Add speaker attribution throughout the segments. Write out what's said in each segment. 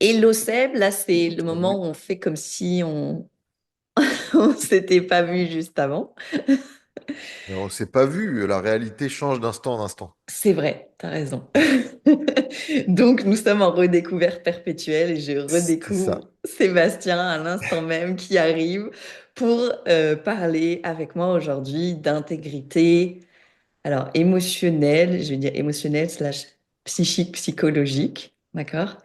Speaker 1: Hello Seb, là c'est le moment
Speaker 2: Salut.
Speaker 1: où on fait comme si on s'était pas vu juste avant.
Speaker 2: Mais on s'est pas vu, la réalité change d'instant en instant.
Speaker 1: C'est vrai, t'as raison. Donc nous sommes en redécouverte perpétuelle et je
Speaker 2: C'est ça.
Speaker 1: redécouvre Sébastien à l'instant même qui arrive pour parler avec moi aujourd'hui d'intégrité, alors émotionnelle, je vais dire émotionnelle slash psychique, psychologique, d'accord?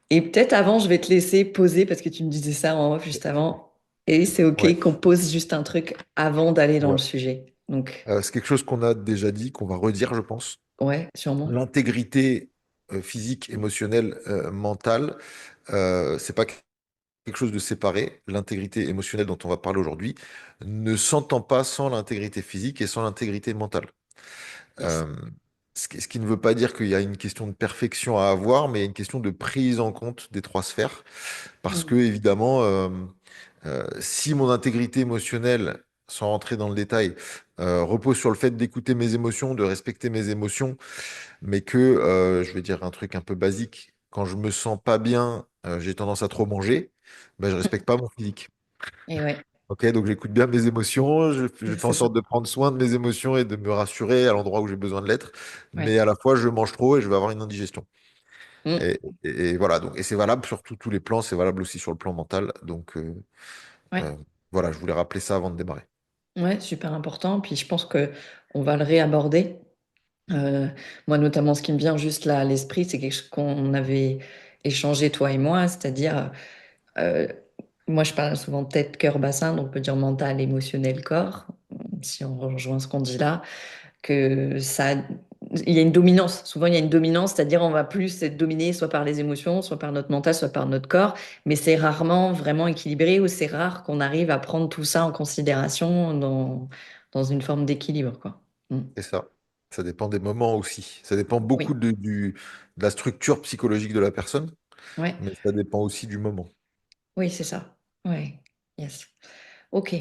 Speaker 1: Et peut-être avant, je vais te laisser poser parce que tu me disais ça en off juste avant. Et c'est
Speaker 2: Ouais,
Speaker 1: OK qu'on pose juste un truc avant d'aller dans le
Speaker 2: ouais.
Speaker 1: sujet. Donc,
Speaker 2: C'est quelque chose qu'on a déjà dit, qu'on va redire, je pense.
Speaker 1: ouais, sûrement.
Speaker 2: L'intégrité physique, émotionnelle, mentale, c'est pas quelque chose de séparé. L'intégrité émotionnelle dont on va parler aujourd'hui ne s'entend pas sans l'intégrité physique et sans l'intégrité mentale.
Speaker 1: Yes.
Speaker 2: Euh, ce qui ne veut pas dire qu'il y a une question de perfection à avoir, mais il y a une question de prise en compte des trois sphères. Parce que,
Speaker 1: Mm.
Speaker 2: évidemment, si mon intégrité émotionnelle, sans rentrer dans le détail, repose sur le fait d'écouter mes émotions, de respecter mes émotions, mais que, je vais dire un truc un peu basique, quand je me sens pas bien, j'ai tendance à trop manger, ben, je respecte pas mon physique.
Speaker 1: Et ouais,
Speaker 2: Ok, donc j'écoute bien mes émotions, je fais en
Speaker 1: c'est ça.
Speaker 2: sorte de prendre soin de mes émotions et de me rassurer à l'endroit où j'ai besoin de l'être, mais
Speaker 1: Ouais.
Speaker 2: à la fois je mange trop et je vais avoir une indigestion.
Speaker 1: Mm.
Speaker 2: Et voilà, donc, et c'est valable sur tous les plans, c'est valable aussi sur le plan mental. Donc,
Speaker 1: Ouais.
Speaker 2: Euh, voilà, je voulais rappeler ça avant de démarrer.
Speaker 1: Ouais, super important. Puis je pense que on va le réaborder. Euh, Moi, notamment, ce qui me vient juste là à l'esprit, c'est quelque chose qu'on avait échangé, toi et moi, c'est-à-dire, euh, moi, je parle souvent tête, cœur, bassin, donc on peut dire mental, émotionnel, corps, si on rejoint ce qu'on dit là. Que ça, il y a une dominance. Souvent, il y a une dominance, c'est-à-dire on va plus être dominé soit par les émotions, soit par notre mental, soit par notre corps, mais c'est rarement vraiment équilibré ou c'est rare qu'on arrive à prendre tout ça en considération dans une forme d'équilibre, quoi. Mm.
Speaker 2: C'est ça. Ça dépend des moments aussi. Ça dépend
Speaker 1: Oui,
Speaker 2: beaucoup de la structure psychologique de la personne,
Speaker 1: ouais,
Speaker 2: mais ça dépend aussi du moment.
Speaker 1: oui, c'est ça. Ouais, yes. Ok.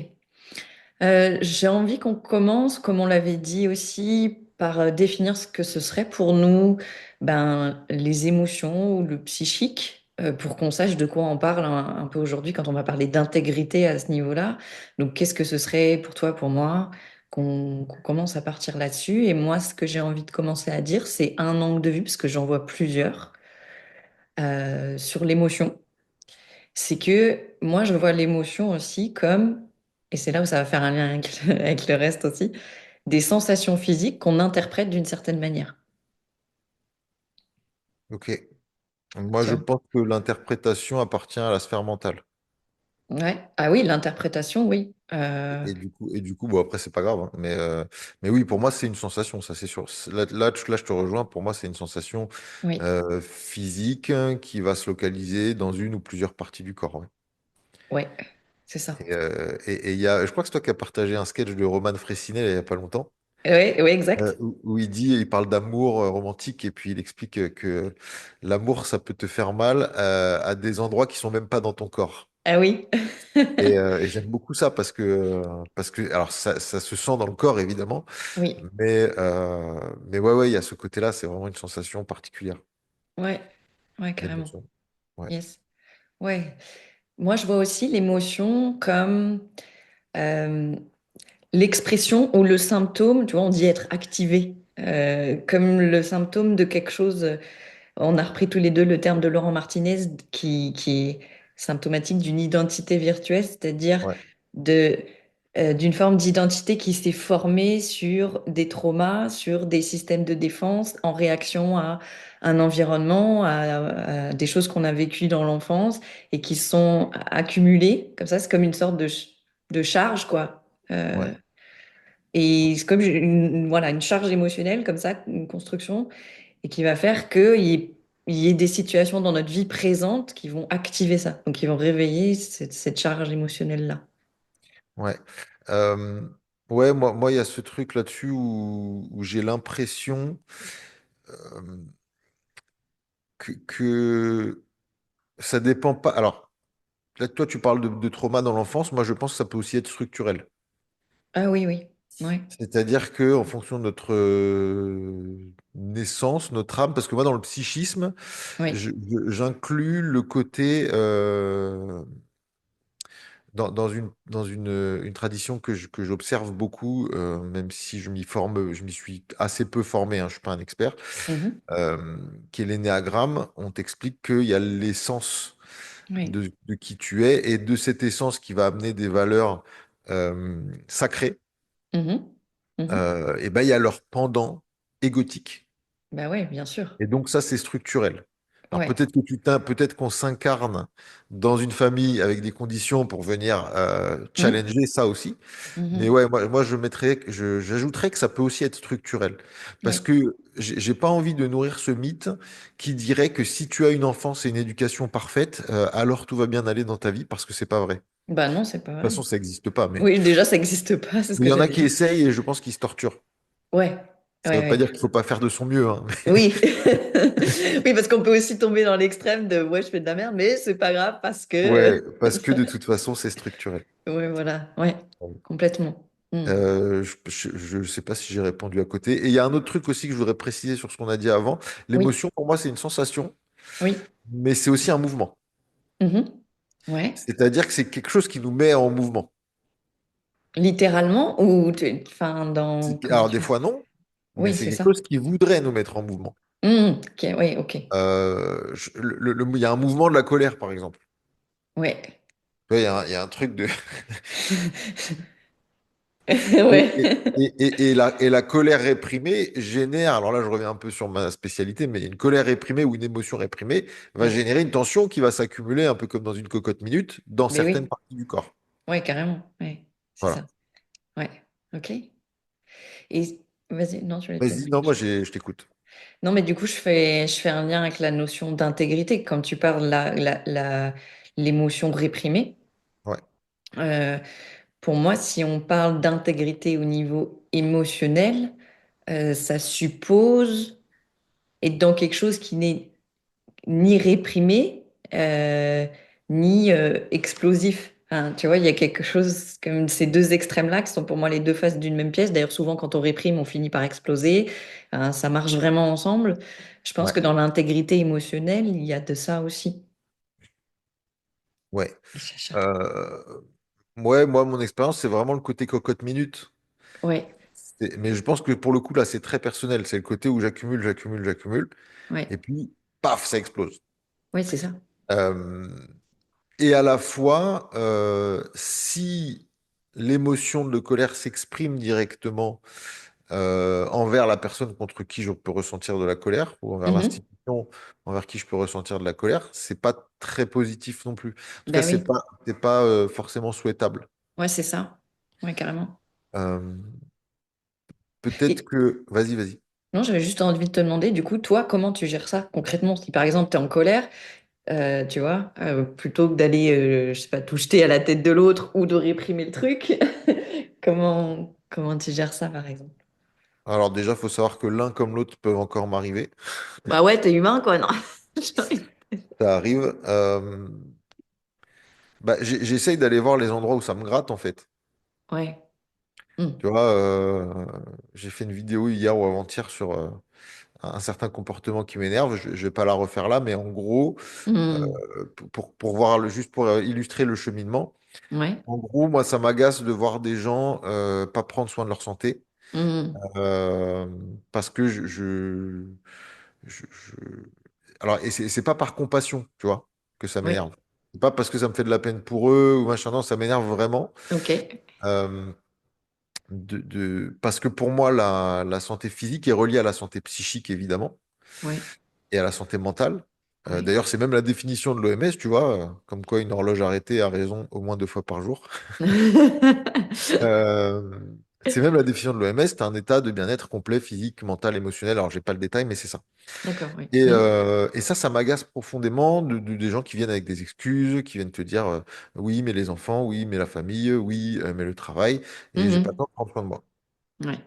Speaker 1: J'ai envie qu'on commence, comme on l'avait dit aussi, par définir ce que ce serait pour nous, ben, les émotions ou le psychique, pour qu'on sache de quoi on parle un peu aujourd'hui quand on va parler d'intégrité à ce niveau-là. Donc, qu'est-ce que ce serait pour toi, pour moi, qu'on commence à partir là-dessus? Et moi, ce que j'ai envie de commencer à dire, c'est un angle de vue, parce que j'en vois plusieurs, sur l'émotion. C'est que moi, je vois l'émotion aussi comme, et c'est là où ça va faire un lien avec avec le reste aussi, des sensations physiques qu'on interprète d'une certaine manière.
Speaker 2: Ok. Moi,
Speaker 1: Tu
Speaker 2: je
Speaker 1: vois?
Speaker 2: pense que l'interprétation appartient à la sphère mentale.
Speaker 1: Ouais. Ah oui, l'interprétation, oui.
Speaker 2: Et du coup, bon, après, c'est pas grave, hein, mais oui, pour moi, c'est une sensation, ça, c'est sûr. Là, je te rejoins. Pour moi, c'est une sensation
Speaker 1: Oui,
Speaker 2: physique, hein, qui va se localiser dans une ou plusieurs parties du corps. Ouais.
Speaker 1: ouais, c'est ça.
Speaker 2: Et je crois que c'est toi qui as partagé un sketch de Roman Frécinet il y a pas longtemps,
Speaker 1: Oui, oui, exact.
Speaker 2: où il parle d'amour romantique et puis il explique que l'amour, ça peut te faire mal à des endroits qui sont même pas dans ton corps.
Speaker 1: Ah oui.
Speaker 2: Et j'aime beaucoup ça parce que alors ça se sent dans le corps évidemment,
Speaker 1: Oui,
Speaker 2: mais ouais, ouais, il y a ce côté-là, c'est vraiment une sensation particulière,
Speaker 1: ouais, ouais, carrément.
Speaker 2: l'émotion. Ouais,
Speaker 1: Yes. Ouais. Moi, je vois aussi l'émotion comme euh, l'expression ou le symptôme, tu vois, on dit être activé, comme le symptôme de quelque chose. On a repris tous les deux le terme de Laurent Martinez qui est symptomatique d'une identité virtuelle, c'est-à-dire
Speaker 2: ouais,
Speaker 1: de, d'une forme d'identité qui s'est formée sur des traumas, sur des systèmes de défense en réaction à un environnement, à des choses qu'on a vécues dans l'enfance et qui sont accumulées. Comme ça, c'est comme une sorte de charge, quoi.
Speaker 2: ouais,
Speaker 1: Et c'est comme voilà, une charge émotionnelle, comme ça, une construction et qui va faire il y ait des situations dans notre vie présente qui vont activer ça, donc qui vont réveiller cette charge émotionnelle-là.
Speaker 2: ouais. Euh, ouais, moi, il y a ce truc là-dessus où j'ai l'impression euh, que ça dépend pas. Alors, là, toi, tu parles de trauma dans l'enfance. Moi, je pense que ça peut aussi être structurel.
Speaker 1: Ah oui, oui. Ouais,
Speaker 2: C'est-à-dire que en fonction de notre naissance, notre âme, parce que moi dans le psychisme,
Speaker 1: oui.
Speaker 2: j'inclus le côté dans une tradition que j'observe beaucoup, même si je m'y suis assez peu formé, hein, je ne suis pas un expert,
Speaker 1: Mhm.
Speaker 2: euh, qui est l'énéagramme. On t'explique qu'il y a l'essence
Speaker 1: Oui.
Speaker 2: de qui tu es, et de cette essence qui va amener des valeurs sacrées,
Speaker 1: Mhm. Mhm.
Speaker 2: et ben il y a leur pendant égotique.
Speaker 1: Bah ouais, bien sûr.
Speaker 2: Et donc ça, c'est structurel. Alors
Speaker 1: Ouais.
Speaker 2: peut-être qu'on s'incarne dans une famille avec des conditions pour venir
Speaker 1: Mhm.
Speaker 2: challenger ça aussi. Mais
Speaker 1: Mhm.
Speaker 2: ouais, moi j'ajouterais que ça peut aussi être structurel. Parce
Speaker 1: Oui.
Speaker 2: que j'ai pas envie de nourrir ce mythe qui dirait que si tu as une enfance et une éducation parfaite, alors tout va bien aller dans ta vie, parce que c'est pas vrai. De
Speaker 1: Bah non, c'est pas
Speaker 2: toute
Speaker 1: vrai.
Speaker 2: façon, ça n'existe pas.
Speaker 1: Oui, déjà, ça n'existe pas, c'est ce
Speaker 2: Mais il
Speaker 1: que
Speaker 2: y en a
Speaker 1: j'allais
Speaker 2: qui
Speaker 1: dire.
Speaker 2: essayent, et je pense qu'ils se torturent.
Speaker 1: Ouais,
Speaker 2: Ça
Speaker 1: ouais,
Speaker 2: veut pas
Speaker 1: ouais.
Speaker 2: dire qu'il faut pas faire de son mieux, hein.
Speaker 1: Oui. Oui, parce qu'on peut aussi tomber dans l'extrême de ouais, je fais de la merde, mais c'est pas grave parce que.
Speaker 2: Ouais, parce que de toute façon, c'est structurel.
Speaker 1: Ouais, voilà. Ouais, complètement. Mm.
Speaker 2: Je sais pas si j'ai répondu à côté. Et il y a un autre truc aussi que je voudrais préciser sur ce qu'on a dit avant.
Speaker 1: Oui,
Speaker 2: L'émotion, pour moi, c'est une sensation,
Speaker 1: oui.
Speaker 2: mais c'est aussi un mouvement.
Speaker 1: Mhm. Ouais.
Speaker 2: C'est-à-dire que c'est quelque chose qui nous met en mouvement.
Speaker 1: Littéralement ou enfin dans comment
Speaker 2: Alors, des
Speaker 1: tu.
Speaker 2: fois, non, mais
Speaker 1: Oui,
Speaker 2: c'est
Speaker 1: c'est
Speaker 2: quelque
Speaker 1: ça.
Speaker 2: chose qui voudrait nous mettre en mouvement.
Speaker 1: Ok, oui, ok.
Speaker 2: Il y a un mouvement de la colère, par exemple.
Speaker 1: Ouais.
Speaker 2: Tu vois, il y a un truc de.
Speaker 1: Ouais.
Speaker 2: Et la colère réprimée génère, alors là je reviens un peu sur ma spécialité, mais une colère réprimée ou une émotion réprimée va
Speaker 1: Ouais.
Speaker 2: générer une tension qui va s'accumuler un peu comme dans une cocotte minute dans
Speaker 1: Mais
Speaker 2: certaines
Speaker 1: oui.
Speaker 2: parties du corps.
Speaker 1: Ouais, carrément. Ouais. C'est
Speaker 2: Voilà.
Speaker 1: ça. Ouais. Ok. Et vas-y, non, tu voulais te
Speaker 2: Vas-y,
Speaker 1: poser
Speaker 2: non,
Speaker 1: quelque
Speaker 2: moi
Speaker 1: chose.
Speaker 2: je t'écoute.
Speaker 1: Non, mais du coup, je fais un lien avec la notion d'intégrité. Quand tu parles l'émotion réprimée,
Speaker 2: Ouais,
Speaker 1: euh, pour moi, si on parle d'intégrité au niveau émotionnel, ça suppose être dans quelque chose qui n'est ni réprimé, ni explosif. Enfin, tu vois, il y a quelque chose comme ces deux extrêmes-là qui sont pour moi les deux faces d'une même pièce. D'ailleurs, souvent, quand on réprime, on finit par exploser. Ça marche vraiment ensemble. Je pense
Speaker 2: ouais,
Speaker 1: que dans l'intégrité émotionnelle, il y a de ça aussi.
Speaker 2: ouais.
Speaker 1: Et chacha.
Speaker 2: Euh, ouais, moi, mon expérience, c'est vraiment le côté cocotte minute.
Speaker 1: Ouais,
Speaker 2: Mais je pense que pour le coup, là, c'est très personnel. C'est le côté où j'accumule, j'accumule, j'accumule.
Speaker 1: ouais,
Speaker 2: Et puis, paf, ça explose.
Speaker 1: ouais, c'est ça.
Speaker 2: Euh, Et à la fois, si l'émotion de colère s'exprime directement envers la personne contre qui je peux ressentir de la colère, ou envers
Speaker 1: Mhm.
Speaker 2: l'institution envers qui je peux ressentir de la colère, c'est pas très positif non plus. En tout cas,
Speaker 1: Ben
Speaker 2: c'est
Speaker 1: oui,
Speaker 2: pas, c'est pas forcément souhaitable.
Speaker 1: ouais, c'est ça. Ouais, carrément.
Speaker 2: Euh, peut-être
Speaker 1: Et
Speaker 2: que. Vas-y, vas-y.
Speaker 1: non, j'avais juste envie de te demander, du coup, toi, comment tu gères ça concrètement? Si par exemple, tu es en colère, tu vois, plutôt que d'aller, je sais pas, tout jeter à la tête de l'autre ou de réprimer le truc, comment tu gères ça, par exemple?
Speaker 2: Alors déjà, il faut savoir que l'un comme l'autre peuvent encore m'arriver.
Speaker 1: Bah ouais, t'es humain, quoi, non?
Speaker 2: Ça arrive. Bah, j'essaye d'aller voir les endroits où ça me gratte, en fait.
Speaker 1: Ouais. Hmm.
Speaker 2: Tu vois, j'ai fait une vidéo hier ou avant-hier sur un certain comportement qui m'énerve. Je ne vais pas la refaire là, mais en gros,
Speaker 1: Hmm.
Speaker 2: pour voir juste pour illustrer le cheminement,
Speaker 1: Ouais.
Speaker 2: en gros, moi, ça m'agace de voir des gens pas prendre soin de leur santé,
Speaker 1: Hmm.
Speaker 2: euh, parce que alors, et c'est pas par compassion, tu vois, que ça
Speaker 1: Oui.
Speaker 2: m'énerve. C'est pas parce que ça me fait de la peine pour eux ou machin, non, ça m'énerve vraiment.
Speaker 1: Ok.
Speaker 2: Euh, parce que pour moi, la santé physique est reliée à la santé psychique, évidemment,
Speaker 1: Ouais.
Speaker 2: et à la santé mentale.
Speaker 1: Ouais.
Speaker 2: D'ailleurs, c'est même la définition de l'OMS, tu vois, comme quoi une horloge arrêtée a raison au moins 2 fois par jour. Euh, c'est même la définition de l'OMS, c'est un état de bien-être complet, physique, mental, émotionnel. Alors, j'ai pas le détail, mais c'est ça.
Speaker 1: D'accord, oui.
Speaker 2: Et,
Speaker 1: Hmm.
Speaker 2: euh, et ça m'agace profondément des gens qui viennent avec des excuses, qui viennent te dire oui, mais les enfants, oui, mais la famille, oui, mais le travail, et j'ai pas le
Speaker 1: Mhm.
Speaker 2: temps de prendre soin de moi.
Speaker 1: Ouais.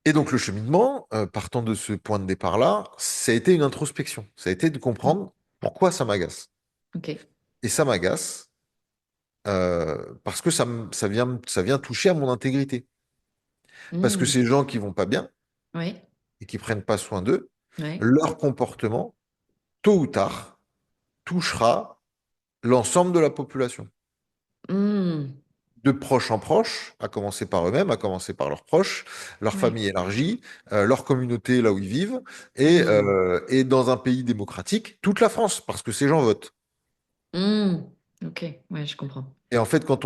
Speaker 2: Et donc le cheminement, partant de ce point de départ-là, ça a été une introspection. Ça a été de
Speaker 1: Hmm.
Speaker 2: comprendre pourquoi ça m'agace.
Speaker 1: Ok.
Speaker 2: Et ça m'agace parce que ça vient toucher à mon intégrité. Parce que
Speaker 1: Hmm.
Speaker 2: ces gens qui vont pas bien
Speaker 1: Ouais,
Speaker 2: et qui prennent pas soin d'eux,
Speaker 1: ouais.
Speaker 2: leur comportement, tôt ou tard, touchera l'ensemble de la population.
Speaker 1: Hmm.
Speaker 2: De proche en proche, à commencer par eux-mêmes, à commencer par leurs proches, leur
Speaker 1: Ouais.
Speaker 2: famille élargie, leur communauté là où ils vivent,
Speaker 1: Hmm.
Speaker 2: et dans un pays démocratique, toute la France, parce que ces gens votent.
Speaker 1: Hmm. Ok, ouais, je comprends.
Speaker 2: Et en fait, quand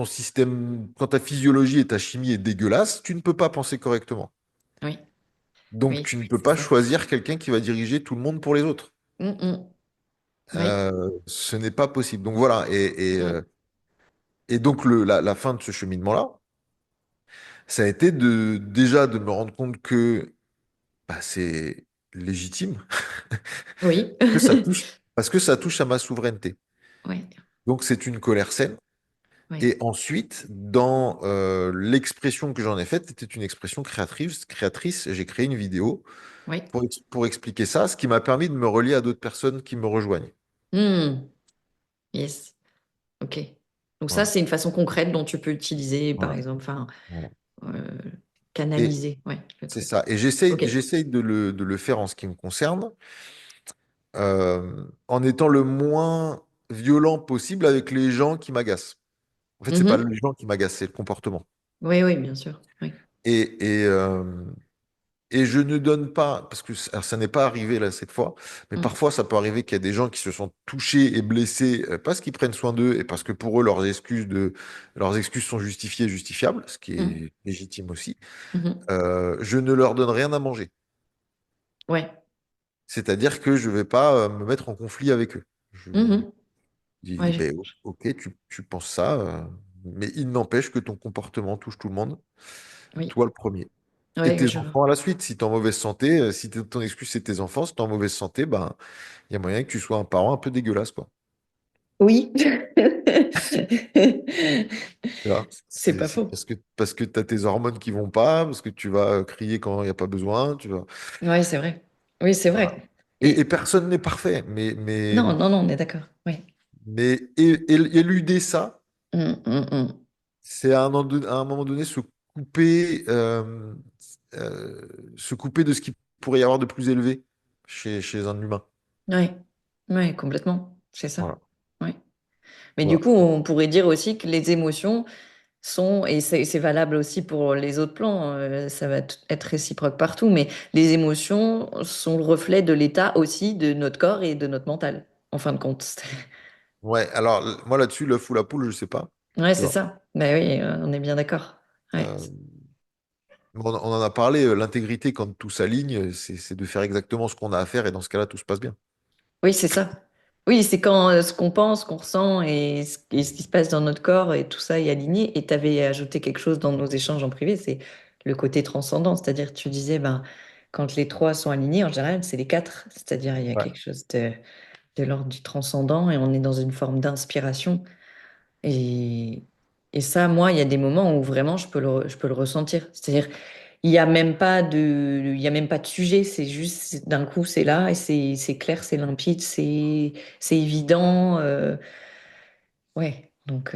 Speaker 2: ta physiologie et ta chimie est dégueulasse, tu ne peux pas penser correctement.
Speaker 1: Oui,
Speaker 2: Donc,
Speaker 1: oui,
Speaker 2: tu ne peux
Speaker 1: c'est
Speaker 2: pas
Speaker 1: ça.
Speaker 2: choisir quelqu'un qui va diriger tout le monde pour les autres.
Speaker 1: Hmm, hmm. Oui.
Speaker 2: Ce n'est pas possible. Donc voilà.
Speaker 1: Hmm.
Speaker 2: Et donc la fin de ce cheminement-là, ça a été déjà de me rendre compte que bah, c'est légitime,
Speaker 1: Oui.
Speaker 2: que ça touche, parce que ça touche à ma souveraineté.
Speaker 1: Oui,
Speaker 2: Donc c'est une colère saine.
Speaker 1: oui,
Speaker 2: Et ensuite, dans l'expression que j'en ai faite, c'était une expression créatrice. J'ai créé une vidéo
Speaker 1: oui.
Speaker 2: pour expliquer ça, ce qui m'a permis de me relier à d'autres personnes qui me rejoignent.
Speaker 1: Hmm. Yes. Ok. Donc ça,
Speaker 2: Voilà.
Speaker 1: c'est une façon concrète dont tu peux utiliser, par
Speaker 2: Voilà.
Speaker 1: exemple, enfin,
Speaker 2: Voilà.
Speaker 1: euh,
Speaker 2: Et
Speaker 1: canaliser, ouais, le
Speaker 2: c'est
Speaker 1: truc.
Speaker 2: ça. Et
Speaker 1: Ok.
Speaker 2: j'essaye de le faire en ce qui me concerne, en étant le moins violent possible avec les gens qui m'agacent. En fait, c'est pas
Speaker 1: Mhm.
Speaker 2: les gens qui m'agacent, c'est le comportement.
Speaker 1: Oui, oui, bien sûr. Oui.
Speaker 2: Et, et, euh, et je ne donne pas, parce que alors, ça n'est pas arrivé là cette fois, mais
Speaker 1: Mm,
Speaker 2: parfois ça peut arriver qu'il y a des gens qui se sont touchés et blessés parce qu'ils prennent soin d'eux et parce que pour eux leurs excuses sont justifiées et justifiables, ce qui
Speaker 1: mm,
Speaker 2: est légitime aussi.
Speaker 1: mhm.
Speaker 2: Je ne leur donne rien à manger.
Speaker 1: Ouais.
Speaker 2: C'est-à-dire que je ne vais pas me mettre en conflit avec eux. Je
Speaker 1: Mhm.
Speaker 2: dis,
Speaker 1: Ouais,
Speaker 2: ben, ok, tu penses ça, mais il n'empêche que ton comportement touche tout le monde,
Speaker 1: oui.
Speaker 2: toi le premier. Et
Speaker 1: Ouais,
Speaker 2: tes
Speaker 1: je vois.
Speaker 2: enfants à la suite, si tu es en mauvaise santé, si ton excuse c'est tes enfants, si tu es en mauvaise santé, ben, il y a moyen que tu sois un parent un peu dégueulasse, quoi.
Speaker 1: Oui.
Speaker 2: Tu vois?
Speaker 1: C'est pas
Speaker 2: C'est
Speaker 1: faux.
Speaker 2: parce que tu as tes hormones qui vont pas, parce que tu vas crier quand il n'y a pas besoin, tu vois.
Speaker 1: Ouais, c'est vrai. Oui, c'est
Speaker 2: Voilà.
Speaker 1: vrai.
Speaker 2: Et
Speaker 1: Et
Speaker 2: personne n'est parfait,
Speaker 1: non, non, non, on est d'accord. Oui.
Speaker 2: éluder ça,
Speaker 1: Mm, mm, mm.
Speaker 2: c'est à un moment donné couper, euh, euh, se couper de ce qu'il pourrait y avoir de plus élevé chez un humain.
Speaker 1: Ouais. Ouais, complètement. C'est ça.
Speaker 2: Voilà.
Speaker 1: Ouais. Mais du
Speaker 2: Voilà.
Speaker 1: coup, on pourrait dire aussi que les émotions sont, et c'est valable aussi pour les autres plans, ça va être réciproque partout, mais les émotions sont le reflet de l'état aussi de notre corps et de notre mental, en fin de compte.
Speaker 2: Ouais, alors moi là-dessus, l'œuf ou la poule, je sais pas.
Speaker 1: Ouais,
Speaker 2: Tu
Speaker 1: c'est
Speaker 2: vois.
Speaker 1: ça. Ben oui, on est bien d'accord. Ouais.
Speaker 2: Euh, on en a parlé, l'intégrité, quand tout s'aligne, c'est de faire exactement ce qu'on a à faire et dans ce cas-là, tout se passe bien.
Speaker 1: Oui, c'est ça. Oui, c'est quand ce qu'on pense, ce qu'on ressent et ce qui se passe dans notre corps et tout ça est aligné. Et tu avais ajouté quelque chose dans nos échanges en privé, c'est le côté transcendant. C'est-à-dire, tu disais, ben, quand les trois sont alignés, en général, c'est les quatre. C'est-à-dire, il y a
Speaker 2: Ouais.
Speaker 1: quelque chose de l'ordre du transcendant et on est dans une forme d'inspiration. Et, et ça, moi, il y a des moments où vraiment je peux le ressentir. C'est-à-dire, il y a même pas de sujet, c'est juste d'un coup, c'est là et c'est clair, c'est limpide, c'est évident. Ouais, donc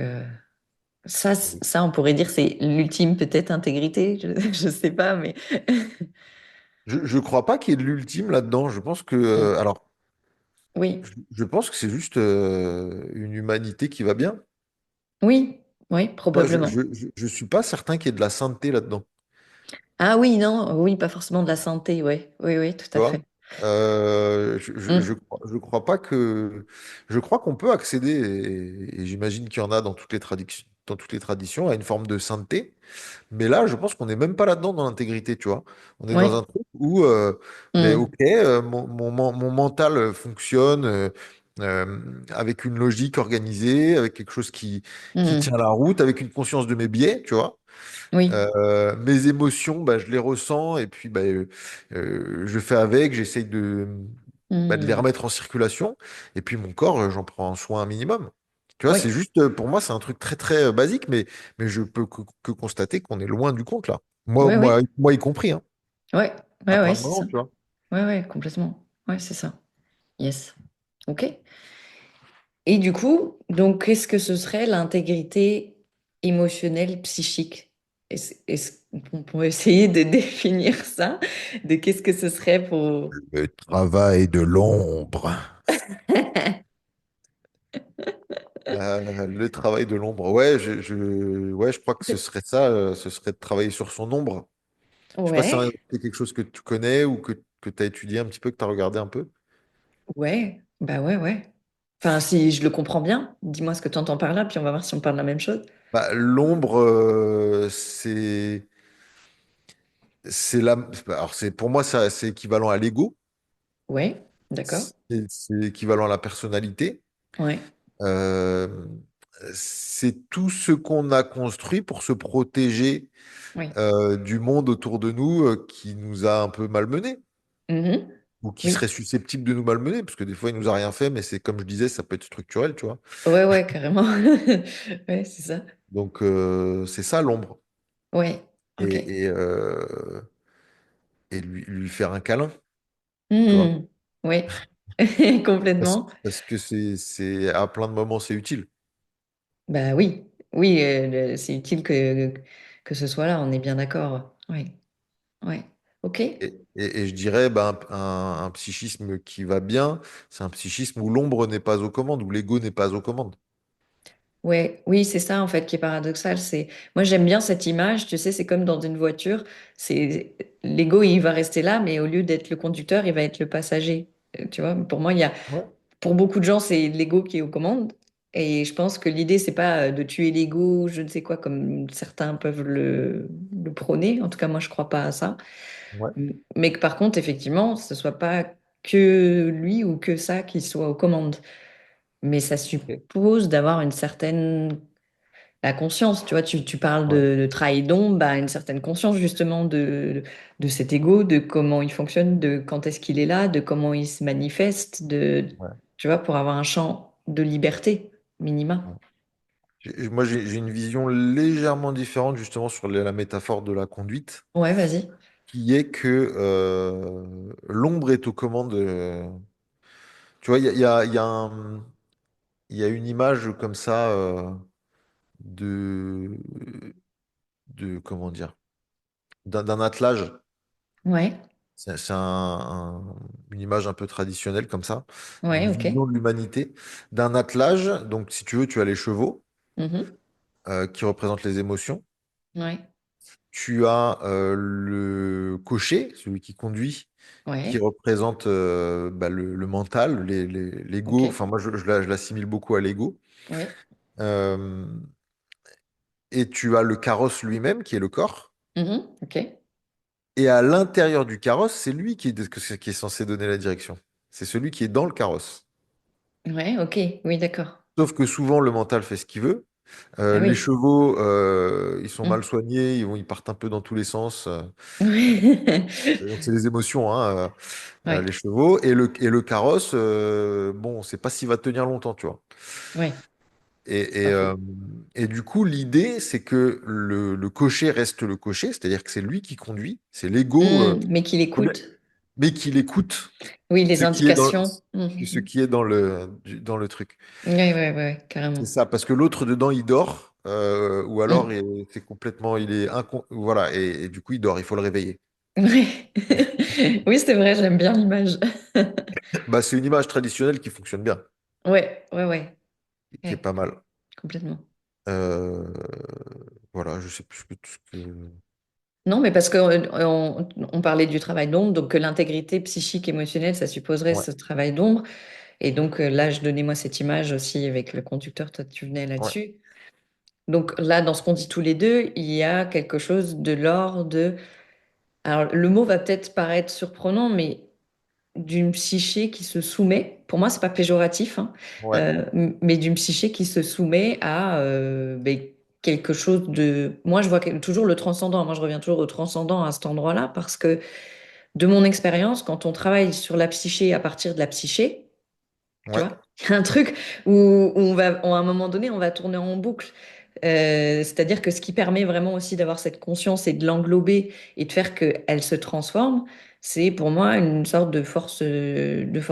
Speaker 1: ça, on pourrait dire c'est l'ultime peut-être intégrité, je sais pas, mais
Speaker 2: Je crois pas qu'il y ait de l'ultime là-dedans. Je pense que,
Speaker 1: Mm.
Speaker 2: alors,
Speaker 1: Oui,
Speaker 2: je pense que c'est juste une humanité qui va bien.
Speaker 1: oui, oui,
Speaker 2: Moi,
Speaker 1: probablement.
Speaker 2: je suis pas certain qu'il y ait de la sainteté là-dedans.
Speaker 1: Ah oui, non, oui, pas forcément de la santé, ouais, oui, oui, tout
Speaker 2: Tu
Speaker 1: à
Speaker 2: vois?
Speaker 1: fait. Mm.
Speaker 2: Je crois pas que. Je crois qu'on peut accéder, et j'imagine qu'il y en a dans toutes les traditions, à une forme de sainteté. Mais là, je pense qu'on n'est même pas là-dedans dans l'intégrité, tu vois. On est dans un
Speaker 1: Ouais.
Speaker 2: truc où, ben, ok,
Speaker 1: Mm.
Speaker 2: mon mental fonctionne avec une logique organisée, avec quelque chose qui tient
Speaker 1: Mm.
Speaker 2: la route, avec une conscience de mes biais, tu vois.
Speaker 1: Oui.
Speaker 2: Mes émotions, bah, je les ressens et puis bah, je fais avec, j'essaye de les
Speaker 1: Mm.
Speaker 2: remettre en circulation. Et puis mon corps, j'en prends soin un minimum. Tu vois,
Speaker 1: Oui,
Speaker 2: c'est juste, pour moi, c'est un truc très très basique, mais je peux que constater qu'on est loin du compte là.
Speaker 1: oui, oui.
Speaker 2: Moi y compris, hein,
Speaker 1: Ouais,
Speaker 2: à
Speaker 1: ouais,
Speaker 2: plein
Speaker 1: ouais,
Speaker 2: de
Speaker 1: c'est
Speaker 2: moments,
Speaker 1: ça.
Speaker 2: tu vois.
Speaker 1: Ouais, ouais, complètement. Ouais, c'est ça. Yes. Ok. Et du coup, donc, qu'est-ce que ce serait l'intégrité émotionnelle psychique? Est-ce qu'on pourrait essayer de définir ça? De qu'est-ce que ce serait pour...
Speaker 2: Le travail de l'ombre. Le travail de l'ombre. Ouais, ouais, je crois que ce serait ça, ce serait de travailler sur son ombre. Je sais pas si
Speaker 1: Ouais,
Speaker 2: c'est quelque chose que tu connais ou que tu as étudié un petit peu, que tu as regardé un peu.
Speaker 1: ouais, bah ouais, ouais. Enfin, si je le comprends bien, dis-moi ce que tu entends par là, puis on va voir si on parle de la même chose.
Speaker 2: Bah, l'ombre, c'est la, alors c'est pour moi ça, c'est équivalent à l'ego,
Speaker 1: Ouais, d'accord.
Speaker 2: c'est équivalent à la personnalité.
Speaker 1: Ouais,
Speaker 2: Euh, c'est tout ce qu'on a construit pour se protéger
Speaker 1: ouais.
Speaker 2: du monde autour de nous qui nous a un peu malmenés
Speaker 1: Mhm.
Speaker 2: ou qui serait
Speaker 1: Oui,
Speaker 2: susceptible de nous malmener, parce que des fois il nous a rien fait, mais c'est comme je disais, ça peut être structurel, tu vois.
Speaker 1: ouais, ouais, carrément. Ouais, c'est ça.
Speaker 2: Donc c'est ça l'ombre.
Speaker 1: Ouais, ok.
Speaker 2: Et lui faire un câlin, tu vois.
Speaker 1: Mhm. Ouais, complètement.
Speaker 2: Parce que à plein de moments c'est utile.
Speaker 1: Bah oui, oui, c'est utile que ce soit là, on est bien d'accord. Oui, oui. Ok.
Speaker 2: Et je dirais, ben, un psychisme qui va bien, c'est un psychisme où l'ombre n'est pas aux commandes, où l'ego n'est pas aux commandes.
Speaker 1: Ouais, oui, c'est ça en fait qui est paradoxal. C'est moi j'aime bien cette image. Tu sais, c'est comme dans une voiture. C'est l'ego, il va rester là, mais au lieu d'être le conducteur, il va être le passager. Tu vois, pour moi, il y a
Speaker 2: Ouais.
Speaker 1: pour beaucoup de gens, c'est l'ego qui est aux commandes. Et je pense que l'idée, c'est pas de tuer l'ego, je ne sais quoi, comme certains peuvent le prôner. En tout cas, moi, je crois pas à ça.
Speaker 2: Ouais.
Speaker 1: Mais que par contre, effectivement, ce soit pas que lui ou que ça qui soit aux commandes. Mais ça
Speaker 2: Ok.
Speaker 1: suppose d'avoir une certaine la conscience. Tu vois, tu parles
Speaker 2: Ouais.
Speaker 1: de travail d'ombre, bah, une certaine conscience justement de cet ego, de comment il fonctionne, de quand est-ce qu'il est là, de comment il se manifeste,
Speaker 2: Ouais.
Speaker 1: tu vois, pour avoir un champ de liberté minima.
Speaker 2: Ouais. Moi, j'ai une vision légèrement différente justement sur la métaphore de la conduite,
Speaker 1: Ouais, vas-y.
Speaker 2: qui est que l'ombre est aux commandes. Tu vois, il y a une image comme ça de, comment dire, d'un attelage.
Speaker 1: Ouais,
Speaker 2: C'est une image un peu traditionnelle comme ça,
Speaker 1: ouais,
Speaker 2: d'une
Speaker 1: ok.
Speaker 2: vision de l'humanité, d'un attelage. Donc, si tu veux, tu as les chevaux
Speaker 1: Mhm.
Speaker 2: qui représentent les émotions.
Speaker 1: Ouais,
Speaker 2: Tu as le cocher, celui qui conduit, qui
Speaker 1: ouais,
Speaker 2: représente bah, le mental,
Speaker 1: ok.
Speaker 2: l'ego. Enfin, moi, je l'assimile beaucoup à l'ego.
Speaker 1: Ouais.
Speaker 2: Euh, et tu as le carrosse lui-même, qui est le corps.
Speaker 1: Mhm. Ok.
Speaker 2: Et à l'intérieur du carrosse, c'est lui qui est censé donner la direction. C'est celui qui est dans le carrosse.
Speaker 1: Ouais, ok. Oui, d'accord.
Speaker 2: Sauf que souvent, le mental fait ce qu'il veut.
Speaker 1: Ah
Speaker 2: Les
Speaker 1: oui.
Speaker 2: chevaux, ils sont mal
Speaker 1: Mm.
Speaker 2: soignés, ils partent un peu dans tous les sens.
Speaker 1: Ouais.
Speaker 2: Donc, c'est les émotions, hein, les
Speaker 1: Ouais,
Speaker 2: chevaux. Et le carrosse, bon, on sait pas s'il va tenir longtemps, tu vois.
Speaker 1: ouais, c'est
Speaker 2: Et, et,
Speaker 1: pas
Speaker 2: euh,
Speaker 1: faux.
Speaker 2: et du coup, l'idée, c'est que le cocher reste le cocher, c'est-à-dire que c'est lui qui conduit, c'est l'ego,
Speaker 1: Mais qu'il écoute.
Speaker 2: mais qu'il écoute
Speaker 1: Oui, les
Speaker 2: ce qui est
Speaker 1: indications.
Speaker 2: ce qui est dans le truc.
Speaker 1: Oui, ouais, ouais,
Speaker 2: C'est
Speaker 1: carrément.
Speaker 2: ça, parce que l'autre dedans, il dort, ou alors
Speaker 1: Mm.
Speaker 2: c'est complètement, voilà, et du coup, il dort, il faut le réveiller.
Speaker 1: Ouais. Oui, c'est vrai, j'aime bien l'image.
Speaker 2: Bah, c'est une image traditionnelle qui fonctionne bien,
Speaker 1: Ouais, ouais, ouais,
Speaker 2: qui est
Speaker 1: ouais,
Speaker 2: pas mal.
Speaker 1: complètement.
Speaker 2: Euh, voilà, je sais plus ce que.
Speaker 1: Non, mais parce qu'on parlait du travail d'ombre, donc que l'intégrité psychique, émotionnelle, ça supposerait
Speaker 2: Ouais,
Speaker 1: ce travail d'ombre. Et donc là, je donnais moi cette image aussi avec le conducteur, toi tu venais
Speaker 2: ouais,
Speaker 1: là-dessus. Donc là, dans ce qu'on dit tous les deux, il y a quelque chose de l'ordre de... Alors le mot va peut-être paraître surprenant, mais d'une psyché qui se soumet, pour moi, c'est pas péjoratif, hein,
Speaker 2: ouais,
Speaker 1: mais d'une psyché qui se soumet à ben, quelque chose de... Moi, je vois toujours le transcendant. Moi, je reviens toujours au transcendant à cet endroit-là parce que, de mon expérience, quand on travaille sur la psyché à partir de la psyché, tu
Speaker 2: ouais,
Speaker 1: vois, il y a un truc où on va, à un moment donné, on va tourner en boucle. C'est-à-dire que ce qui permet vraiment aussi d'avoir cette conscience et de l'englober et de faire qu'elle se transforme, c'est pour moi une sorte de force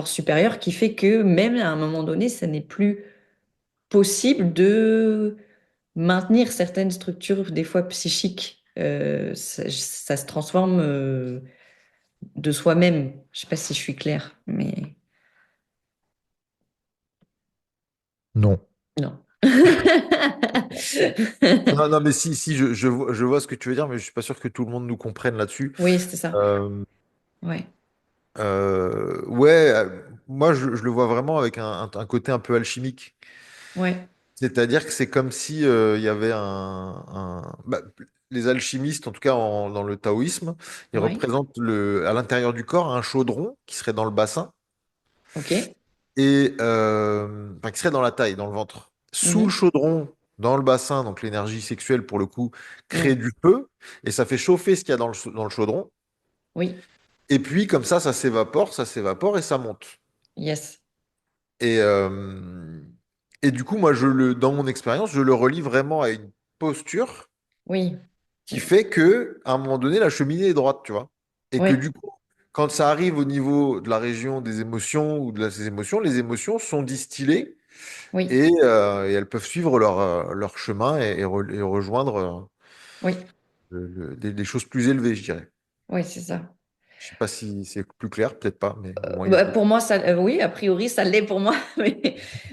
Speaker 1: supérieure qui fait que même à un moment donné, ça n'est plus. possible de maintenir certaines structures, des fois psychiques. Ça se transforme de soi-même. Je sais pas si je suis claire, mais
Speaker 2: Non.
Speaker 1: non.
Speaker 2: Non, non, mais si, je vois ce que tu veux dire, mais je suis pas sûr que tout le monde nous comprenne là-dessus.
Speaker 1: Oui, c'est ça.
Speaker 2: Euh,
Speaker 1: Ouais,
Speaker 2: ouais, moi, je le vois vraiment avec un côté un peu alchimique.
Speaker 1: ouais,
Speaker 2: C'est-à-dire que c'est comme si il y avait bah, les alchimistes, en tout cas dans le taoïsme, ils
Speaker 1: ouais.
Speaker 2: représentent à l'intérieur du corps un chaudron qui serait dans le bassin
Speaker 1: Ok.
Speaker 2: et enfin, qui serait dans la taille, dans le ventre. Sous le
Speaker 1: Mhm.
Speaker 2: chaudron, dans le bassin, donc l'énergie sexuelle pour le coup, crée
Speaker 1: Mm.
Speaker 2: du feu et ça fait chauffer ce qu'il y a dans le chaudron.
Speaker 1: Oui,
Speaker 2: Et puis comme ça s'évapore et ça monte.
Speaker 1: yes.
Speaker 2: Et, euh, et du coup, moi, dans mon expérience, je le relie vraiment à une posture
Speaker 1: Oui,
Speaker 2: qui fait que, à un moment donné, la cheminée est droite, tu vois. Et que
Speaker 1: oui,
Speaker 2: du coup, quand ça arrive au niveau de la région des émotions ou ces émotions, les émotions sont distillées
Speaker 1: oui,
Speaker 2: et elles peuvent suivre leur chemin et rejoindre
Speaker 1: oui,
Speaker 2: des choses plus élevées, je dirais.
Speaker 1: oui, c'est ça.
Speaker 2: Je sais pas si c'est plus clair, peut-être pas, mais au moins il y a
Speaker 1: Bah,
Speaker 2: plus.
Speaker 1: pour moi, ça, oui, a priori, ça l'est pour moi,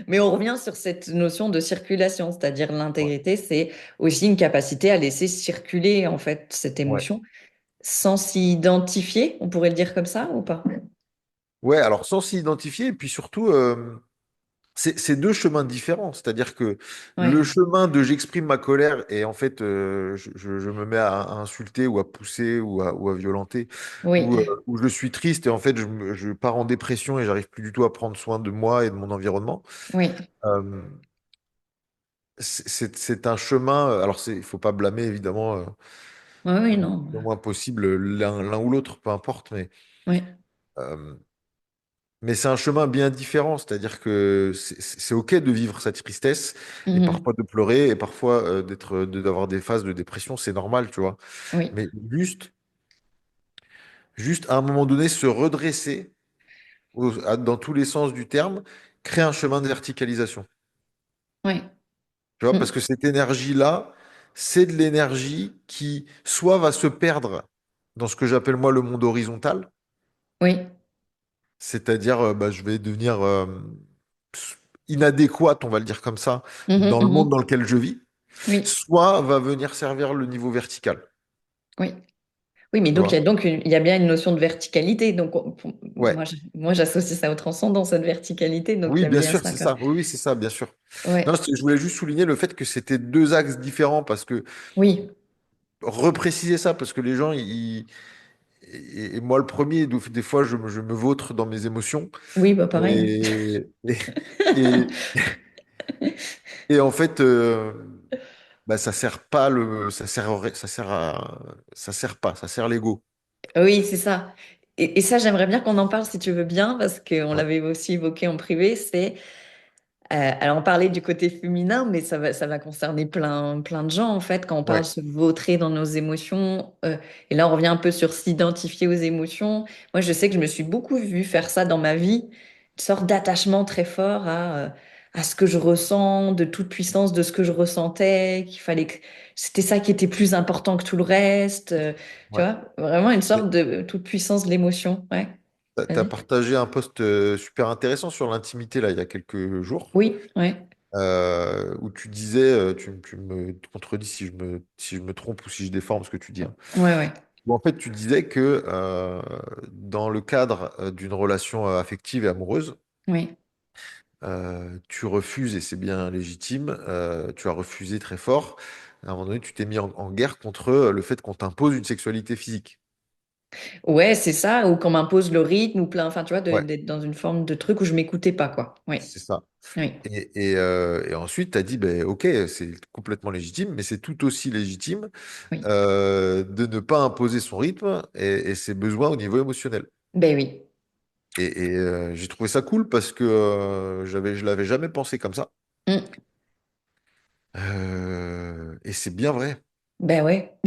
Speaker 1: mais on revient sur cette notion de circulation, c'est-à-dire
Speaker 2: Ouais.
Speaker 1: l'intégrité, c'est aussi une capacité à laisser circuler en fait cette
Speaker 2: Ouais.
Speaker 1: émotion sans s'y identifier, on pourrait le dire comme ça ou pas?
Speaker 2: Ouais, alors sans s'identifier, et puis surtout, c'est deux chemins différents. C'est-à-dire que le
Speaker 1: Ouais,
Speaker 2: chemin de j'exprime ma colère et en fait, je me mets à insulter ou à pousser ou à violenter,
Speaker 1: oui,
Speaker 2: ou je suis triste et en fait, je pars en dépression et j'arrive plus du tout à prendre soin de moi et de mon environnement.
Speaker 1: oui,
Speaker 2: Euh, c'est un chemin. Alors, il faut pas blâmer évidemment
Speaker 1: oui, oui,
Speaker 2: euh,
Speaker 1: non,
Speaker 2: le moins possible l'un ou l'autre, peu importe,
Speaker 1: oui,
Speaker 2: euh, mais c'est un chemin bien différent, c'est-à-dire que c'est OK de vivre cette tristesse et
Speaker 1: mhm,
Speaker 2: parfois de pleurer et parfois d'avoir des phases de dépression, c'est normal, tu vois.
Speaker 1: oui,
Speaker 2: Mais juste à un moment donné, se redresser dans tous les sens du terme, créer un chemin de verticalisation.
Speaker 1: oui,
Speaker 2: Tu vois, parce
Speaker 1: mm,
Speaker 2: que cette énergie-là, c'est de l'énergie qui soit va se perdre dans ce que j'appelle moi le monde horizontal,
Speaker 1: oui,
Speaker 2: c'est-à-dire bah, je vais devenir inadéquate, on va le dire comme ça,
Speaker 1: mhm,
Speaker 2: dans le monde dans
Speaker 1: mhm,
Speaker 2: lequel je vis,
Speaker 1: oui,
Speaker 2: soit va venir servir le niveau vertical.
Speaker 1: oui. Oui, mais
Speaker 2: Tu
Speaker 1: donc
Speaker 2: vois?
Speaker 1: il y a bien une notion de verticalité. Donc
Speaker 2: Ouais.
Speaker 1: moi j'associe ça au transcendant, cette verticalité. Donc il y
Speaker 2: Oui,
Speaker 1: a
Speaker 2: bien
Speaker 1: bien
Speaker 2: sûr,
Speaker 1: ça,
Speaker 2: c'est
Speaker 1: quoi.
Speaker 2: ça. Oui, oui, c'est ça, bien sûr. Non,
Speaker 1: Ouais,
Speaker 2: je voulais juste souligner le fait que c'était deux axes différents parce que
Speaker 1: oui,
Speaker 2: repréciser ça parce que les gens, et moi le premier, des fois, je me vautre dans mes émotions
Speaker 1: oui, bah pareil.
Speaker 2: et, et, et, et en fait, bah, ça sert pas ça sert pas, ça sert l'ego.
Speaker 1: Oui, c'est ça. Et ça, j'aimerais bien qu'on en parle si tu veux bien, parce qu'on
Speaker 2: Ouais,
Speaker 1: l'avait aussi évoqué en privé. Alors, on parlait du côté féminin, mais ça va concerner plein de gens, en fait, quand on parle
Speaker 2: ouais,
Speaker 1: de se vautrer dans nos émotions. Et là, on revient un peu sur s'identifier aux émotions. Moi, je sais que je me suis beaucoup vue faire ça dans ma vie, une sorte d'attachement très fort à ce que je ressens, de toute puissance de ce que je ressentais, qu'il fallait que c'était ça qui était plus important que tout le reste. Tu
Speaker 2: ouais.
Speaker 1: vois, vraiment une sorte de toute puissance de l'émotion. Ouais,
Speaker 2: T'as
Speaker 1: vas-y.
Speaker 2: partagé un post super intéressant sur l'intimité là il y a quelques jours,
Speaker 1: Oui, ouais,
Speaker 2: où tu disais, tu me contredis si je me trompe ou si je déforme ce que tu dis, hein.
Speaker 1: ouais, ouais,
Speaker 2: Où en fait tu disais que dans le cadre d'une relation affective et amoureuse,
Speaker 1: oui.
Speaker 2: tu refuses, et c'est bien légitime, tu as refusé très fort. À un moment donné, tu t'es mis en guerre contre le fait qu'on t'impose une sexualité physique.
Speaker 1: Ouais, c'est ça, ou qu'on m'impose le rythme, ou plein, enfin, tu vois,
Speaker 2: Ouais,
Speaker 1: d'être dans une forme de truc où je m'écoutais pas, quoi. Oui,
Speaker 2: c'est ça.
Speaker 1: oui,
Speaker 2: Et ensuite, tu as dit, ben, ok, c'est complètement légitime, mais c'est tout aussi légitime
Speaker 1: oui.
Speaker 2: de ne pas imposer son rythme et ses besoins au niveau émotionnel.
Speaker 1: Ben oui.
Speaker 2: Et j'ai trouvé ça cool parce que je l'avais jamais pensé comme ça.
Speaker 1: Mm.
Speaker 2: Et c'est bien vrai.
Speaker 1: Ben ouais.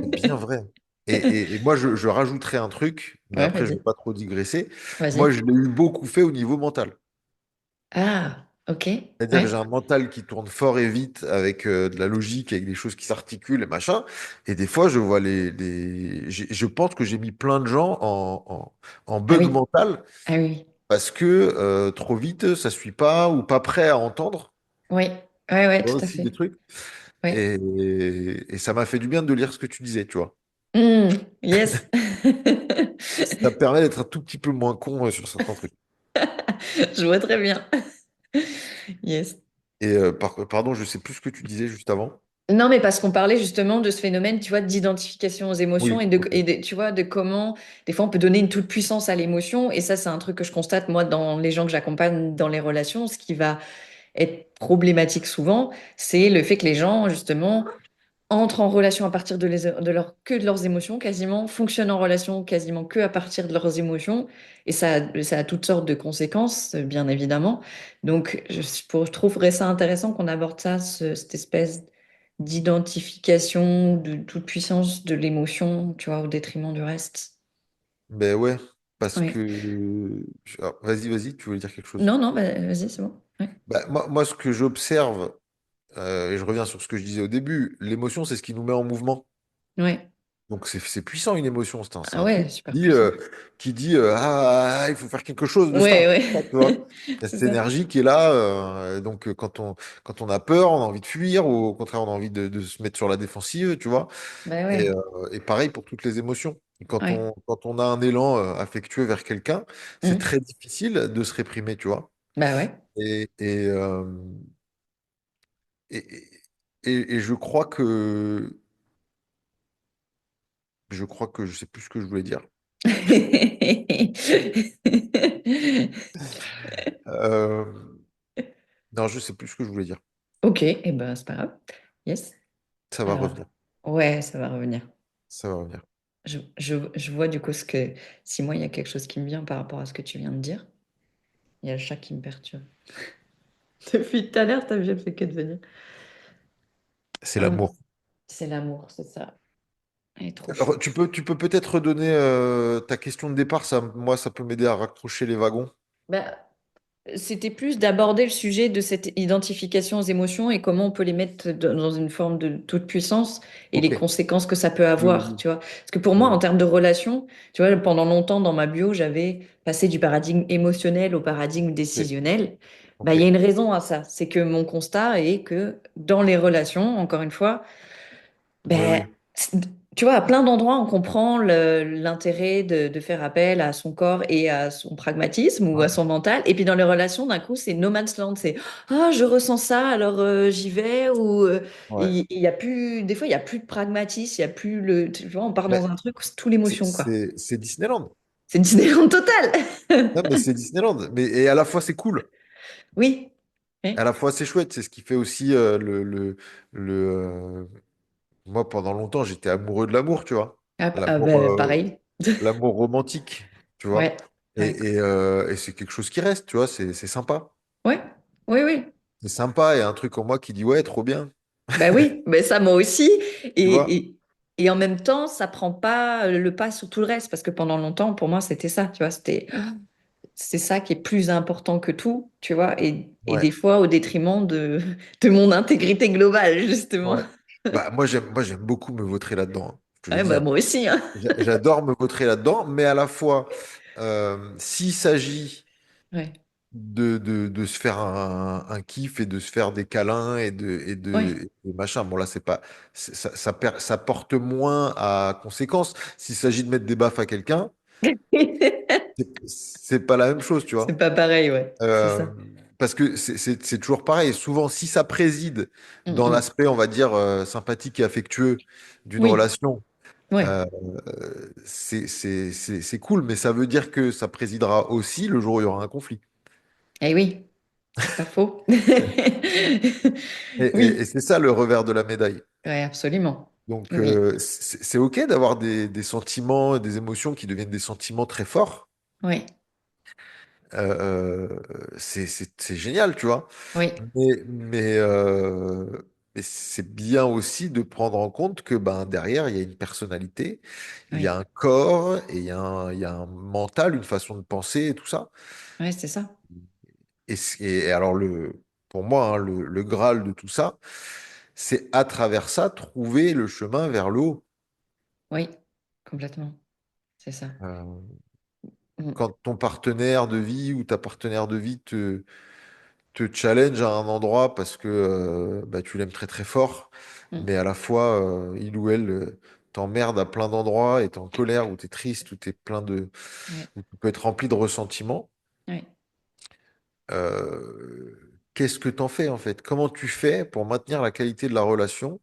Speaker 2: C'est bien vrai. Et moi, je rajouterais un truc, mais
Speaker 1: Ouais,
Speaker 2: après, je ne
Speaker 1: vas-y.
Speaker 2: vais pas trop digresser. Moi,
Speaker 1: Vas-y.
Speaker 2: je l'ai eu beaucoup fait au niveau mental.
Speaker 1: Ah. Ok.
Speaker 2: C'est-à-dire que j'ai
Speaker 1: Ouais.
Speaker 2: un mental qui tourne fort et vite avec de la logique, avec des choses qui s'articulent et machin. Et des fois, je vois je pense que j'ai mis plein de gens en
Speaker 1: Ah
Speaker 2: bug
Speaker 1: oui.
Speaker 2: mental
Speaker 1: Ah oui.
Speaker 2: parce que trop vite, ça suit pas ou pas prêt à entendre.
Speaker 1: Oui. Ouais, ouais,
Speaker 2: Tu vois
Speaker 1: tout à
Speaker 2: aussi des
Speaker 1: fait.
Speaker 2: trucs.
Speaker 1: Ouais.
Speaker 2: Et ça m'a fait du bien de lire ce que tu disais, tu vois.
Speaker 1: Yes.
Speaker 2: Ça me permet d'être un tout petit peu moins con sur certains trucs.
Speaker 1: Je vois très bien. Yes.
Speaker 2: Et pardon, je sais plus ce que tu disais juste avant.
Speaker 1: Non, mais parce qu'on parlait justement de ce phénomène, tu vois, d'identification aux émotions
Speaker 2: Oui, ok.
Speaker 1: tu vois, de comment, des fois, on peut donner une toute puissance à l'émotion. Et ça, c'est un truc que je constate, moi, dans les gens que j'accompagne dans les relations. Ce qui va être problématique souvent, c'est le fait que les gens, justement, entrent en relation à partir que de leurs émotions, quasiment, fonctionnent en relation quasiment que à partir de leurs émotions. Et ça a toutes sortes de conséquences, bien évidemment. Donc, je trouverais ça intéressant qu'on aborde ça, cette espèce d'identification de toute puissance de l'émotion, tu vois, au détriment du reste.
Speaker 2: Ben ouais, parce
Speaker 1: Oui.
Speaker 2: que... vas-y, vas-y, tu voulais dire quelque chose.
Speaker 1: Non, non, bah, vas-y, c'est bon. Ouais.
Speaker 2: Bah, moi, ce que j'observe, et je reviens sur ce que je disais au début, l'émotion, c'est ce qui nous met en mouvement.
Speaker 1: Ouais.
Speaker 2: Donc c'est puissant une émotion, c'est
Speaker 1: Ah
Speaker 2: un
Speaker 1: ouais,
Speaker 2: truc
Speaker 1: super puissant.
Speaker 2: qui dit il faut faire quelque chose de
Speaker 1: Ouais,
Speaker 2: ça,
Speaker 1: ouais.
Speaker 2: tu vois. Il y a
Speaker 1: C'est
Speaker 2: cette
Speaker 1: ça.
Speaker 2: énergie qui est là. Donc quand on a peur, on a envie de fuir, ou au contraire, on a envie de se mettre sur la défensive, tu vois.
Speaker 1: Bah
Speaker 2: Et,
Speaker 1: ouais.
Speaker 2: et pareil pour toutes les émotions. Et
Speaker 1: Ouais.
Speaker 2: quand on a un élan affectueux vers quelqu'un, c'est
Speaker 1: Mhm.
Speaker 2: très difficile de se réprimer, tu vois.
Speaker 1: Bah ouais.
Speaker 2: Et, et, euh, et, et je crois que je sais plus ce que je voulais dire. Euh, non, je sais plus ce que je voulais dire.
Speaker 1: Ok, et ben c'est pas grave. Yes.
Speaker 2: Ça va
Speaker 1: Alors,
Speaker 2: revenir.
Speaker 1: ouais, ça va revenir.
Speaker 2: Ça va revenir.
Speaker 1: Je vois du coup si moi il y a quelque chose qui me vient par rapport à ce que tu viens de dire, il y a le chat qui me perturbe. Depuis tout à l'heure, t'as vu, fait que de venir.
Speaker 2: C'est
Speaker 1: Ah,
Speaker 2: l'amour.
Speaker 1: c'est l'amour, c'est ça. Elle est trop
Speaker 2: Alors,
Speaker 1: chou.
Speaker 2: tu peux peut-être redonner ta question de départ. Ça, moi, ça peut m'aider à raccrocher les wagons.
Speaker 1: Bah, c'était plus d'aborder le sujet de cette identification aux émotions et comment on peut les mettre dans une forme de toute puissance et les
Speaker 2: Ok.
Speaker 1: conséquences que ça peut
Speaker 2: Oui,
Speaker 1: avoir,
Speaker 2: oui,
Speaker 1: tu vois. Parce que pour
Speaker 2: oui.
Speaker 1: moi, en
Speaker 2: Oui.
Speaker 1: termes de relation, tu vois, pendant longtemps dans ma bio, j'avais passé du paradigme émotionnel au paradigme
Speaker 2: Ok.
Speaker 1: décisionnel. Bah,
Speaker 2: Ok.
Speaker 1: il y a une raison à ça. C'est que mon constat est que dans les relations, encore une fois,
Speaker 2: Oui,
Speaker 1: ben,
Speaker 2: oui.
Speaker 1: tu vois, à plein d'endroits, on comprend l'intérêt de faire appel à son corps et à son pragmatisme ou
Speaker 2: Ouais.
Speaker 1: à son mental. Et puis dans les relations, d'un coup, c'est no man's land. C'est ah, je ressens ça, alors j'y vais. Ou
Speaker 2: Ouais.
Speaker 1: il y a plus, des fois, il y a plus de pragmatisme, il y a plus le. Tu vois, on part
Speaker 2: Mais
Speaker 1: dans un truc, c'est tout l'émotion, quoi.
Speaker 2: c'est Disneyland.
Speaker 1: C'est Disneyland total.
Speaker 2: Non, mais c'est Disneyland. Mais, et à la fois, c'est cool.
Speaker 1: Oui.
Speaker 2: À
Speaker 1: Oui.
Speaker 2: la fois, c'est chouette. C'est ce qui fait aussi le, moi, pendant longtemps, j'étais amoureux de l'amour, tu vois.
Speaker 1: Ah, ah,
Speaker 2: L'amour
Speaker 1: ben, pareil.
Speaker 2: l'amour romantique, tu vois.
Speaker 1: Ouais. Ouais.
Speaker 2: Et c'est quelque chose qui reste, tu vois. C'est sympa.
Speaker 1: Ouais. Oui, oui.
Speaker 2: C'est sympa. Il y a un truc en moi qui dit, ouais, trop bien.
Speaker 1: Ben oui, mais ça moi aussi.
Speaker 2: Tu vois?
Speaker 1: Et, et, et en même temps, ça prend pas le pas sur tout le reste, parce que pendant longtemps, pour moi, c'était ça, tu vois, c'est ça qui est plus important que tout, tu vois, et
Speaker 2: Ouais.
Speaker 1: des fois au détriment de mon intégrité globale, justement.
Speaker 2: Ouais. Bah, moi, j'aime beaucoup me vautrer là-dedans, hein. Je te le
Speaker 1: Ouais,
Speaker 2: dis,
Speaker 1: bah
Speaker 2: hein.
Speaker 1: moi aussi, hein.
Speaker 2: J'adore me vautrer là-dedans, mais à la fois, s'il s'agit
Speaker 1: Ouais,
Speaker 2: de se faire un kiff et de se faire des câlins
Speaker 1: ouais.
Speaker 2: et machin. Bon, là, ça porte moins à conséquence. S'il s'agit de mettre des baffes à quelqu'un, c'est pas la même chose, tu
Speaker 1: C'est
Speaker 2: vois.
Speaker 1: pas pareil, ouais, c'est
Speaker 2: Euh,
Speaker 1: ça.
Speaker 2: parce que c'est toujours pareil. Souvent, si ça préside
Speaker 1: Mm,
Speaker 2: dans
Speaker 1: mm.
Speaker 2: l'aspect, on va dire, sympathique et affectueux d'une
Speaker 1: Oui,
Speaker 2: relation,
Speaker 1: ouais.
Speaker 2: euh, c'est cool, mais ça veut dire que ça présidera aussi le jour où il y aura un conflit.
Speaker 1: Eh oui, c'est pas faux.
Speaker 2: Et
Speaker 1: Oui,
Speaker 2: c'est ça le revers de la médaille.
Speaker 1: ouais, absolument.
Speaker 2: Donc,
Speaker 1: Oui,
Speaker 2: c'est OK d'avoir des sentiments, des émotions qui deviennent des sentiments très forts.
Speaker 1: oui,
Speaker 2: C'est génial, tu vois.
Speaker 1: oui,
Speaker 2: Mais, mais, euh, mais c'est bien aussi de prendre en compte que ben, derrière, il y a une personnalité, il y
Speaker 1: oui,
Speaker 2: a un corps, et il y a un mental, une façon de penser et tout ça.
Speaker 1: ouais, c'est ça.
Speaker 2: Et alors, pour moi, hein, le Graal de tout ça, c'est à travers ça trouver le chemin vers le haut.
Speaker 1: Oui, complètement. C'est ça.
Speaker 2: Euh,
Speaker 1: Mm,
Speaker 2: Quand ton partenaire de vie ou ta partenaire de vie te challenge à un endroit parce que bah, tu l'aimes très très fort,
Speaker 1: mm,
Speaker 2: mais à la fois, il ou elle t'emmerde à plein d'endroits et t'es en colère ou t'es triste ou t'es plein de...
Speaker 1: ouais,
Speaker 2: ou tu peux être rempli de ressentiments.
Speaker 1: ouais,
Speaker 2: Qu'est-ce que t'en fais en fait? Comment tu fais pour maintenir la qualité de la relation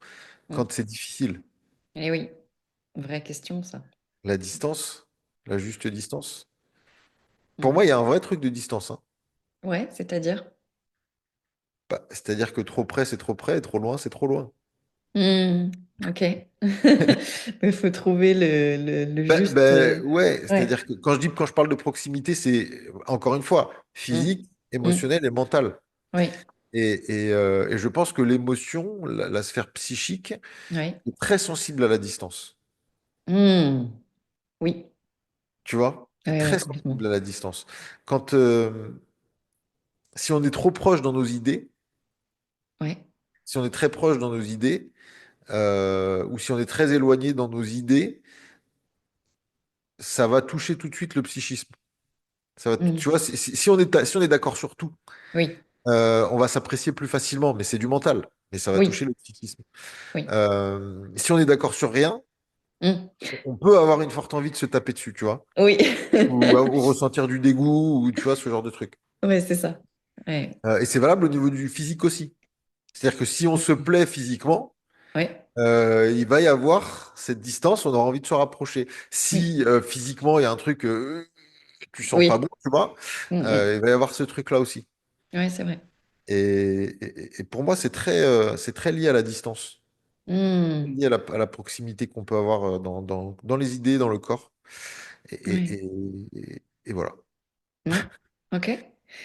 Speaker 1: mm.
Speaker 2: quand c'est difficile?
Speaker 1: Et oui, vraie question, ça.
Speaker 2: La distance, la juste distance. Pour
Speaker 1: Mm.
Speaker 2: moi, il y a un vrai truc de distance, hein.
Speaker 1: Ouais, c'est-à-dire?
Speaker 2: Bah, c'est-à-dire que trop près, c'est trop près, et trop loin, c'est trop loin.
Speaker 1: Hmm, ok. Il faut trouver le juste.
Speaker 2: Ouais,
Speaker 1: Ouais,
Speaker 2: c'est-à-dire que quand je parle de proximité, c'est encore une fois
Speaker 1: hmm,
Speaker 2: physique,
Speaker 1: hmm,
Speaker 2: émotionnel et mental.
Speaker 1: oui,
Speaker 2: Et je pense que l'émotion, la sphère psychique,
Speaker 1: oui,
Speaker 2: est très sensible à la distance.
Speaker 1: hmm, oui,
Speaker 2: Tu vois? C'est
Speaker 1: ouais, ouais,
Speaker 2: très
Speaker 1: complètement.
Speaker 2: sensible à la distance. Quand, si on est trop proche dans nos idées,
Speaker 1: Ouais,
Speaker 2: si on est très proche dans nos idées, ou si on est très éloigné dans nos idées, ça va toucher tout de suite le psychisme. Tu
Speaker 1: hmm,
Speaker 2: vois, si on est d'accord sur tout,
Speaker 1: oui,
Speaker 2: on va s'apprécier plus facilement, mais c'est du mental, mais ça va toucher
Speaker 1: oui,
Speaker 2: le psychisme.
Speaker 1: oui,
Speaker 2: Si on est d'accord sur rien,
Speaker 1: hmm,
Speaker 2: on peut avoir une forte envie de se taper dessus, tu vois,
Speaker 1: oui.
Speaker 2: ou ressentir du dégoût, ou tu vois, ce genre de truc.
Speaker 1: Ouais, c'est ça. Ouais,
Speaker 2: Et c'est valable au niveau du physique aussi. C'est-à-dire que si on se
Speaker 1: hmm,
Speaker 2: plaît physiquement,
Speaker 1: ouais,
Speaker 2: il va y avoir cette distance, on aura envie de se rapprocher.
Speaker 1: oui,
Speaker 2: Si physiquement il y a un truc tu sens pas
Speaker 1: oui,
Speaker 2: bon, tu vois,
Speaker 1: hmm, hmm.
Speaker 2: il va y avoir ce truc-là aussi.
Speaker 1: Ouais, c'est vrai.
Speaker 2: Et pour moi, c'est très lié à la distance,
Speaker 1: Hmm,
Speaker 2: lié à la proximité qu'on peut avoir dans les idées, dans le corps. Et,
Speaker 1: ouais,
Speaker 2: et voilà.
Speaker 1: ouais, ok.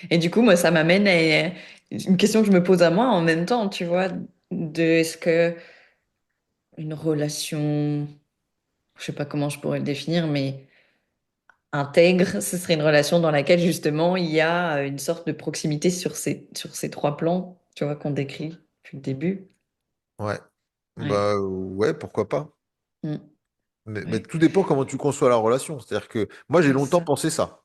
Speaker 1: Et du coup, moi, ça m'amène à une question que je me pose à moi en même temps, tu vois, de est-ce que une relation, je sais pas comment je pourrais le définir, mais intègre, ce serait une relation dans laquelle justement il y a une sorte de proximité sur ces trois plans, tu vois, qu'on décrit depuis le début.
Speaker 2: Ouais.
Speaker 1: Ouais.
Speaker 2: Bah ouais, pourquoi pas.
Speaker 1: Mm.
Speaker 2: Mais
Speaker 1: Ouais.
Speaker 2: tout dépend comment tu conçois la relation. C'est-à-dire que moi, j'ai
Speaker 1: Ouais, c'est
Speaker 2: longtemps
Speaker 1: ça.
Speaker 2: pensé ça.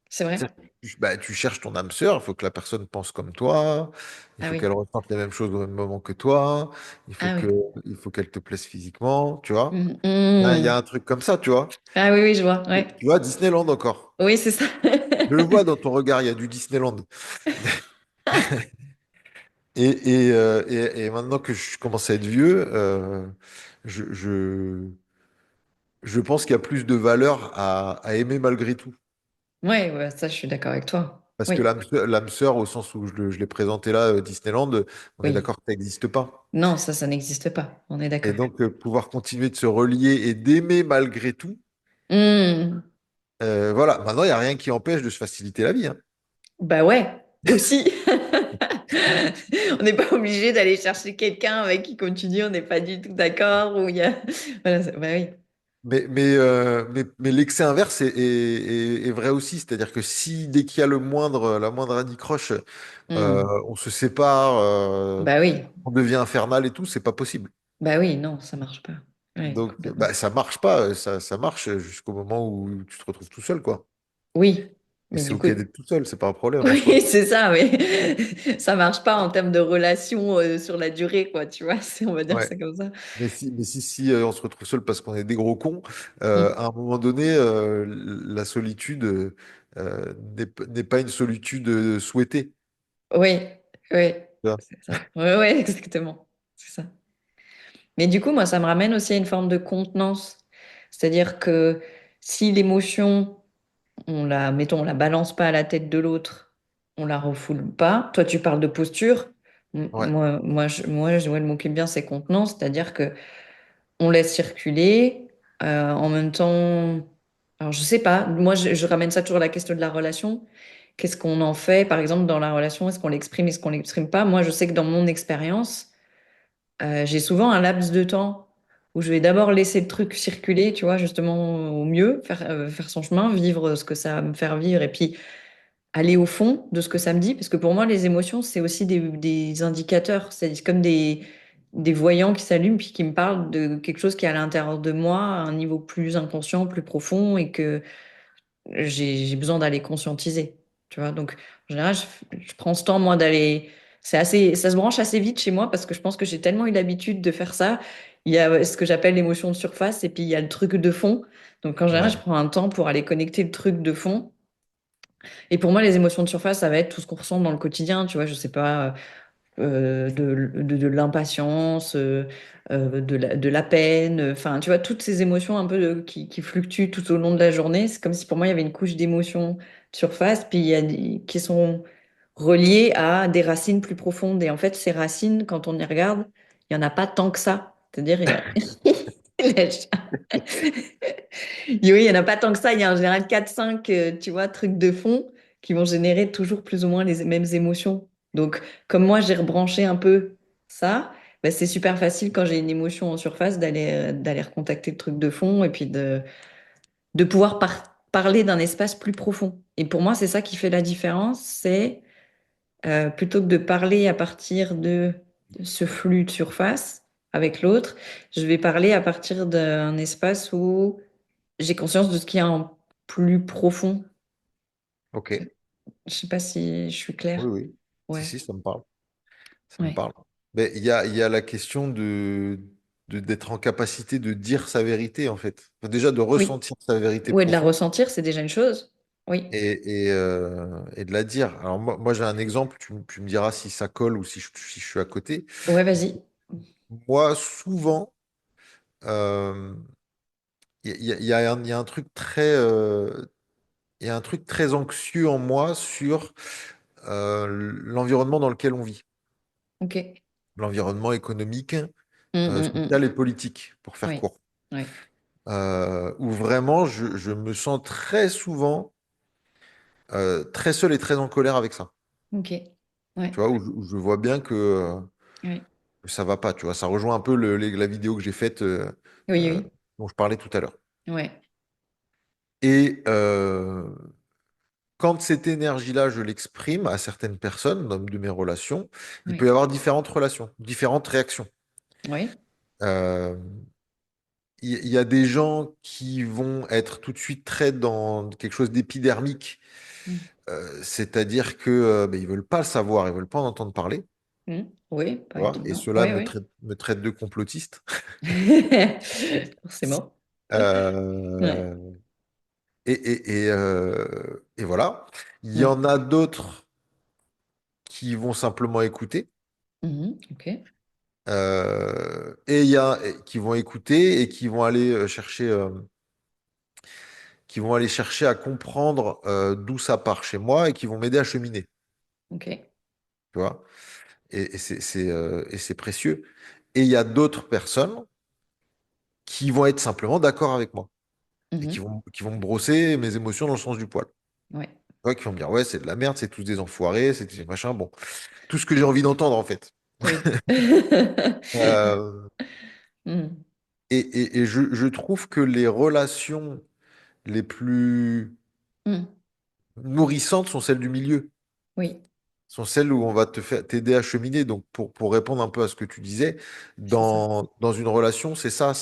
Speaker 1: C'est vrai?
Speaker 2: C'est-à-dire que bah, tu cherches ton âme sœur, il faut que la personne pense comme toi, il
Speaker 1: Ah
Speaker 2: faut
Speaker 1: oui.
Speaker 2: qu'elle ressente les mêmes choses au même moment que toi,
Speaker 1: Ah oui.
Speaker 2: il faut qu'elle te plaise physiquement, tu vois.
Speaker 1: Mm,
Speaker 2: Il y a
Speaker 1: mm.
Speaker 2: un truc comme ça, tu vois.
Speaker 1: Ah oui, oui, je vois. Ouais.
Speaker 2: Tu vois, Disneyland encore.
Speaker 1: Oui, c'est ça.
Speaker 2: Je le vois dans ton regard, il y a du Disneyland. Et maintenant que je commence à être vieux, je, je, je pense qu'il y a plus de valeur à aimer malgré tout.
Speaker 1: Ouais, ouais, ça, je suis d'accord avec toi.
Speaker 2: Parce que
Speaker 1: Oui,
Speaker 2: l'âme sœur, au sens où je l'ai présenté là, Disneyland, on est
Speaker 1: oui.
Speaker 2: d'accord que ça n'existe pas.
Speaker 1: Non, ça n'existe pas. On est
Speaker 2: Et
Speaker 1: d'accord.
Speaker 2: donc, pouvoir continuer de se relier et d'aimer malgré tout,
Speaker 1: Mm.
Speaker 2: voilà. Maintenant, il n'y a rien qui empêche de se faciliter la vie, hein.
Speaker 1: Bah ouais, aussi. On n'est pas obligé d'aller chercher quelqu'un avec qui, comme tu dis, on n'est pas du tout d'accord, ou il y a... Voilà, bah oui.
Speaker 2: Mais l'excès inverse est vrai aussi. C'est-à-dire que si, dès qu'il y a la moindre anicroche,
Speaker 1: Mm.
Speaker 2: on se sépare,
Speaker 1: Bah oui.
Speaker 2: on devient infernal et tout, c'est pas possible.
Speaker 1: Bah oui, non, ça marche pas. Ouais,
Speaker 2: Donc,
Speaker 1: complètement.
Speaker 2: bah, ça marche pas, ça marche jusqu'au moment où tu te retrouves tout seul, quoi.
Speaker 1: Oui,
Speaker 2: Et
Speaker 1: mais
Speaker 2: c'est
Speaker 1: du
Speaker 2: OK
Speaker 1: coup,
Speaker 2: d'être tout seul, c'est pas un problème en soi.
Speaker 1: oui, c'est ça, mais ça marche pas en termes de relation sur la durée, quoi, tu vois, on va dire
Speaker 2: Ouais.
Speaker 1: ça comme ça.
Speaker 2: Si on se retrouve seul parce qu'on est des gros cons,
Speaker 1: Mm.
Speaker 2: à un moment donné, la solitude n'est pas une solitude souhaitée.
Speaker 1: Oui, oui,
Speaker 2: Tu vois.
Speaker 1: c'est ça. Oui, oui, exactement. C'est ça. Mais du coup, moi, ça me ramène aussi à une forme de contenance. C'est-à-dire que si l'émotion, mettons, on la balance pas à la tête de l'autre, on la refoule pas. Toi, tu parles de posture.
Speaker 2: Ouais,
Speaker 1: Ouais, le mot qui me vient, c'est contenance. C'est-à-dire que on laisse circuler. En même temps, alors je sais pas, moi je ramène ça toujours à la question de la relation. Qu'est-ce qu'on en fait, par exemple, dans la relation? Est-ce qu'on l'exprime, est-ce qu'on l'exprime pas? Moi, je sais que dans mon expérience, j'ai souvent un laps de temps où je vais d'abord laisser le truc circuler, tu vois, justement au mieux, faire son chemin, vivre ce que ça va me faire vivre. Et puis aller au fond de ce que ça me dit, parce que pour moi, les émotions, c'est aussi des indicateurs, c'est comme des voyants qui s'allument puis qui me parlent de quelque chose qui est à l'intérieur de moi, à un niveau plus inconscient, plus profond, et que j'ai besoin d'aller conscientiser, tu vois. Donc, en général, je prends ce temps, moi, d'aller. Ça se branche assez vite chez moi parce que je pense que j'ai tellement eu l'habitude de faire ça. Il y a ce que j'appelle l'émotion de surface et puis il y a le truc de fond. Donc, en général, je
Speaker 2: Ouais.
Speaker 1: prends un temps pour aller connecter le truc de fond. Et pour moi, les émotions de surface, ça va être tout ce qu'on ressent dans le quotidien, tu vois. Je sais pas, de l'impatience, de la peine, enfin, tu vois, toutes ces émotions un peu qui fluctuent tout au long de la journée. C'est comme si pour moi, il y avait une couche d'émotions de surface, puis il y a qui sont reliées à des racines plus profondes. Et en fait, ces racines, quand on y regarde, il n'y en a pas tant que ça. C'est-à-dire, il y a... Oui, il n'y en a pas tant que ça. Il y a en général quatre cinq tu vois, trucs de fond qui vont générer toujours plus ou moins les mêmes émotions. Donc, comme moi, j'ai rebranché un peu ça, bah, c'est super facile quand j'ai une émotion en surface d'aller recontacter le truc de fond et puis de pouvoir parler d'un espace plus profond. Et pour moi, c'est ça qui fait la différence, c'est plutôt que de parler à partir de ce flux de surface avec l'autre, je vais parler à partir d'un espace où j'ai conscience de ce qu'il y a en plus profond.
Speaker 2: Ok.
Speaker 1: Je sais pas si je suis
Speaker 2: Oui,
Speaker 1: claire.
Speaker 2: oui. Si,
Speaker 1: Ouais,
Speaker 2: si, ça me parle. Ça me
Speaker 1: ouais.
Speaker 2: parle. Mais il y a la question d'être en capacité de dire sa vérité, en fait. Enfin, déjà, de
Speaker 1: Oui.
Speaker 2: ressentir sa vérité
Speaker 1: Ouais, de la
Speaker 2: profonde
Speaker 1: ressentir, c'est déjà une chose. Oui.
Speaker 2: et de la dire. Alors, moi j'ai un exemple, tu me diras si ça colle ou si je suis à côté.
Speaker 1: Ouais, vas-y.
Speaker 2: Moi, souvent, euh, il y a un truc il y a un truc très anxieux en moi sur l'environnement dans lequel on vit,
Speaker 1: Ok.
Speaker 2: l'environnement économique, social
Speaker 1: Mm.
Speaker 2: et politique, pour faire
Speaker 1: Oui.
Speaker 2: court.
Speaker 1: Oui.
Speaker 2: Où vraiment je me sens très souvent très seul et très en colère avec ça.
Speaker 1: Ok. Ouais.
Speaker 2: Tu vois, où je vois bien
Speaker 1: Ouais.
Speaker 2: que ça va pas. Tu vois, ça rejoint un peu la vidéo que j'ai faite
Speaker 1: Oui,
Speaker 2: euh,
Speaker 1: oui.
Speaker 2: dont je parlais tout à l'heure.
Speaker 1: Ouais.
Speaker 2: Et quand cette énergie-là, je l'exprime à certaines personnes dans de mes relations, il peut y
Speaker 1: Oui.
Speaker 2: avoir différentes relations, différentes réactions.
Speaker 1: Oui.
Speaker 2: Euh, il y a des gens qui vont être tout de suite très dans quelque chose d'épidermique,
Speaker 1: Mm.
Speaker 2: c'est-à-dire que ben, ils veulent pas le savoir, ils veulent pas en entendre parler,
Speaker 1: Mm. Oui,
Speaker 2: tu
Speaker 1: pas
Speaker 2: vois, et
Speaker 1: étonnant.
Speaker 2: ceux-là
Speaker 1: Oui, oui.
Speaker 2: me traitent de complotiste.
Speaker 1: Forcément. Ouais.
Speaker 2: Euh, et voilà. Il y
Speaker 1: Ouais.
Speaker 2: en a d'autres qui vont simplement écouter,
Speaker 1: Mhm. Ok.
Speaker 2: et il y a qui vont écouter et qui vont aller chercher à comprendre d'où ça part chez moi et qui vont m'aider à cheminer,
Speaker 1: Ok.
Speaker 2: tu vois. Et c'est précieux. Et il y a d'autres personnes qui vont être simplement d'accord avec moi et qui
Speaker 1: Mhm.
Speaker 2: vont me brosser mes émotions dans le sens du poil.
Speaker 1: Ouais.
Speaker 2: Tu vois, qui vont me dire, ouais, c'est de la merde, c'est tous des enfoirés, c'est des machins. Bon, tout ce que j'ai envie d'entendre, en fait.
Speaker 1: Oui.
Speaker 2: Euh,
Speaker 1: Mm.
Speaker 2: et je trouve que les relations les plus
Speaker 1: Mm.
Speaker 2: nourrissantes sont celles du milieu,
Speaker 1: Oui,
Speaker 2: sont celles où on va t'aider à cheminer. Donc, pour répondre un peu à ce que tu disais,
Speaker 1: c'est ça.
Speaker 2: dans une relation, c'est ça.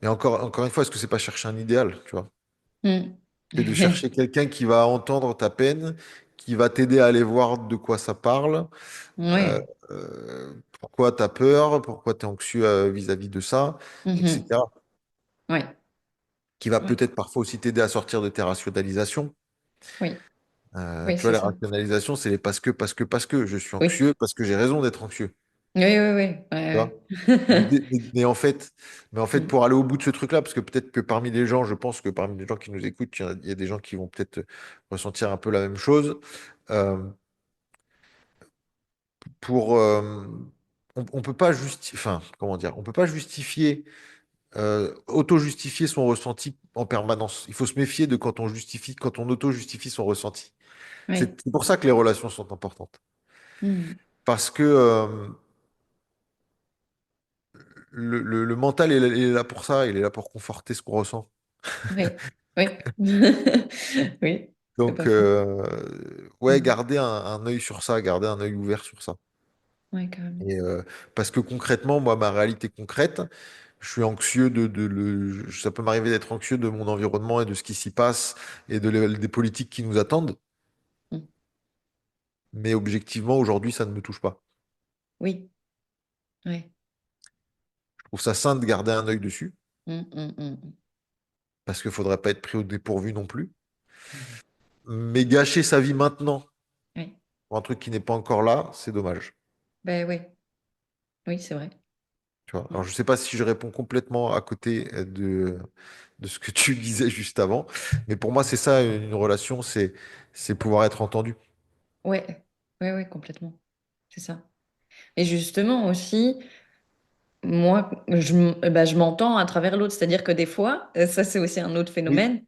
Speaker 2: Et encore une fois, est-ce que c'est pas chercher un idéal, tu vois?
Speaker 1: Mm.
Speaker 2: C'est de chercher quelqu'un qui va entendre ta peine, qui va t'aider à aller voir de quoi ça parle, euh,
Speaker 1: Ouais.
Speaker 2: pourquoi tu as peur, pourquoi tu es anxieux vis-à-vis de ça,
Speaker 1: Mhm.
Speaker 2: etc.
Speaker 1: Ouais.
Speaker 2: Qui va
Speaker 1: Ouais.
Speaker 2: peut-être parfois aussi t'aider à sortir de tes rationalisations.
Speaker 1: Oui. Oui,
Speaker 2: Tu vois,
Speaker 1: c'est
Speaker 2: les
Speaker 1: ça.
Speaker 2: rationalisations, c'est les parce que. Je suis
Speaker 1: Oui.
Speaker 2: anxieux parce que j'ai raison d'être anxieux.
Speaker 1: Oui, oui, oui.
Speaker 2: Tu
Speaker 1: Ouais,
Speaker 2: vois? Mais,
Speaker 1: ouais.
Speaker 2: mais en fait,
Speaker 1: Mm.
Speaker 2: pour aller au bout de ce truc-là, parce que peut-être que parmi les gens, je pense que parmi les gens qui nous écoutent, il y a des gens qui vont peut-être ressentir un peu la même chose. Euh, pour, on peut pas justifier, enfin, comment dire, on peut pas justifier, auto-justifier son ressenti en permanence. Il faut se méfier de quand on auto-justifie son ressenti.
Speaker 1: Oui.
Speaker 2: C'est pour ça que les relations sont importantes.
Speaker 1: Mm.
Speaker 2: Parce que le mental, il est là pour ça, il est là pour conforter ce qu'on ressent.
Speaker 1: Oui. Oui. Oui. C'est pas
Speaker 2: Donc,
Speaker 1: faux.
Speaker 2: ouais,
Speaker 1: Mhm.
Speaker 2: garder un œil sur ça, garder un œil ouvert sur ça.
Speaker 1: Ouais, carrément.
Speaker 2: Et, parce que concrètement, moi, ma réalité concrète, je suis anxieux ça peut m'arriver d'être anxieux de mon environnement et de ce qui s'y passe et des politiques qui nous attendent.
Speaker 1: Mm.
Speaker 2: Mais objectivement, aujourd'hui, ça ne me touche pas.
Speaker 1: Oui, ouais.
Speaker 2: Je trouve ça sain de garder un œil dessus
Speaker 1: Mm.
Speaker 2: parce qu'il ne faudrait pas être pris au dépourvu non plus.
Speaker 1: Mhm.
Speaker 2: Mais gâcher sa vie maintenant
Speaker 1: Ouais.
Speaker 2: pour un truc qui n'est pas encore là, c'est dommage.
Speaker 1: Ben oui, oui, c'est vrai.
Speaker 2: Tu vois.
Speaker 1: Mm.
Speaker 2: Alors, je ne sais pas si je réponds complètement à côté de ce que tu disais juste avant, mais pour moi, c'est ça, une relation, c'est pouvoir être entendu.
Speaker 1: Ouais, ouais, ouais, complètement. C'est ça. Et justement aussi, moi, je m'entends à travers l'autre. C'est-à-dire que des fois, ça c'est aussi un autre
Speaker 2: Oui.
Speaker 1: phénomène,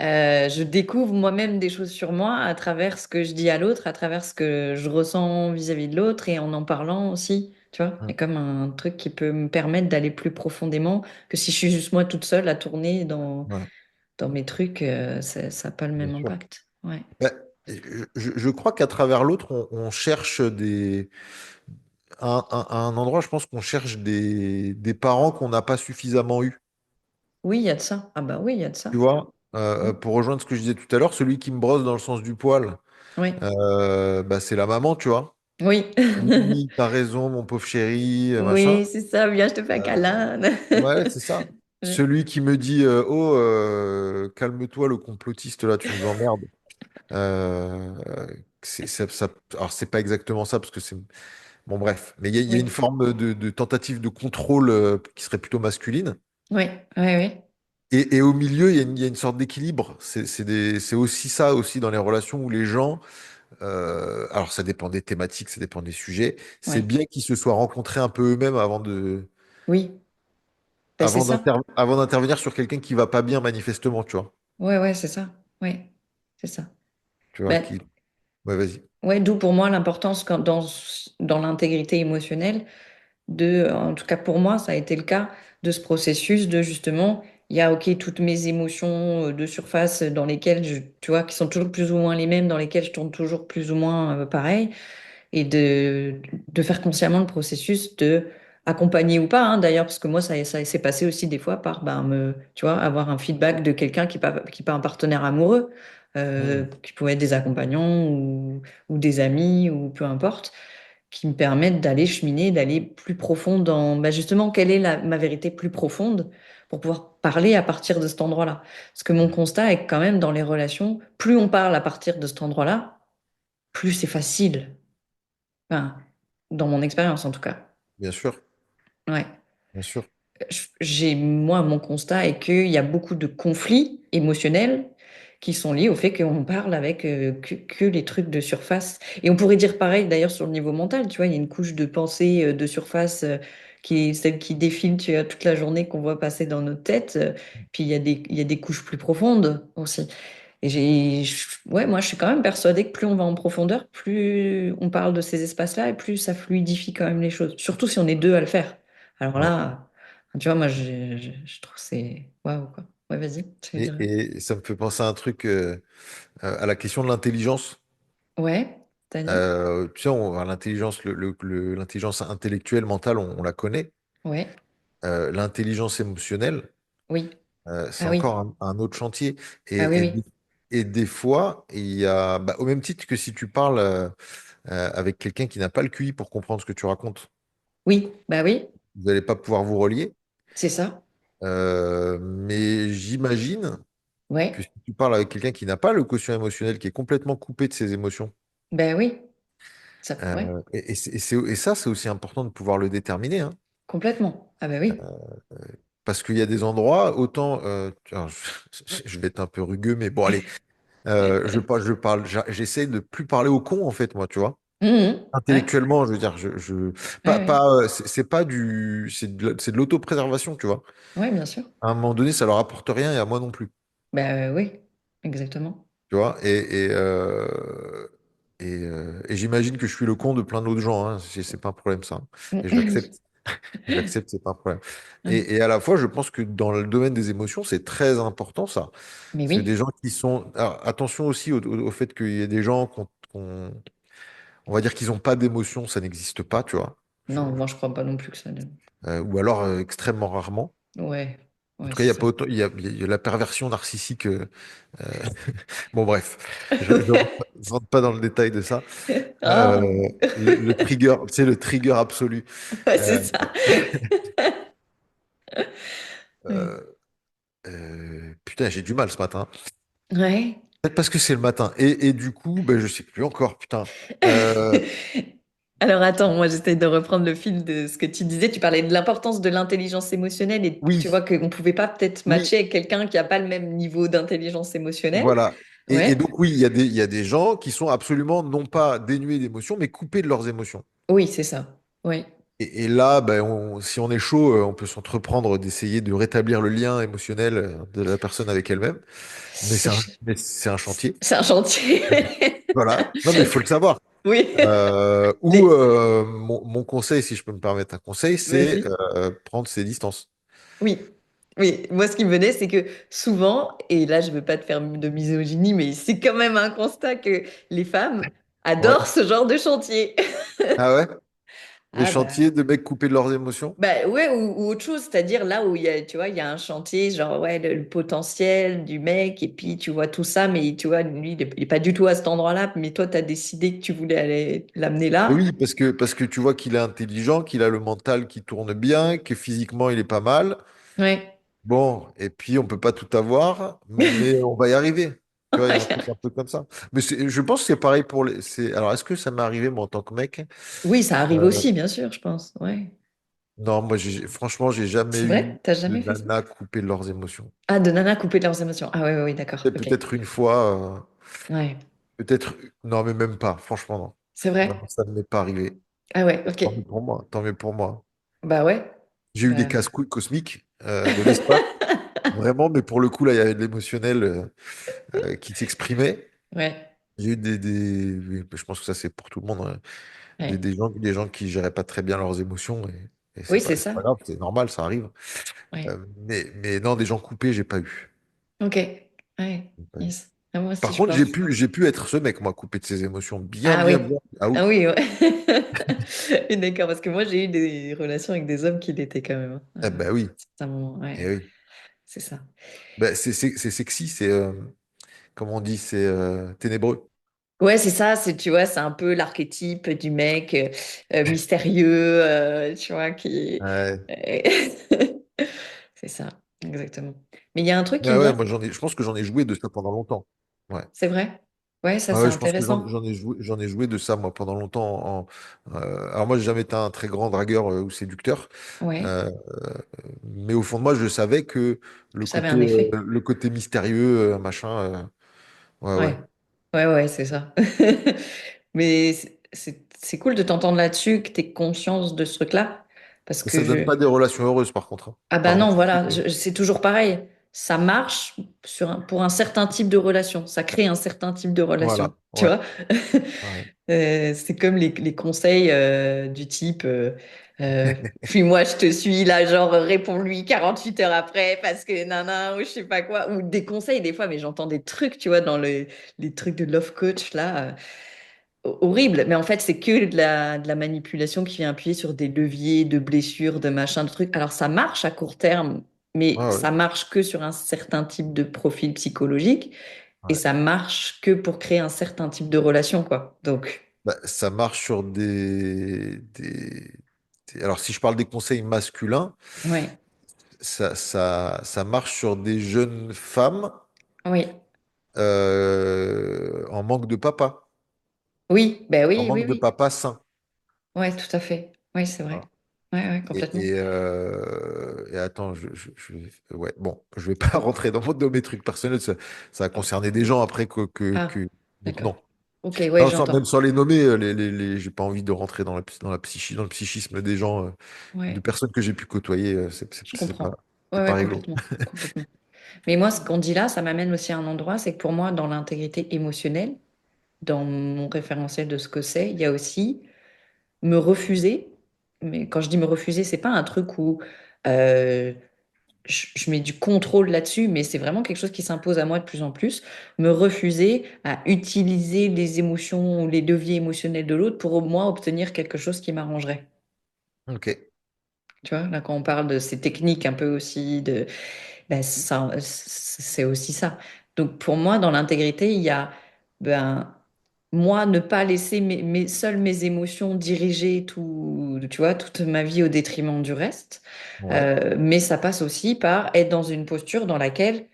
Speaker 1: je découvre moi-même des choses sur moi à travers ce que je dis à l'autre, à travers ce que je ressens vis-à-vis de l'autre et en parlant aussi. Tu vois, il y a
Speaker 2: Mm.
Speaker 1: comme un truc qui peut me permettre d'aller plus profondément que si je suis juste moi toute seule à tourner
Speaker 2: Ouais,
Speaker 1: dans mes trucs, ça n'a pas le
Speaker 2: bien
Speaker 1: même
Speaker 2: sûr.
Speaker 1: impact. Ouais.
Speaker 2: Ben, je crois qu'à travers l'autre, on cherche à un endroit, je pense qu'on cherche des parents qu'on n'a pas suffisamment eus.
Speaker 1: Oui, il y a de ça. Ah bah oui, il y a de
Speaker 2: Tu
Speaker 1: ça.
Speaker 2: vois,
Speaker 1: Mm.
Speaker 2: pour rejoindre ce que je disais tout à l'heure, celui qui me brosse dans le sens du poil,
Speaker 1: Oui.
Speaker 2: bah, c'est la maman, tu vois.
Speaker 1: Oui.
Speaker 2: Oui, t'as raison, mon pauvre chéri, machin.
Speaker 1: Oui, c'est ça. Viens, je te fais un
Speaker 2: Euh,
Speaker 1: câlin.
Speaker 2: ouais, c'est ça.
Speaker 1: Ouais.
Speaker 2: Celui qui me dit oh, calme-toi, le complotiste, là, tu nous emmerdes. Euh, alors, c'est pas exactement ça, parce que c'est. Bon, bref. Mais il y a une
Speaker 1: Oui.
Speaker 2: forme de tentative de contrôle qui serait plutôt masculine.
Speaker 1: Oui. Oui. Oui.
Speaker 2: Et au milieu, il y a une sorte d'équilibre. C'est aussi ça, aussi, dans les relations où les gens. Alors, ça dépend des thématiques, ça dépend des sujets. C'est
Speaker 1: Oui.
Speaker 2: bien qu'ils se soient rencontrés un peu eux-mêmes avant de.
Speaker 1: Oui. Ben, c'est
Speaker 2: Avant
Speaker 1: ça.
Speaker 2: avant d'intervenir sur quelqu'un qui va pas bien, manifestement, tu vois.
Speaker 1: Ouais, ouais, c'est ça. Oui. C'est ça.
Speaker 2: Tu vois,
Speaker 1: Ben,
Speaker 2: qui. Ouais, vas-y.
Speaker 1: ouais, d'où pour moi l'importance dans l'intégrité émotionnelle en tout cas pour moi, ça a été le cas de ce processus de justement, il y a ok toutes mes émotions de surface dans lesquelles tu vois, qui sont toujours plus ou moins les mêmes, dans lesquelles je tourne toujours plus ou moins pareil, et de faire consciemment le processus de accompagner ou pas, hein, d'ailleurs, parce que moi, ça s'est passé aussi des fois par, ben, tu vois, avoir un feedback de quelqu'un qui pas un partenaire amoureux,
Speaker 2: Mhm.
Speaker 1: qui pouvait être des accompagnants ou des amis ou peu importe qui me permettent d'aller cheminer, d'aller plus profond dans bah, justement quelle est ma vérité plus profonde pour pouvoir parler à partir de cet endroit-là. Parce que mon constat est que quand même dans les relations, plus on parle à partir de cet endroit-là, plus c'est facile. Enfin, dans mon expérience en tout cas.
Speaker 2: Bien sûr,
Speaker 1: Ouais.
Speaker 2: bien sûr.
Speaker 1: Moi, mon constat est qu'il y a beaucoup de conflits émotionnels qui sont liés au fait qu'on parle avec que les trucs de surface. Et on pourrait dire pareil d'ailleurs sur le niveau mental, tu vois, il y a une couche de pensée de surface qui est celle qui défile, tu vois, toute la journée qu'on voit passer dans notre tête. Puis il y a des couches plus profondes aussi. Et ouais, moi, je suis quand même persuadée que plus on va en profondeur, plus on parle de ces espaces-là et plus ça fluidifie quand même les choses. Surtout si on est deux à le faire. Alors
Speaker 2: Ouais.
Speaker 1: là, tu vois, moi, je trouve que c'est waouh, quoi. Ouais, vas-y, tu veux
Speaker 2: Et,
Speaker 1: dire.
Speaker 2: et ça me fait penser à un truc, à la question de l'intelligence.
Speaker 1: Ouais, c'est-à-dire?
Speaker 2: Tu sais, l'intelligence, l'intelligence intellectuelle, mentale, on la connaît.
Speaker 1: Ouais,
Speaker 2: L'intelligence émotionnelle,
Speaker 1: oui.
Speaker 2: c'est
Speaker 1: Ah oui,
Speaker 2: encore un autre chantier.
Speaker 1: ah oui,
Speaker 2: Et, et,
Speaker 1: oui.
Speaker 2: des et des fois, il y a, bah, au même titre que si tu parles avec quelqu'un qui n'a pas le QI pour comprendre ce que tu racontes,
Speaker 1: Oui, bah oui,
Speaker 2: vous n'allez pas pouvoir vous relier.
Speaker 1: c'est ça.
Speaker 2: Mais j'imagine que
Speaker 1: Ouais,
Speaker 2: si tu parles avec quelqu'un qui n'a pas le quotient émotionnel, qui est complètement coupé de ses émotions,
Speaker 1: bah oui, ça, ouais,
Speaker 2: et ça, c'est aussi important de pouvoir le déterminer, hein.
Speaker 1: complètement. Ah bah oui.
Speaker 2: Parce qu'il y a des endroits, autant, alors, je vais être un peu rugueux, mais bon, allez, j'essaie de plus parler au con, en fait, moi, tu vois.
Speaker 1: Mhm. Ouais,
Speaker 2: Intellectuellement, je veux dire,
Speaker 1: ouais, ouais.
Speaker 2: c'est pas c'est de l'autopréservation, tu vois.
Speaker 1: Ouais, bien sûr.
Speaker 2: À un moment donné, ça leur apporte rien et à moi non plus,
Speaker 1: Bah oui, exactement.
Speaker 2: tu vois. Et j'imagine que je suis le con de plein d'autres gens, hein. C'est pas un problème, ça, hein. Et je l'accepte. J'accepte, c'est pas un problème.
Speaker 1: Ouais.
Speaker 2: Et à la fois, je pense que dans le domaine des émotions, c'est très important ça.
Speaker 1: Mais
Speaker 2: C'est des
Speaker 1: oui,
Speaker 2: gens qui sont. Alors, attention aussi au fait qu'il y ait des gens on va dire qu'ils n'ont pas d'émotions, ça n'existe pas, tu vois.
Speaker 1: non, moi je crois pas non plus que ça.
Speaker 2: Ou alors extrêmement rarement.
Speaker 1: Ouais,
Speaker 2: En
Speaker 1: ouais,
Speaker 2: tout cas, il y
Speaker 1: c'est
Speaker 2: a
Speaker 1: ça.
Speaker 2: pas autant, il y a la perversion narcissique. Bon, bref, je rentre pas dans le détail de ça. Euh,
Speaker 1: Ah,
Speaker 2: le trigger, c'est le trigger absolu.
Speaker 1: ouais,
Speaker 2: Euh,
Speaker 1: c'est ça. Ouais.
Speaker 2: euh, putain, j'ai du mal ce matin.
Speaker 1: Ouais.
Speaker 2: Peut-être parce que c'est le matin. Et du coup, ben, je sais plus encore, putain. Euh,
Speaker 1: Alors attends, moi j'essaie de reprendre le fil de ce que tu disais. Tu parlais de l'importance de l'intelligence émotionnelle et tu vois
Speaker 2: oui,
Speaker 1: qu'on ne pouvait pas peut-être
Speaker 2: oui,
Speaker 1: matcher avec quelqu'un qui n'a pas le même niveau d'intelligence émotionnelle.
Speaker 2: voilà. Et
Speaker 1: Ouais.
Speaker 2: donc, oui, il y a des gens qui sont absolument non pas dénués d'émotions, mais coupés de leurs émotions.
Speaker 1: Oui, c'est ça. Oui.
Speaker 2: Et là, ben, si on est chaud, on peut s'entreprendre d'essayer de rétablir le lien émotionnel de la personne avec elle-même. Mais c'est un,
Speaker 1: C'est
Speaker 2: mais c'est un chantier.
Speaker 1: c'est un chantier.
Speaker 2: Voilà. Non, mais il faut le savoir.
Speaker 1: Oui.
Speaker 2: Ou
Speaker 1: Des-
Speaker 2: mon conseil, si je peux me permettre un conseil, c'est
Speaker 1: Vas-y.
Speaker 2: prendre ses distances.
Speaker 1: Oui. Oui. Moi, ce qui me venait, c'est que souvent, et là, je ne veux pas te faire de misogynie, mais c'est quand même un constat que les femmes
Speaker 2: Ouais.
Speaker 1: adorent ce genre de chantier.
Speaker 2: Ah ouais? Les
Speaker 1: Ah bah.
Speaker 2: chantiers de mecs coupés de leurs émotions?
Speaker 1: Bah ouais, ou autre chose, c'est-à-dire là où il y a, tu vois, il y a un chantier, genre ouais, le potentiel du mec, et puis tu vois tout ça, mais tu vois, lui, il est pas du tout à cet endroit-là, mais toi, tu as décidé que tu voulais aller l'amener
Speaker 2: Et
Speaker 1: là.
Speaker 2: oui, parce que tu vois qu'il est intelligent, qu'il a le mental qui tourne bien, que physiquement il est pas mal.
Speaker 1: Ouais.
Speaker 2: Bon, et puis on peut pas tout avoir, mais on va y arriver. Tu vois, il y a un truc un peu comme ça. Mais je pense que c'est pareil pour les. Alors, est-ce que ça m'est arrivé, moi, en tant que mec?
Speaker 1: Oui, ça arrive
Speaker 2: Euh,
Speaker 1: aussi, bien sûr, je pense. Ouais.
Speaker 2: Non, moi, franchement, j'ai jamais
Speaker 1: C'est
Speaker 2: eu
Speaker 1: vrai? T'as
Speaker 2: de
Speaker 1: jamais fait ça?
Speaker 2: nana coupée de leurs émotions.
Speaker 1: Ah, de nana couper leurs émotions. Ah ouais, ouais, ouais, d'accord,
Speaker 2: Et
Speaker 1: ok.
Speaker 2: peut-être une fois,
Speaker 1: Ouais.
Speaker 2: peut-être. Non, mais même pas, franchement, non.
Speaker 1: C'est
Speaker 2: Vraiment,
Speaker 1: vrai?
Speaker 2: ça ne m'est pas arrivé.
Speaker 1: Ah ouais, ok.
Speaker 2: Tant mieux pour moi, tant mieux pour moi.
Speaker 1: Bah ouais.
Speaker 2: J'ai eu des
Speaker 1: Bah.
Speaker 2: casse-couilles cosmiques de l'espace, vraiment, mais pour le coup, là, il y avait de l'émotionnel qui s'exprimait.
Speaker 1: Ouais.
Speaker 2: J'ai eu oui, je pense que ça, c'est pour tout le monde, hein, des,
Speaker 1: Ouais.
Speaker 2: des gens, des gens qui géraient pas très bien leurs émotions, et
Speaker 1: Oui,
Speaker 2: c'est pas,
Speaker 1: c'est
Speaker 2: c'est pas
Speaker 1: ça.
Speaker 2: grave, c'est normal, ça arrive.
Speaker 1: Ouais.
Speaker 2: Mais non, des gens coupés, j'ai pas eu.
Speaker 1: Ok. Ouais.
Speaker 2: J'ai pas eu.
Speaker 1: Yes. Ah, moi aussi,
Speaker 2: Par
Speaker 1: je
Speaker 2: contre,
Speaker 1: pense.
Speaker 2: j'ai pu être ce mec, moi, coupé de ses émotions. Bien,
Speaker 1: Ah oui.
Speaker 2: bien, bien. Ah oui.
Speaker 1: Ah oui, ouais. Et d'accord, parce que moi j'ai eu des relations avec des hommes qui l'étaient quand même, hein.
Speaker 2: Eh ben oui.
Speaker 1: C'est un moment,
Speaker 2: Eh
Speaker 1: ouais,
Speaker 2: oui.
Speaker 1: c'est ça.
Speaker 2: Ben, c'est sexy, comme on dit, c'est ténébreux.
Speaker 1: Ouais, c'est ça, c'est, tu vois, c'est un peu l'archétype du mec mystérieux, tu vois, qui...
Speaker 2: Ouais.
Speaker 1: C'est ça, exactement. Mais il y a un truc qui
Speaker 2: Ah
Speaker 1: me
Speaker 2: ouais,
Speaker 1: vient,
Speaker 2: moi, je pense que j'en ai joué de ça pendant longtemps. Ouais.
Speaker 1: c'est vrai? Ouais, ça
Speaker 2: Ah
Speaker 1: c'est
Speaker 2: ouais, je pense que j'en
Speaker 1: intéressant.
Speaker 2: j'en ai joué, j'en ai joué de ça, moi, pendant longtemps. Alors moi, j'ai jamais été un très grand dragueur ou séducteur.
Speaker 1: Ouais,
Speaker 2: Euh, mais au fond de moi, je savais que le
Speaker 1: ça avait
Speaker 2: côté,
Speaker 1: un effet.
Speaker 2: le côté mystérieux, machin, ouais, ouais.
Speaker 1: Ouais, ouais, ouais, c'est ça. Mais c'est cool de t'entendre là-dessus, que tu aies conscience de ce truc-là. Parce
Speaker 2: Mais ça
Speaker 1: que
Speaker 2: donne pas des relations heureuses, par contre, hein.
Speaker 1: ah bah
Speaker 2: Par
Speaker 1: non,
Speaker 2: contre,
Speaker 1: voilà, c'est toujours pareil. Ça marche pour un certain type de relation. Ça crée un certain type de relation.
Speaker 2: voilà,
Speaker 1: Tu
Speaker 2: ouais,
Speaker 1: vois?
Speaker 2: ouais.
Speaker 1: C'est comme les conseils du type euh, fuis-moi, je te suis, là, genre réponds-lui 48 heures après parce que nana, ou je sais pas quoi. Ou des conseils, des fois, mais j'entends des trucs, tu vois, dans les trucs de love coach, là. Horrible, mais en fait, c'est que de la manipulation qui vient appuyer sur des leviers de blessures, de machin, de trucs. Alors, ça marche à court terme, mais
Speaker 2: Ouais, ouais,
Speaker 1: ça marche que sur un certain type de profil psychologique et
Speaker 2: ouais.
Speaker 1: ça marche que pour créer un certain type de relation, quoi. Donc,
Speaker 2: Bah, ça marche sur Alors, si je parle des conseils masculins,
Speaker 1: ouais,
Speaker 2: ça marche sur des jeunes femmes
Speaker 1: oui,
Speaker 2: en manque de papa,
Speaker 1: oui, ben
Speaker 2: en
Speaker 1: oui, oui,
Speaker 2: manque de
Speaker 1: oui,
Speaker 2: papa sain.
Speaker 1: ouais, tout à fait. Oui, c'est
Speaker 2: Voilà.
Speaker 1: vrai. Ouais, ouais,
Speaker 2: Et,
Speaker 1: complètement.
Speaker 2: et, attends, ouais, bon, je vais pas rentrer dans mes trucs personnels, ça a concerné des gens après
Speaker 1: Ah,
Speaker 2: donc non.
Speaker 1: d'accord. Ok, ouais,
Speaker 2: Non, même
Speaker 1: j'entends.
Speaker 2: sans les nommer, j'ai pas envie de rentrer dans le psychisme des gens, de
Speaker 1: Ouais,
Speaker 2: personnes que j'ai pu côtoyer,
Speaker 1: je comprends. Ouais,
Speaker 2: c'est pas
Speaker 1: ouais,
Speaker 2: réglo.
Speaker 1: complètement, complètement. Mais moi, ce qu'on dit là, ça m'amène aussi à un endroit, c'est que pour moi, dans l'intégrité émotionnelle, dans mon référentiel de ce que c'est, il y a aussi me refuser. mais quand je dis me refuser, c'est pas un truc où euh, je mets du contrôle là-dessus, mais c'est vraiment quelque chose qui s'impose à moi de plus en plus. Me refuser à utiliser les émotions ou les leviers émotionnels de l'autre pour au moins obtenir quelque chose qui m'arrangerait.
Speaker 2: Ok.
Speaker 1: Tu vois, là, quand on parle de ces techniques un peu aussi, ben, ça, c'est aussi ça. Donc, pour moi, dans l'intégrité, il y a, ben, moi, ne pas laisser seules mes émotions diriger tout, tu vois, toute ma vie au détriment du reste.
Speaker 2: Ouais.
Speaker 1: Mais ça passe aussi par être dans une posture dans laquelle,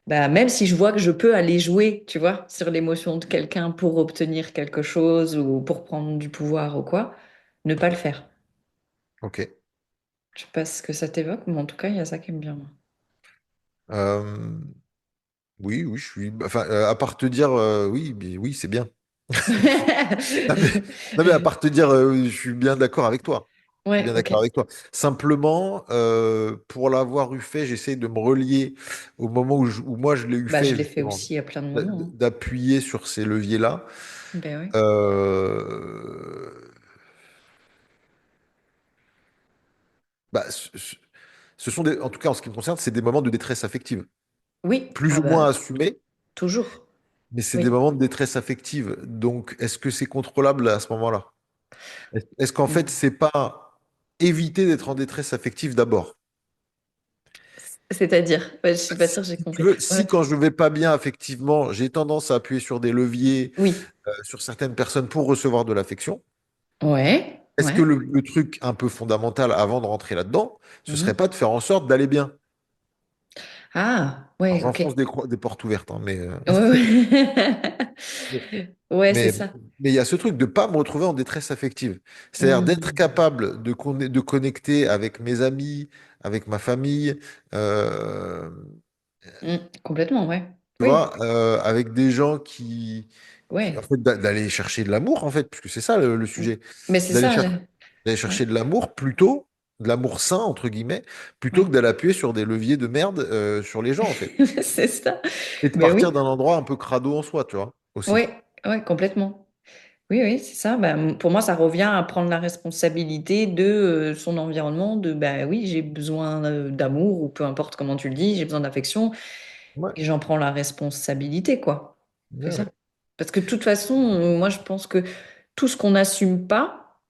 Speaker 1: ben, même si je vois que je peux aller jouer, tu vois, sur l'émotion de quelqu'un pour obtenir quelque chose ou pour prendre du pouvoir ou quoi, ne pas le faire.
Speaker 2: Ok.
Speaker 1: Je sais pas ce que ça t'évoque, mais en tout cas, il y a ça qui me vient, moi.
Speaker 2: Euh, oui, oui, je suis. Enfin, à part te dire, oui, oui, c'est bien. Non mais, non, mais à part te dire, je suis bien d'accord avec toi. Je suis
Speaker 1: Ouais,
Speaker 2: bien
Speaker 1: ok.
Speaker 2: d'accord avec toi. Simplement, pour l'avoir eu fait, j'essaie de me relier au moment où moi je l'ai eu
Speaker 1: Bah, je
Speaker 2: fait,
Speaker 1: l'ai fait
Speaker 2: justement,
Speaker 1: aussi à plein de moments, hein.
Speaker 2: d'appuyer sur ces leviers-là.
Speaker 1: Ben oui.
Speaker 2: Euh, bah, ce sont en tout cas en ce qui me concerne, c'est des moments de détresse affective,
Speaker 1: Oui,
Speaker 2: plus
Speaker 1: ah
Speaker 2: ou moins
Speaker 1: bah,
Speaker 2: assumés,
Speaker 1: toujours.
Speaker 2: mais c'est des
Speaker 1: Oui.
Speaker 2: moments de détresse affective. Donc, est-ce que c'est contrôlable à ce moment-là? Est-ce qu'en fait,
Speaker 1: Mm.
Speaker 2: c'est pas éviter d'être en détresse affective d'abord?
Speaker 1: C'est-à-dire, ouais, je suis pas sûre, que j'ai
Speaker 2: Si tu
Speaker 1: compris.
Speaker 2: veux, si
Speaker 1: Ouais.
Speaker 2: quand je vais pas bien affectivement, j'ai tendance à appuyer sur des leviers,
Speaker 1: Oui.
Speaker 2: sur certaines personnes pour recevoir de l'affection,
Speaker 1: Ouais.
Speaker 2: est-ce que
Speaker 1: Ouais.
Speaker 2: le truc un peu fondamental avant de rentrer là-dedans, ce serait
Speaker 1: Mhm.
Speaker 2: pas de faire en sorte d'aller bien?
Speaker 1: Ah,
Speaker 2: Alors
Speaker 1: ouais, ok.
Speaker 2: j'enfonce des portes ouvertes, hein,
Speaker 1: Ouais, ouais.
Speaker 2: mais,
Speaker 1: Ouais, c'est
Speaker 2: mais,
Speaker 1: ça.
Speaker 2: mais il y a ce truc de pas me retrouver en détresse affective. C'est-à-dire d'être
Speaker 1: Mm.
Speaker 2: capable de connecter avec mes amis, avec ma famille, euh,
Speaker 1: Mm. Complètement, ouais.
Speaker 2: tu
Speaker 1: Oui,
Speaker 2: vois, avec des gens en
Speaker 1: ouais.
Speaker 2: fait, d'aller chercher de l'amour, en fait, puisque c'est ça le
Speaker 1: Mm.
Speaker 2: sujet.
Speaker 1: Mais c'est
Speaker 2: D'aller
Speaker 1: ça.
Speaker 2: cher- d'aller
Speaker 1: Ouais.
Speaker 2: chercher de l'amour plutôt, de l'amour sain, entre guillemets, plutôt que
Speaker 1: Ouais.
Speaker 2: d'aller appuyer sur des leviers de merde sur les gens, en fait.
Speaker 1: C'est ça.
Speaker 2: Et de
Speaker 1: Ben
Speaker 2: partir
Speaker 1: oui.
Speaker 2: d'un endroit un peu crado en soi, tu vois, aussi.
Speaker 1: Ouais, ouais, complètement. Oui, oui, c'est ça. Bah, pour moi, ça revient à prendre la responsabilité de son environnement, de bah oui, j'ai besoin d'amour, ou peu importe comment tu le dis, j'ai besoin d'affection,
Speaker 2: Ouais,
Speaker 1: et j'en prends la responsabilité, quoi. C'est
Speaker 2: ouais,
Speaker 1: ça.
Speaker 2: ouais.
Speaker 1: Parce que de toute façon, moi, je pense que tout ce qu'on n'assume pas,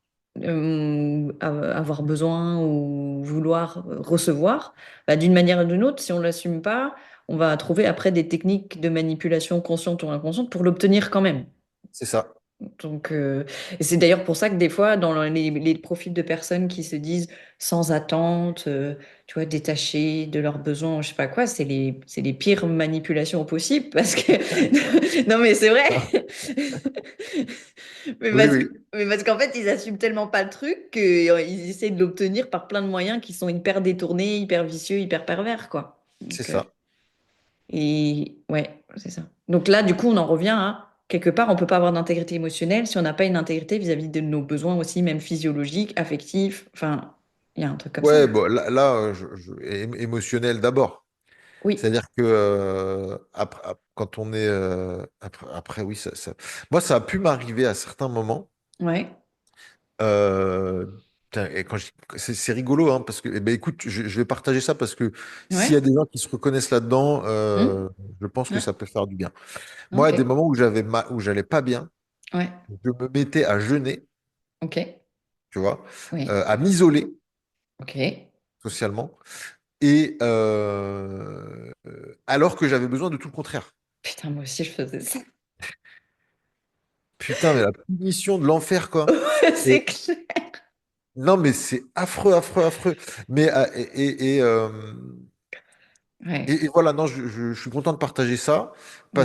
Speaker 1: avoir besoin ou vouloir recevoir, bah, d'une manière ou d'une autre, si on ne l'assume pas, on va trouver après des techniques de manipulation consciente ou inconsciente pour l'obtenir quand même.
Speaker 2: C'est ça.
Speaker 1: Donc, et c'est d'ailleurs pour ça que des fois, dans les profils de personnes qui se disent sans attente, tu vois, détachées de leurs besoins, je sais pas quoi, c'est les pires manipulations possibles parce que, non mais c'est vrai,
Speaker 2: Ah,
Speaker 1: mais
Speaker 2: oui,
Speaker 1: parce que,
Speaker 2: oui,
Speaker 1: mais parce qu'en fait, ils assument tellement pas le truc qu'ils essaient de l'obtenir par plein de moyens qui sont hyper détournés, hyper vicieux, hyper pervers, quoi.
Speaker 2: c'est
Speaker 1: Donc,
Speaker 2: ça.
Speaker 1: et ouais, c'est ça. Donc là, du coup, on en revient à quelque part, on peut pas avoir d'intégrité émotionnelle si on n'a pas une intégrité vis-à-vis de nos besoins aussi, même physiologiques, affectifs. Enfin, il y a un truc comme ça.
Speaker 2: Ouais, bon, là, émotionnel d'abord.
Speaker 1: Oui,
Speaker 2: C'est-à-dire que quand on est après, oui, moi, ça a pu m'arriver à certains moments.
Speaker 1: ouais,
Speaker 2: Euh, Putain, et c'est rigolo, hein, parce que, eh ben, écoute, je vais partager ça parce que s'il y a
Speaker 1: ouais,
Speaker 2: des gens qui se reconnaissent là-dedans,
Speaker 1: hmm,
Speaker 2: je pense que
Speaker 1: ouais,
Speaker 2: ça peut faire du bien. Moi, à
Speaker 1: ok,
Speaker 2: des moments où j'allais pas bien,
Speaker 1: ouais,
Speaker 2: je me mettais à jeûner,
Speaker 1: ok,
Speaker 2: tu vois,
Speaker 1: oui,
Speaker 2: à m'isoler
Speaker 1: ok.
Speaker 2: socialement, et alors que j'avais besoin de tout le contraire.
Speaker 1: Putain, moi aussi, je faisais ça.
Speaker 2: Putain, mais la punition de l'enfer, quoi.
Speaker 1: C'est clair.
Speaker 2: Non, mais c'est affreux, affreux, affreux. Mais
Speaker 1: Ouais,
Speaker 2: et voilà, non, je suis content de partager ça
Speaker 1: ouais.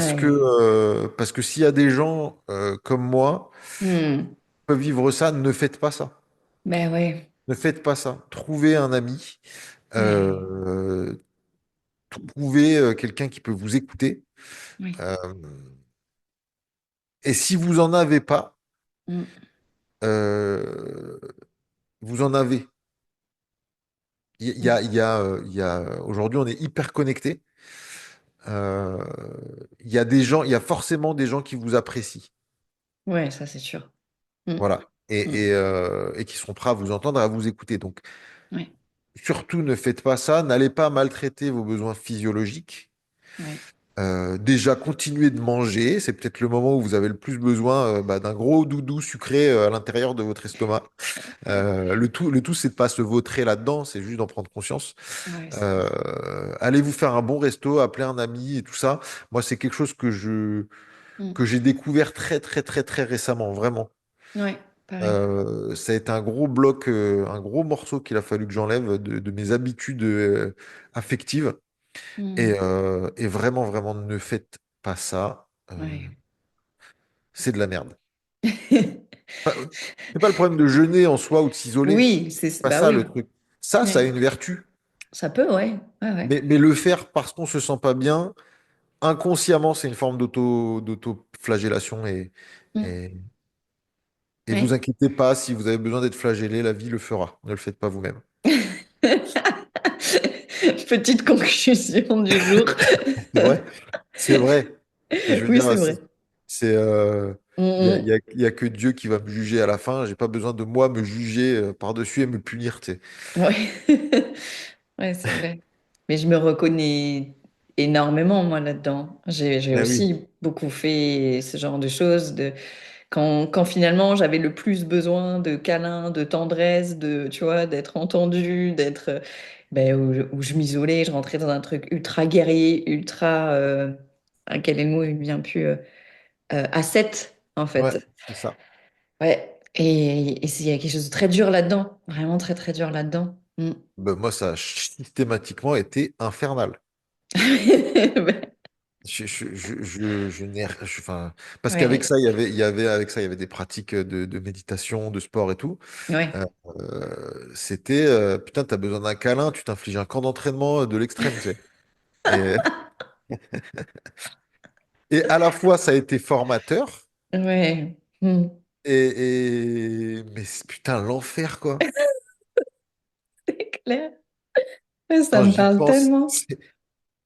Speaker 2: parce que s'il y a des gens comme moi
Speaker 1: Hmm,
Speaker 2: qui peuvent vivre ça, ne faites pas ça.
Speaker 1: ben ouais,
Speaker 2: Ne faites pas ça. Trouvez un ami,
Speaker 1: ouais,
Speaker 2: euh, trouvez quelqu'un qui peut vous écouter.
Speaker 1: oui,
Speaker 2: Euh, et si vous en avez pas,
Speaker 1: hmm,
Speaker 2: euh, vous en avez.
Speaker 1: hmm.
Speaker 2: Aujourd'hui, on est hyper connecté. Euh, il y a forcément des gens qui vous apprécient.
Speaker 1: Ouais, ça c'est sûr. Hmm.
Speaker 2: Voilà.
Speaker 1: Mm.
Speaker 2: et qui seront prêts à vous entendre et à vous écouter. Donc,
Speaker 1: Ouais,
Speaker 2: surtout, ne faites pas ça. N'allez pas maltraiter vos besoins physiologiques.
Speaker 1: ouais.
Speaker 2: Déjà, continuez de manger. C'est peut-être le moment où vous avez le plus besoin d'un gros doudou sucré à l'intérieur de votre estomac. Le tout, c'est de pas se vautrer là-dedans, c'est juste d'en prendre conscience.
Speaker 1: Ouais, c'est vrai.
Speaker 2: Allez vous faire un bon resto, appeler un ami et tout ça. Moi, c'est quelque chose
Speaker 1: Mm.
Speaker 2: que j'ai découvert très, très, très, très récemment, vraiment.
Speaker 1: Ouais, pareil.
Speaker 2: Ça a été un gros bloc, un gros morceau qu'il a fallu que j'enlève de mes habitudes affectives.
Speaker 1: Mm.
Speaker 2: Et vraiment, vraiment, ne faites pas ça.
Speaker 1: Ouais.
Speaker 2: C'est de la merde. C'est pas le problème de jeûner en soi ou de s'isoler.
Speaker 1: Oui,
Speaker 2: C'est
Speaker 1: c'est
Speaker 2: pas
Speaker 1: bah
Speaker 2: ça le
Speaker 1: oui.
Speaker 2: truc. Ça a
Speaker 1: Ouais.
Speaker 2: une vertu.
Speaker 1: Ça peut, ouais. Ouais, ouais.
Speaker 2: Mais le faire parce qu'on se sent pas bien, inconsciemment, c'est une forme d'auto-flagellation.
Speaker 1: Mm.
Speaker 2: Et, et vous
Speaker 1: Ouais.
Speaker 2: inquiétez pas, si vous avez besoin d'être flagellé, la vie le fera. Ne le faites pas vous-même.
Speaker 1: Petite conclusion du jour.
Speaker 2: C'est vrai, c'est vrai. Je veux
Speaker 1: Oui,
Speaker 2: dire,
Speaker 1: c'est vrai.
Speaker 2: c'est, il y a,
Speaker 1: Mm,
Speaker 2: il y a que Dieu qui va me juger à la fin. J'ai pas besoin de moi me juger par-dessus et me punir, tu sais.
Speaker 1: mm. Ouais. Ouais, c'est vrai. Mais je me reconnais énormément, moi, là-dedans. J'ai
Speaker 2: Eh oui,
Speaker 1: aussi beaucoup fait ce genre de choses. Quand finalement j'avais le plus besoin de câlins, de tendresse, de, tu vois, d'être entendue, ben, où je m'isolais, je rentrais dans un truc ultra guerrier, ultra, quel est le mot, il ne vient plus, ascète, en
Speaker 2: ouais,
Speaker 1: fait.
Speaker 2: c'est ça.
Speaker 1: Ouais. Et il y a quelque chose de très dur là-dedans, vraiment très très dur là-dedans. Mm.
Speaker 2: Ben, moi, ça a systématiquement été infernal.
Speaker 1: Ben,
Speaker 2: Je n'ai, enfin, parce qu'avec
Speaker 1: ouais,
Speaker 2: ça, avec ça, il y avait des pratiques de méditation, de sport et tout.
Speaker 1: ouais.
Speaker 2: C'était, putain, t'as besoin d'un câlin, tu t'infliges un camp d'entraînement de l'extrême, tu sais. Et, et à la fois, ça a été formateur,
Speaker 1: Ouais. Mm.
Speaker 2: mais putain, l'enfer, quoi.
Speaker 1: C'est clair. Ouais, ça
Speaker 2: Quand
Speaker 1: me
Speaker 2: j'y
Speaker 1: parle
Speaker 2: pense,
Speaker 1: tellement.
Speaker 2: c'est,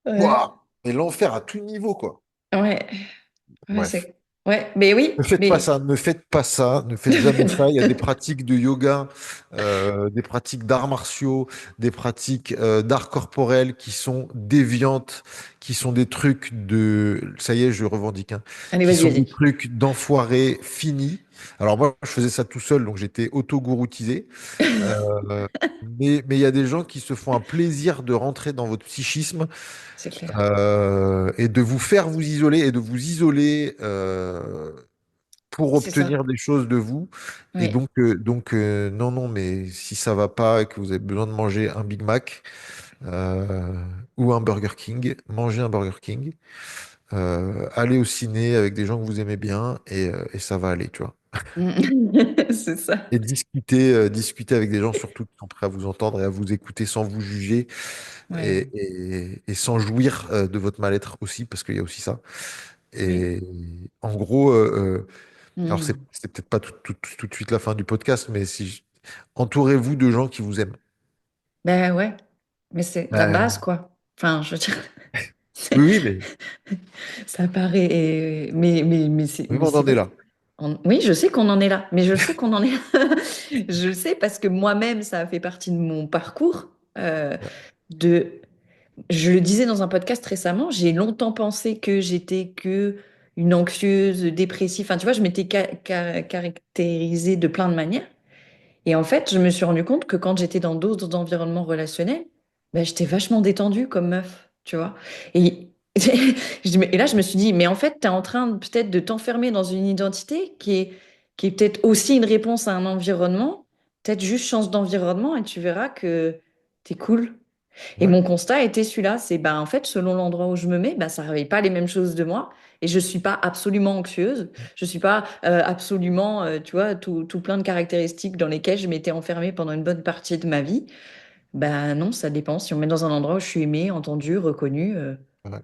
Speaker 1: Ouais.
Speaker 2: waouh, mais l'enfer à tout niveau, quoi.
Speaker 1: Ouais. Ouais,
Speaker 2: Bref.
Speaker 1: c'est. Ouais, mais
Speaker 2: Ne
Speaker 1: oui,
Speaker 2: faites pas
Speaker 1: mais.
Speaker 2: ça, ne faites pas ça, ne faites jamais ça. Il y a des pratiques de yoga, des pratiques d'arts martiaux, des pratiques d'art corporel qui sont déviantes, qui sont des trucs de, ça y est, je revendique, hein,
Speaker 1: Allez,
Speaker 2: qui
Speaker 1: vas-y,
Speaker 2: sont des
Speaker 1: vas-y.
Speaker 2: trucs d'enfoirés finis. Alors moi, je faisais ça tout seul, donc j'étais auto-gouroutisé. Euh, mais il y a des gens qui se font un plaisir de rentrer dans votre psychisme
Speaker 1: C'est clair.
Speaker 2: et de vous faire vous isoler et de vous isoler pour
Speaker 1: C'est ça.
Speaker 2: obtenir des choses de vous. Et
Speaker 1: Oui.
Speaker 2: non, non, mais si ça va pas et que vous avez besoin de manger un Big Mac ou un Burger King, mangez un Burger King. Allez au ciné avec des gens que vous aimez bien et ça va aller, tu vois.
Speaker 1: C'est ça.
Speaker 2: Et discuter avec des gens surtout qui sont prêts à vous entendre et à vous écouter sans vous juger
Speaker 1: Ouais.
Speaker 2: et sans jouir de votre mal-être aussi, parce qu'il y a aussi ça.
Speaker 1: Oui.
Speaker 2: Et en gros, alors
Speaker 1: Mm.
Speaker 2: c'est peut-être pas tout de suite la fin du podcast, mais si entourez-vous de gens qui vous aiment.
Speaker 1: Ben ouais. Mais c'est la base,
Speaker 2: Euh,
Speaker 1: quoi. Enfin, je veux dire,
Speaker 2: oui, oui, mais
Speaker 1: ça paraît. Mais c'est
Speaker 2: oui,
Speaker 1: mais
Speaker 2: mais on
Speaker 1: c'est
Speaker 2: en est
Speaker 1: vrai.
Speaker 2: là.
Speaker 1: Oui, je sais qu'on en est là. Mais je sais qu'on en est là. Je le sais parce que moi-même, ça a fait partie de mon parcours.
Speaker 2: Ouais,
Speaker 1: De Je le disais dans un podcast récemment, j'ai longtemps pensé que j'étais que une anxieuse, dépressive. Enfin, tu vois, je m'étais caractérisée de plein de manières. Et en fait, je me suis rendu compte que quand j'étais dans d'autres environnements relationnels, ben, j'étais vachement détendue comme meuf, tu vois. Et, et là, je me suis dit, mais en fait, tu es en train peut-être de t'enfermer dans une identité qui est peut-être aussi une réponse à un environnement. Peut-être juste change d'environnement et tu verras que t'es cool. Et
Speaker 2: ouais,
Speaker 1: mon constat était celui-là, c'est ben en fait selon l'endroit où je me mets, ben ça réveille pas les mêmes choses de moi et je suis pas absolument anxieuse, je suis pas absolument tu vois tout plein de caractéristiques dans lesquelles je m'étais enfermée pendant une bonne partie de ma vie. Ben non, ça dépend si on me met dans un endroit où je suis aimée, entendue, reconnue.
Speaker 2: ouais.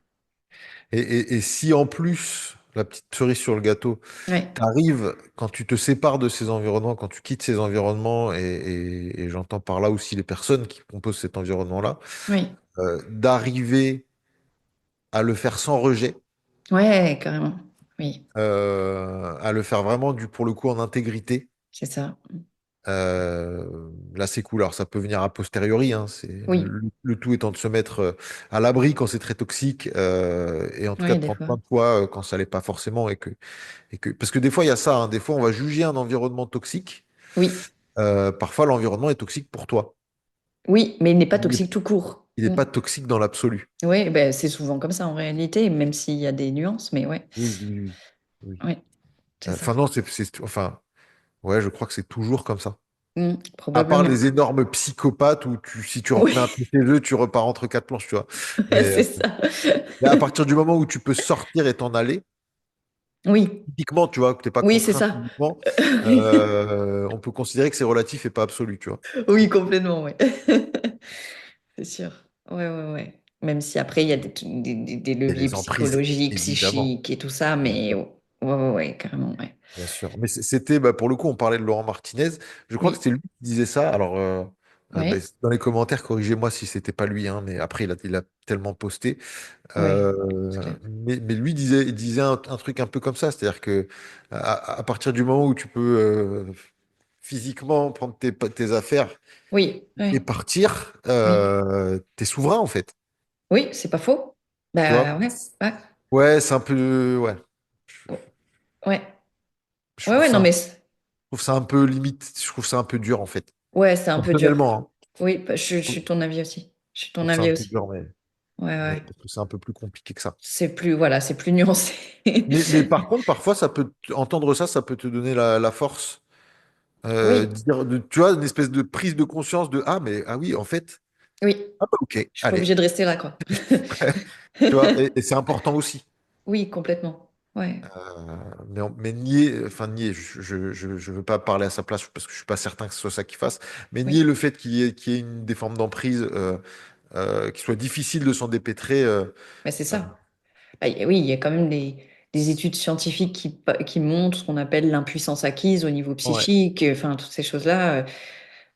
Speaker 2: Et si en plus, la petite cerise sur le gâteau,
Speaker 1: Ouais,
Speaker 2: t'arrives, quand tu te sépares de ces environnements, quand tu quittes ces environnements, et j'entends par là aussi les personnes qui composent cet environnement-là,
Speaker 1: oui,
Speaker 2: d'arriver à le faire sans rejet,
Speaker 1: ouais, carrément. Oui,
Speaker 2: à le faire vraiment pour le coup en intégrité,
Speaker 1: c'est ça.
Speaker 2: Là, c'est cool. Alors, ça peut venir a posteriori, hein.
Speaker 1: Oui,
Speaker 2: Le tout étant de se mettre à l'abri quand c'est très toxique et en tout cas
Speaker 1: oui,
Speaker 2: de
Speaker 1: des
Speaker 2: prendre
Speaker 1: fois.
Speaker 2: soin de toi quand ça l'est pas forcément. Parce que des fois, il y a ça, hein. Des fois, on va juger un environnement toxique.
Speaker 1: Oui,
Speaker 2: Parfois, l'environnement est toxique pour toi.
Speaker 1: oui, mais il n'est pas
Speaker 2: Il n'est
Speaker 1: toxique tout court.
Speaker 2: il est pas toxique dans l'absolu.
Speaker 1: Oui, ben, c'est souvent comme ça en réalité, même s'il y a des nuances, mais ouais,
Speaker 2: Oui, oui, oui. Oui.
Speaker 1: ouais, c'est ça.
Speaker 2: Enfin, non, enfin, ouais, je crois que c'est toujours comme ça. À part
Speaker 1: Probablement.
Speaker 2: les énormes psychopathes où si tu
Speaker 1: Oui,
Speaker 2: remets un pied chez eux, tu repars entre quatre planches, tu vois. Mais,
Speaker 1: c'est ça.
Speaker 2: mais à partir du moment où tu peux sortir et t'en aller,
Speaker 1: Oui,
Speaker 2: typiquement, tu vois, que t'es pas
Speaker 1: oui, c'est
Speaker 2: contraint
Speaker 1: ça.
Speaker 2: physiquement,
Speaker 1: Oui,
Speaker 2: on peut considérer que c'est relatif et pas absolu, tu vois.
Speaker 1: oui, complètement, ouais. C'est sûr. Ouais, ouais, ouais. Même si après, il y a des
Speaker 2: Et
Speaker 1: leviers
Speaker 2: les emprises,
Speaker 1: psychologiques,
Speaker 2: évidemment,
Speaker 1: psychiques et tout ça,
Speaker 2: bien
Speaker 1: mais
Speaker 2: sûr.
Speaker 1: ouais, ouais, ouais, carrément, ouais.
Speaker 2: Bien sûr. Mais c'était, bah, pour le coup, on parlait de Laurent Martinez. Je crois que
Speaker 1: Oui,
Speaker 2: c'était lui qui disait ça. Alors, bah,
Speaker 1: ouais,
Speaker 2: dans les commentaires, corrigez-moi si c'était pas lui, hein, mais après, il a tellement posté.
Speaker 1: ouais, c'est clair.
Speaker 2: Mais lui il disait un truc un peu comme ça, c'est-à-dire que à partir du moment où tu peux physiquement prendre tes affaires
Speaker 1: Oui,
Speaker 2: et
Speaker 1: ouais,
Speaker 2: partir,
Speaker 1: oui,
Speaker 2: t'es souverain en fait.
Speaker 1: oui, c'est pas faux.
Speaker 2: Tu vois?
Speaker 1: Bah ouais, ouais,
Speaker 2: Ouais, c'est un peu. Ouais. Je,
Speaker 1: ouais,
Speaker 2: je
Speaker 1: ouais,
Speaker 2: trouve
Speaker 1: ouais,
Speaker 2: ça,
Speaker 1: non, mais
Speaker 2: je trouve ça un peu limite, je trouve ça un peu dur en fait.
Speaker 1: ouais, c'est un peu dur.
Speaker 2: Personnellement, hein.
Speaker 1: Oui, bah, je
Speaker 2: Je trouve
Speaker 1: suis ton avis aussi. Je suis
Speaker 2: je
Speaker 1: ton
Speaker 2: trouve ça un
Speaker 1: avis
Speaker 2: peu
Speaker 1: aussi.
Speaker 2: dur,
Speaker 1: Ouais,
Speaker 2: mais
Speaker 1: ouais.
Speaker 2: parce que c'est un peu plus compliqué que ça.
Speaker 1: C'est plus, voilà, c'est plus nuancé.
Speaker 2: Mais par contre, parfois, entendre ça, ça peut te donner la force.
Speaker 1: Oui,
Speaker 2: Tu vois, une espèce de prise de conscience de ah, mais ah oui, en fait,
Speaker 1: oui,
Speaker 2: ah bah, ok,
Speaker 1: je suis pas
Speaker 2: allez.
Speaker 1: obligée de rester là, quoi.
Speaker 2: Tu vois, et c'est important aussi.
Speaker 1: Oui, complètement. Ouais,
Speaker 2: Mais nier, enfin nier, je veux pas parler à sa place parce que je suis pas certain que ce soit ça qu'il fasse, mais nier
Speaker 1: oui,
Speaker 2: le fait qu'il y ait des formes d'emprise, qu'il soit difficile de s'en dépêtrer.
Speaker 1: mais c'est
Speaker 2: Euh,
Speaker 1: ça. Bah, oui, il y a quand même des études scientifiques qui montrent ce qu'on appelle l'impuissance acquise au niveau
Speaker 2: ouais,
Speaker 1: psychique, enfin, toutes ces choses-là.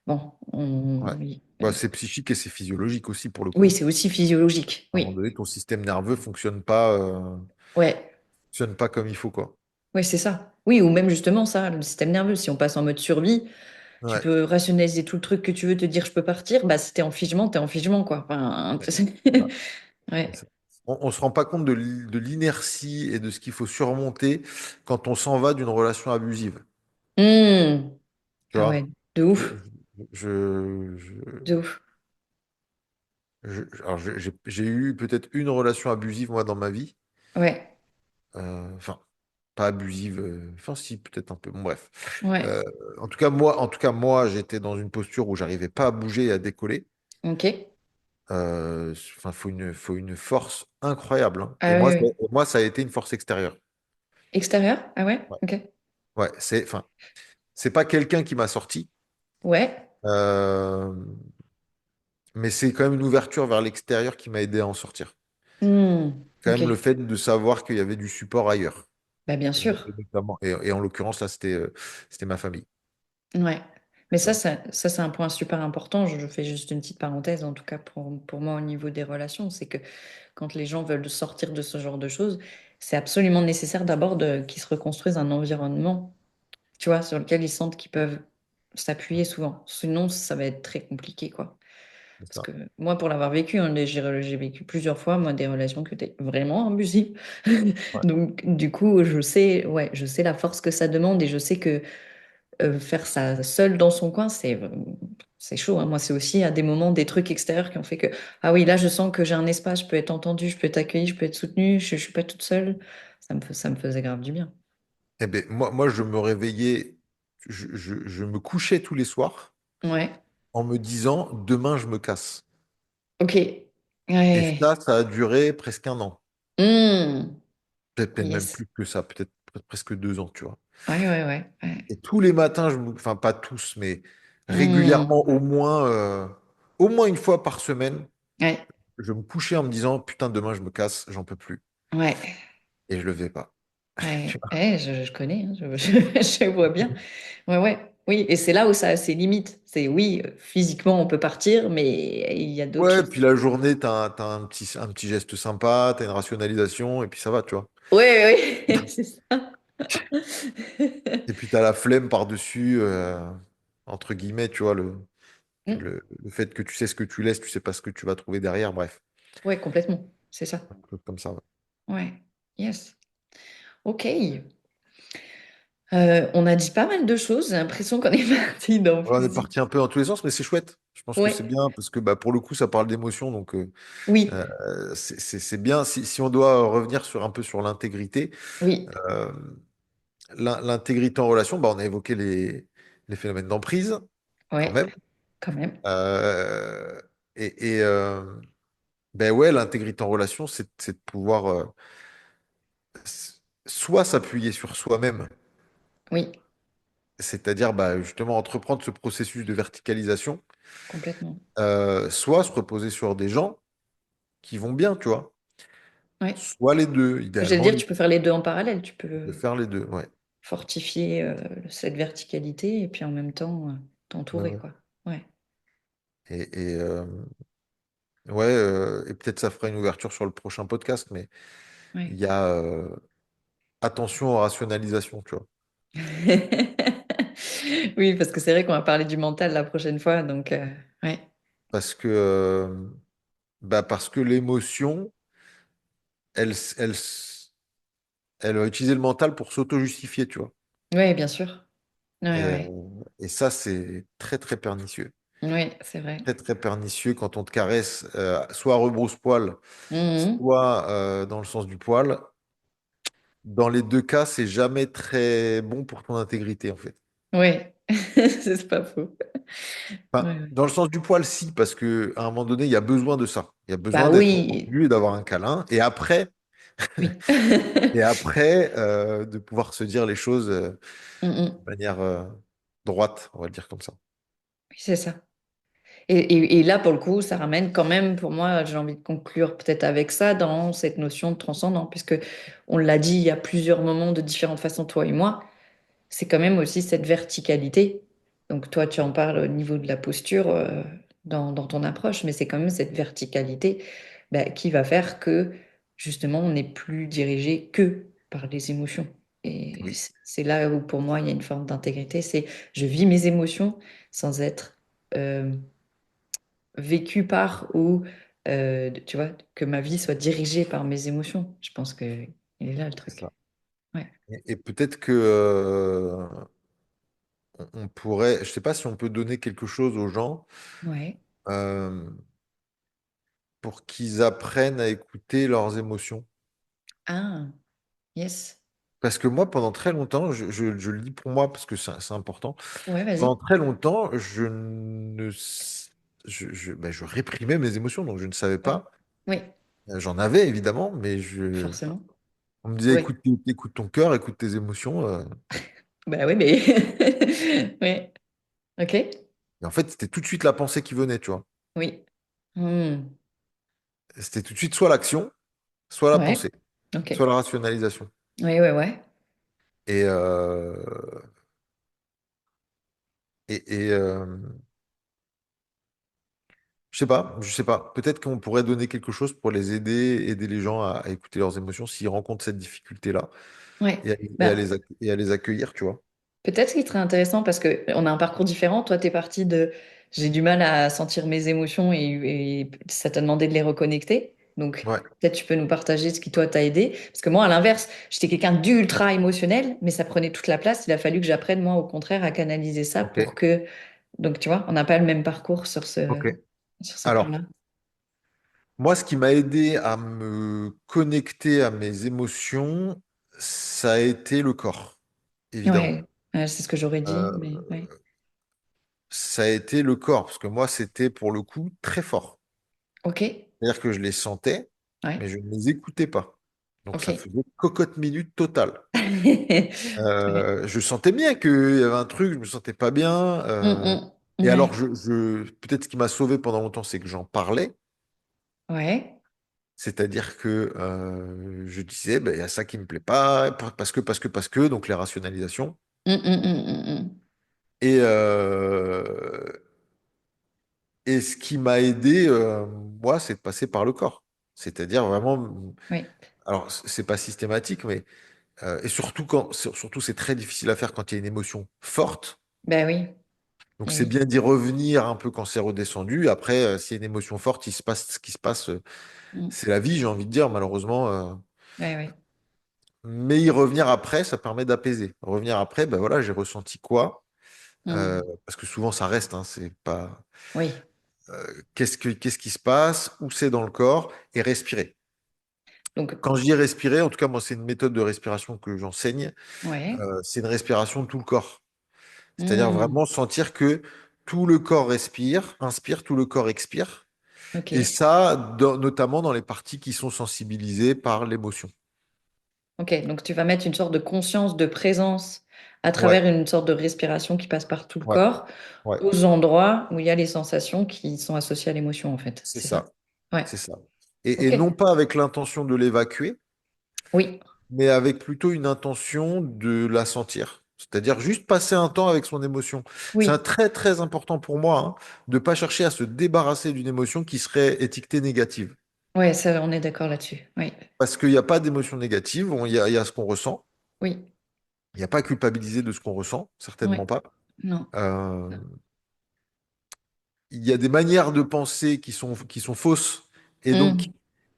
Speaker 1: Bon,
Speaker 2: ouais.
Speaker 1: oui,
Speaker 2: Bah, c'est psychique et c'est physiologique aussi pour le
Speaker 1: oui,
Speaker 2: coup.
Speaker 1: c'est aussi physiologique.
Speaker 2: À un moment
Speaker 1: Oui,
Speaker 2: donné, ton système nerveux
Speaker 1: ouais,
Speaker 2: fonctionne pas comme il faut, quoi.
Speaker 1: ouais, c'est ça. Oui, ou même justement ça, le système nerveux, si on passe en mode survie, tu
Speaker 2: Ouais.
Speaker 1: peux rationaliser tout le truc que tu veux, te dire je peux partir, bah si t'es en figement, quoi. Enfin,
Speaker 2: Ouais. C'est
Speaker 1: ouais.
Speaker 2: ça. On se rend pas compte de l'inertie et de ce qu'il faut surmonter quand on s'en va d'une relation abusive.
Speaker 1: Hmm.
Speaker 2: Tu
Speaker 1: Ah ouais,
Speaker 2: vois?
Speaker 1: de
Speaker 2: Je,
Speaker 1: ouf,
Speaker 2: je, je-
Speaker 1: de ouf.
Speaker 2: alors, j'ai eu peut-être une relation abusive, moi, dans ma vie.
Speaker 1: Ouais,
Speaker 2: Enfin, pas abusive. Enfin, si, peut-être un peu. Bon, bref.
Speaker 1: ouais,
Speaker 2: Euh, en tout cas, moi, j'étais dans une posture où j'arrivais pas à bouger et à décoller.
Speaker 1: ok.
Speaker 2: Enfin, faut une force incroyable, hein. Et
Speaker 1: Ah oui, oui.
Speaker 2: moi, ça a été une force extérieure.
Speaker 1: Extérieur? Ah ouais,
Speaker 2: Ouais.
Speaker 1: ok.
Speaker 2: Ouais, enfin, c'est pas quelqu'un qui m'a sorti,
Speaker 1: Ouais.
Speaker 2: euh, mais c'est quand même une ouverture vers l'extérieur qui m'a aidé à en sortir.
Speaker 1: Hmm.
Speaker 2: Quand
Speaker 1: Ok.
Speaker 2: même le fait de savoir qu'il y avait du support ailleurs.
Speaker 1: Bah bien
Speaker 2: Et
Speaker 1: sûr.
Speaker 2: notamment, et en l'occurrence, là, c'était ma famille.
Speaker 1: Ouais. Mais
Speaker 2: Tu vois.
Speaker 1: ça c'est un point super important. Je fais juste une petite parenthèse, en tout cas pour moi au niveau des relations, c'est que quand les gens veulent sortir de ce genre de choses, c'est absolument nécessaire d'abord qu'ils se reconstruisent un environnement, tu vois, sur lequel ils sentent qu'ils peuvent s'appuyer souvent. Sinon, ça va être très compliqué, quoi.
Speaker 2: C'est
Speaker 1: Parce
Speaker 2: ça.
Speaker 1: que moi, pour l'avoir vécu, hein, j'ai vécu plusieurs fois, moi, des relations qui étaient vraiment abusives.
Speaker 2: Ouais.
Speaker 1: Donc, du coup, je sais, ouais, je sais la force que ça demande et je sais que faire ça seul dans son coin, c'est chaud, hein. Moi, c'est aussi à des moments des trucs extérieurs qui ont fait que, ah oui, là, je sens que j'ai un espace, je peux être entendue, je peux être accueillie, je peux être soutenue, je suis pas toute seule. Ça me faisait grave du bien.
Speaker 2: Eh ben, moi, je me réveillais, je me couchais tous les soirs
Speaker 1: Ouais,
Speaker 2: en me disant, demain, je me casse.
Speaker 1: ok.
Speaker 2: Et
Speaker 1: Ouais.
Speaker 2: ça a duré presque un an.
Speaker 1: Hmm.
Speaker 2: Peut-être même
Speaker 1: Yes.
Speaker 2: plus que ça, peut-être presque 2 ans, tu vois.
Speaker 1: Ouais, ouais, ouais, ouais.
Speaker 2: Et tous les matins, enfin pas tous, mais
Speaker 1: Hmm.
Speaker 2: régulièrement, au moins une fois par semaine,
Speaker 1: Ouais,
Speaker 2: je me couchais en me disant, putain, demain je me casse, j'en peux plus.
Speaker 1: ouais.
Speaker 2: Et je le faisais pas. Tu
Speaker 1: Ouais,
Speaker 2: vois.
Speaker 1: ouais, je connais, hein, je vois bien. Ouais, ouais, oui, et c'est là où ça a ses limites. C'est oui, physiquement on peut partir, mais il y a d'autres
Speaker 2: Ouais,
Speaker 1: choses.
Speaker 2: puis la journée, t'as un petit geste sympa, t'as une rationalisation, et puis ça va, tu vois.
Speaker 1: Oui, oui, c'est ça.
Speaker 2: Et puis, tu as la flemme par-dessus, entre guillemets, tu vois,
Speaker 1: Mm.
Speaker 2: le fait que tu sais ce que tu laisses, tu sais pas ce que tu vas trouver derrière, bref,
Speaker 1: Ouais, complètement. C'est ça.
Speaker 2: un truc comme ça. Ouais.
Speaker 1: Ouais. Yes. OK. On a dit pas mal de choses. J'ai l'impression qu'on est parti dans
Speaker 2: On est
Speaker 1: plusieurs.
Speaker 2: parti un peu dans tous les sens, mais c'est chouette. Je pense que c'est
Speaker 1: Ouais.
Speaker 2: bien parce que bah, pour le coup, ça parle d'émotion, donc
Speaker 1: Oui.
Speaker 2: c'est bien. Si on doit revenir sur un peu sur l'intégrité,
Speaker 1: Oui.
Speaker 2: euh, l'intégrité en relation, bah, on a évoqué les phénomènes d'emprise quand
Speaker 1: Ouais.
Speaker 2: même.
Speaker 1: Quand même.
Speaker 2: Euh, et ben ouais, l'intégrité en relation, c'est de pouvoir soit s'appuyer sur soi-même,
Speaker 1: Oui.
Speaker 2: c'est-à-dire bah, justement entreprendre ce processus de verticalisation,
Speaker 1: Complètement.
Speaker 2: soit se reposer sur des gens qui vont bien, tu vois.
Speaker 1: Ouais.
Speaker 2: Soit les deux,
Speaker 1: J'allais
Speaker 2: idéalement,
Speaker 1: dire, tu peux faire les deux en parallèle. Tu
Speaker 2: on peut
Speaker 1: peux
Speaker 2: faire les deux, ouais.
Speaker 1: fortifier cette verticalité et puis en même temps
Speaker 2: Ouais,
Speaker 1: t'entourer,
Speaker 2: ouais.
Speaker 1: quoi. Ouais.
Speaker 2: Et ouais, et peut-être ça fera une ouverture sur le prochain podcast, mais il
Speaker 1: Ouais.
Speaker 2: y a attention aux rationalisations, tu vois.
Speaker 1: Oui, parce que c'est vrai qu'on va parler du mental la prochaine fois. Donc, ouais.
Speaker 2: Parce que l'émotion, elle, elle, elle va utiliser le mental pour s'auto-justifier, tu vois.
Speaker 1: Ouais, bien sûr. Ouais,
Speaker 2: Et, euh,
Speaker 1: ouais.
Speaker 2: et ça, c'est très, très pernicieux.
Speaker 1: Ouais, c'est vrai.
Speaker 2: Très, très pernicieux quand on te caresse, soit à rebrousse-poil,
Speaker 1: Mhm.
Speaker 2: soit dans le sens du poil. Dans les deux cas, c'est jamais très bon pour ton intégrité, en fait.
Speaker 1: Ouais, c'est pas faux. Ouais,
Speaker 2: Enfin,
Speaker 1: ouais.
Speaker 2: dans le sens du poil, si, parce que à un moment donné, il y a besoin de ça. Il y a
Speaker 1: Bah
Speaker 2: besoin d'être
Speaker 1: oui,
Speaker 2: entendu et d'avoir un câlin.
Speaker 1: oui.
Speaker 2: Et après, de pouvoir se dire les choses
Speaker 1: Mhm.
Speaker 2: de manière droite, on va le dire comme ça.
Speaker 1: Oui, c'est ça. Et là, pour le coup, ça ramène quand même, pour moi, j'ai envie de conclure peut-être avec ça, dans cette notion de transcendant, puisque on l'a dit il y a plusieurs moments de différentes façons, toi et moi. C'est quand même aussi cette verticalité. Donc toi, tu en parles au niveau de la posture dans ton approche, mais c'est quand même cette verticalité bah, qui va faire que justement, on n'est plus dirigé que par les émotions. Et
Speaker 2: Oui,
Speaker 1: c'est là où pour moi, il y a une forme d'intégrité, c'est je vis mes émotions sans être euh, vécu par ou, tu vois, que ma vie soit dirigée par mes émotions. Je pense que il est là le
Speaker 2: c'est
Speaker 1: truc.
Speaker 2: ça.
Speaker 1: Ouais.
Speaker 2: Et peut-être que on pourrait, je sais pas si on peut donner quelque chose aux gens
Speaker 1: Ouais.
Speaker 2: euh, pour qu'ils apprennent à écouter leurs émotions.
Speaker 1: Ah, yes.
Speaker 2: Parce que moi, pendant très longtemps, je le dis pour moi parce que c'est important.
Speaker 1: Ouais,
Speaker 2: Pendant
Speaker 1: vas-y.
Speaker 2: très longtemps, je ne, s- ben, je réprimais mes émotions, donc je ne savais
Speaker 1: Ouais.
Speaker 2: pas.
Speaker 1: Oui,
Speaker 2: J'en avais évidemment, mais
Speaker 1: forcément.
Speaker 2: on me disait
Speaker 1: Oui.
Speaker 2: écoute ton cœur, écoute tes émotions.
Speaker 1: Bah oui, mais. Oui. Ok.
Speaker 2: Et en fait, c'était tout de suite la pensée qui venait, tu vois.
Speaker 1: Oui. Hmm.
Speaker 2: C'était tout de suite soit l'action, soit la
Speaker 1: Ouais.
Speaker 2: pensée,
Speaker 1: Ok.
Speaker 2: soit la rationalisation.
Speaker 1: Oui, ouais, ouais.
Speaker 2: Et, euh, et je sais pas. Peut-être qu'on pourrait donner quelque chose pour les aider les gens à écouter leurs émotions s'ils rencontrent cette difficulté-là
Speaker 1: Ouais.
Speaker 2: et
Speaker 1: Bah,
Speaker 2: et à les accueillir, tu vois.
Speaker 1: peut-être qu'il serait intéressant parce que on a un parcours différent. Toi, t'es parti de j'ai du mal à sentir mes émotions et ça t'a demandé de les reconnecter. Donc,
Speaker 2: Ouais,
Speaker 1: peut-être tu peux nous partager ce qui, toi, t'a aidé. Parce que moi, à l'inverse, j'étais quelqu'un d'ultra émotionnel, mais ça prenait toute la place. Il a fallu que j'apprenne, moi, au contraire, à canaliser ça
Speaker 2: ok,
Speaker 1: pour que. Donc, tu vois, on n'a pas le même parcours
Speaker 2: ok.
Speaker 1: sur ce
Speaker 2: Alors,
Speaker 1: plan-là.
Speaker 2: moi, ce qui m'a aidé à me connecter à mes émotions, ça a été le corps, évidemment.
Speaker 1: Ouais, c'est ce que j'aurais dit,
Speaker 2: Euh,
Speaker 1: mais ouais.
Speaker 2: Ça a été le corps, parce que moi, c'était pour le coup très fort.
Speaker 1: Ok,
Speaker 2: C'est-à-dire que je les sentais,
Speaker 1: ouais,
Speaker 2: mais je ne les écoutais pas. Donc ça
Speaker 1: ok.
Speaker 2: faisait cocotte minute totale.
Speaker 1: Ouais.
Speaker 2: Je sentais bien qu'il y avait un truc, je me sentais pas bien. Et alors,
Speaker 1: Ouais,
Speaker 2: peut-être ce qui m'a sauvé pendant longtemps, c'est que j'en parlais.
Speaker 1: ouais.
Speaker 2: C'est-à-dire que je disais, ben, il y a ça qui me plaît pas, parce que, donc les rationalisations.
Speaker 1: Mm.
Speaker 2: Et, euh, et ce qui m'a aidé, moi, c'est de passer par le corps. C'est-à-dire vraiment,
Speaker 1: Oui,
Speaker 2: alors c'est pas systématique, mais Et surtout surtout c'est très difficile à faire quand il y a une émotion forte.
Speaker 1: Ben oui,
Speaker 2: Donc
Speaker 1: eh
Speaker 2: c'est
Speaker 1: oui.
Speaker 2: bien d'y revenir un peu quand c'est redescendu. Après, s'il y a une émotion forte, il se passe ce qui se passe.
Speaker 1: Mm.
Speaker 2: C'est la vie, j'ai envie de dire, malheureusement.
Speaker 1: Ouais, ouais.
Speaker 2: Mais y revenir après, ça permet d'apaiser. Revenir après, ben voilà, j'ai ressenti quoi?
Speaker 1: Mm.
Speaker 2: Parce que souvent ça reste, hein, c'est pas
Speaker 1: Oui.
Speaker 2: qu'est-ce qui se passe, où c'est dans le corps, et respirer.
Speaker 1: Donc,
Speaker 2: Quand je dis respirer, en tout cas, moi, c'est une méthode de respiration que j'enseigne.
Speaker 1: ouais.
Speaker 2: C'est une respiration de tout le corps. C'est-à-dire
Speaker 1: Mm.
Speaker 2: vraiment sentir que tout le corps respire, inspire, tout le corps expire.
Speaker 1: Ok.
Speaker 2: Et ça, notamment dans les parties qui sont sensibilisées par l'émotion.
Speaker 1: Ok. Donc, tu vas mettre une sorte de conscience, de présence à
Speaker 2: Ouais,
Speaker 1: travers une sorte de respiration qui passe par tout le
Speaker 2: ouais,
Speaker 1: corps
Speaker 2: ouais,
Speaker 1: aux endroits où il y a les sensations qui sont associées à l'émotion, en fait.
Speaker 2: c'est
Speaker 1: C'est ça?
Speaker 2: ça,
Speaker 1: Ouais.
Speaker 2: c'est ça. Et
Speaker 1: Ok.
Speaker 2: non pas avec l'intention de l'évacuer,
Speaker 1: Oui.
Speaker 2: mais avec plutôt une intention de la sentir. C'est-à-dire juste passer un temps avec son émotion. C'est un
Speaker 1: Oui.
Speaker 2: très très important pour moi, hein, de ne pas chercher à se débarrasser d'une émotion qui serait étiquetée négative.
Speaker 1: Ouais, ça, on est d'accord là-dessus. Oui.
Speaker 2: Parce qu'il n'y a pas d'émotion négative, il y a ce qu'on ressent.
Speaker 1: Oui.
Speaker 2: Il n'y a pas à culpabiliser de ce qu'on ressent,
Speaker 1: Oui.
Speaker 2: certainement pas.
Speaker 1: Non.
Speaker 2: Euh, il y a des manières de penser qui sont fausses
Speaker 1: Mm.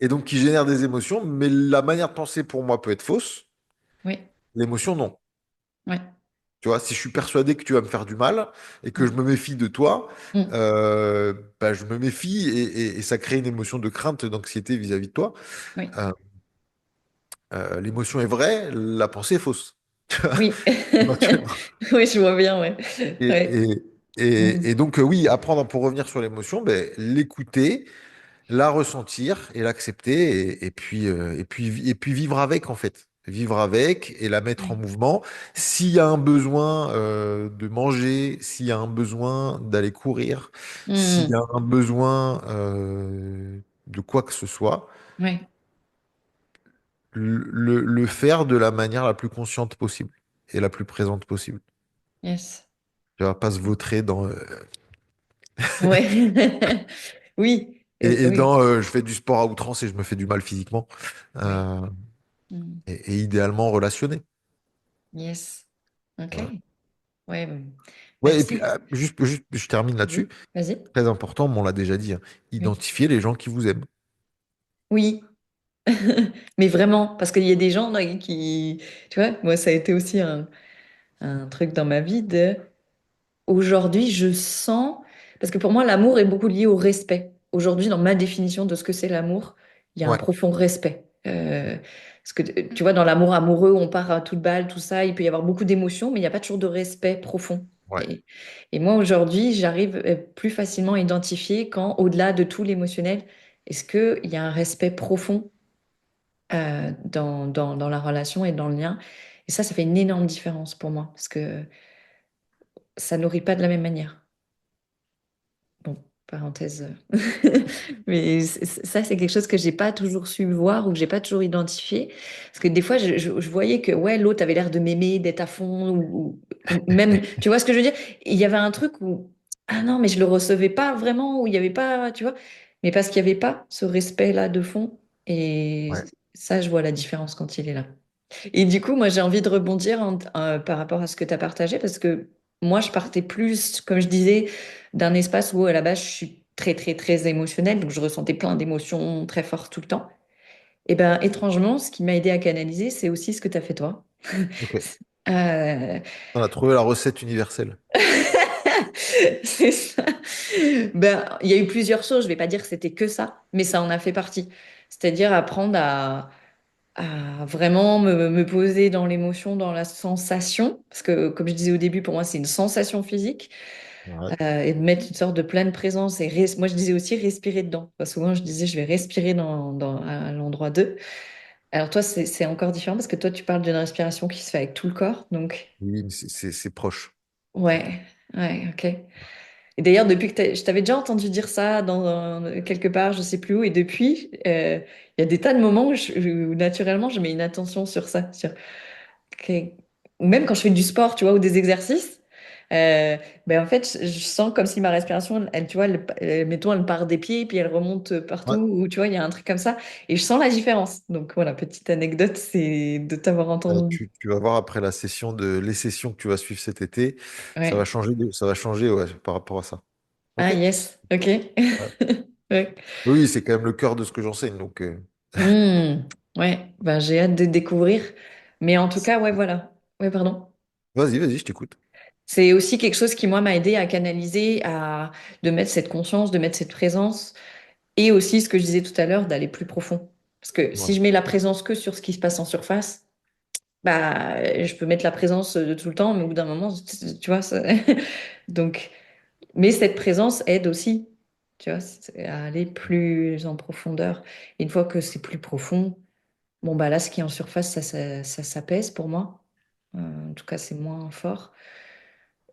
Speaker 2: et donc qui génèrent des émotions, mais la manière de penser pour moi peut être fausse,
Speaker 1: Oui.
Speaker 2: l'émotion non.
Speaker 1: Oui.
Speaker 2: Tu vois, si je suis persuadé que tu vas me faire du mal et que je
Speaker 1: Mm.
Speaker 2: me méfie de toi,
Speaker 1: Mm.
Speaker 2: bah, je me méfie et ça crée une émotion de crainte, d'anxiété vis-à-vis de toi.
Speaker 1: Oui.
Speaker 2: Euh, l'émotion est vraie, la pensée est fausse.
Speaker 1: Oui.
Speaker 2: Éventuellement.
Speaker 1: Oui, je vois bien, ouais.
Speaker 2: Et,
Speaker 1: Ouais. Mm.
Speaker 2: et donc, oui, apprendre pour revenir sur l'émotion, ben, l'écouter, la ressentir et l'accepter et puis vivre avec en fait. Vivre avec et la mettre en
Speaker 1: Oui.
Speaker 2: mouvement. S'il y a un besoin de manger, s'il y a un besoin d'aller courir, s'il y
Speaker 1: Mm.
Speaker 2: a un besoin de quoi que ce soit,
Speaker 1: Ouais.
Speaker 2: le faire de la manière la plus consciente possible et la plus présente possible.
Speaker 1: Yes.
Speaker 2: Tu vas pas se vautrer dans
Speaker 1: Ouais. Oui.
Speaker 2: et
Speaker 1: Oui.
Speaker 2: dans je fais du sport à outrance et je me fais du mal physiquement.
Speaker 1: Oui.
Speaker 2: Euh,
Speaker 1: Mm.
Speaker 2: et idéalement relationné.
Speaker 1: Yes. Ok.
Speaker 2: Voilà.
Speaker 1: Ouais.
Speaker 2: Ouais, et puis
Speaker 1: Merci.
Speaker 2: juste, je termine là-dessus.
Speaker 1: Oui. Vas-y.
Speaker 2: Très important, mais on l'a déjà dit, hein,
Speaker 1: Oui.
Speaker 2: identifier les gens qui vous aiment.
Speaker 1: Oui. Mais vraiment, parce qu'il y a des gens là, qui, tu vois, moi, ça a été aussi un truc dans ma vie de aujourd'hui, je sens, parce que pour moi, l'amour est beaucoup lié au respect. Aujourd'hui, dans ma définition de ce que c'est l'amour, il y a un
Speaker 2: Ouais,
Speaker 1: profond respect. Parce que tu vois, dans l'amour amoureux, on part à toute balle, tout ça, il peut y avoir beaucoup d'émotions, mais il n'y a pas toujours de respect profond.
Speaker 2: ouais.
Speaker 1: Et moi, aujourd'hui, j'arrive plus facilement à identifier quand, au-delà de tout l'émotionnel, est-ce qu'il y a un respect profond dans la relation et dans le lien. Et ça fait une énorme différence pour moi, parce que ça nourrit pas de la même manière. Bon, parenthèse. Mais ça, c'est quelque chose que j'ai pas toujours su voir ou que j'ai pas toujours identifié. Parce que des fois, je voyais que ouais, l'autre avait l'air de m'aimer, d'être à fond, ou même, tu vois ce que je veux dire? Il y avait un truc où, ah non, mais je le recevais pas vraiment, où il y avait pas, tu vois? Mais parce qu'il y avait pas ce respect-là de fond. Et
Speaker 2: Ouais.
Speaker 1: ça, je vois la différence quand il est là. Et du coup, moi, j'ai envie de rebondir par rapport à ce que tu as partagé, parce que moi, je partais plus, comme je disais, d'un espace où, à la base, je suis très, très, très émotionnelle, donc je ressentais plein d'émotions très fortes tout le temps. Et ben, étrangement, ce qui m'a aidé à canaliser, c'est aussi ce que tu as fait toi.
Speaker 2: Ok.
Speaker 1: Euh,
Speaker 2: On a trouvé la recette universelle.
Speaker 1: c'est ça. Ben, il y a eu plusieurs choses, je vais pas dire que c'était que ça, mais ça en a fait partie. C'est-à-dire apprendre à vraiment me poser dans l'émotion, dans la sensation, parce que comme je disais au début, pour moi, c'est une sensation physique,
Speaker 2: Ouais.
Speaker 1: et de mettre une sorte de pleine présence. Et moi, je disais aussi respirer dedans. Parce que souvent, je disais, je vais respirer à l'endroit d'eux. Alors toi, c'est encore différent parce que toi, tu parles d'une respiration qui se fait avec tout le corps. Donc,
Speaker 2: Oui, mais c'est proche. C'est proche.
Speaker 1: ouais, ouais, ok. Et d'ailleurs, depuis que je t'avais déjà entendu dire ça quelque part, je sais plus où, et depuis, il y a des tas de moments où naturellement, je mets une attention sur ça. Ok. Ou même quand je fais du sport, tu vois, ou des exercices, Euh, ben en fait, je sens comme si ma respiration, elle, tu vois, mettons, elle part des pieds, puis elle remonte partout,
Speaker 2: Ouais.
Speaker 1: ou tu vois, il y a un truc comme ça, et je sens la différence. Donc voilà, petite anecdote, c'est de t'avoir entendu.
Speaker 2: Tu vas voir après les sessions que tu vas suivre cet été,
Speaker 1: Ouais.
Speaker 2: ça va changer ouais, par rapport à ça.
Speaker 1: Ah
Speaker 2: Ok?
Speaker 1: yes, ok.
Speaker 2: Ouais.
Speaker 1: Ouais.
Speaker 2: Oui, c'est quand même le cœur de ce que j'enseigne. Donc,
Speaker 1: Ouais, ben, j'ai hâte de découvrir. Mais en tout cas, ouais, voilà. Ouais, pardon.
Speaker 2: vas-y, je t'écoute.
Speaker 1: C'est aussi quelque chose qui, moi, m'a aidé à canaliser, de mettre cette conscience, de mettre cette présence. Et aussi, ce que je disais tout à l'heure, d'aller plus profond. Parce que si
Speaker 2: Ouais.
Speaker 1: je mets la présence que sur ce qui se passe en surface, bah, je peux mettre la présence de tout le temps, mais au bout d'un moment, tu vois, donc, mais cette présence aide aussi, tu vois, à aller plus en profondeur. Et une fois que c'est plus profond, bon, bah là, ce qui est en surface, ça s'apaise pour moi. En tout cas, c'est moins fort.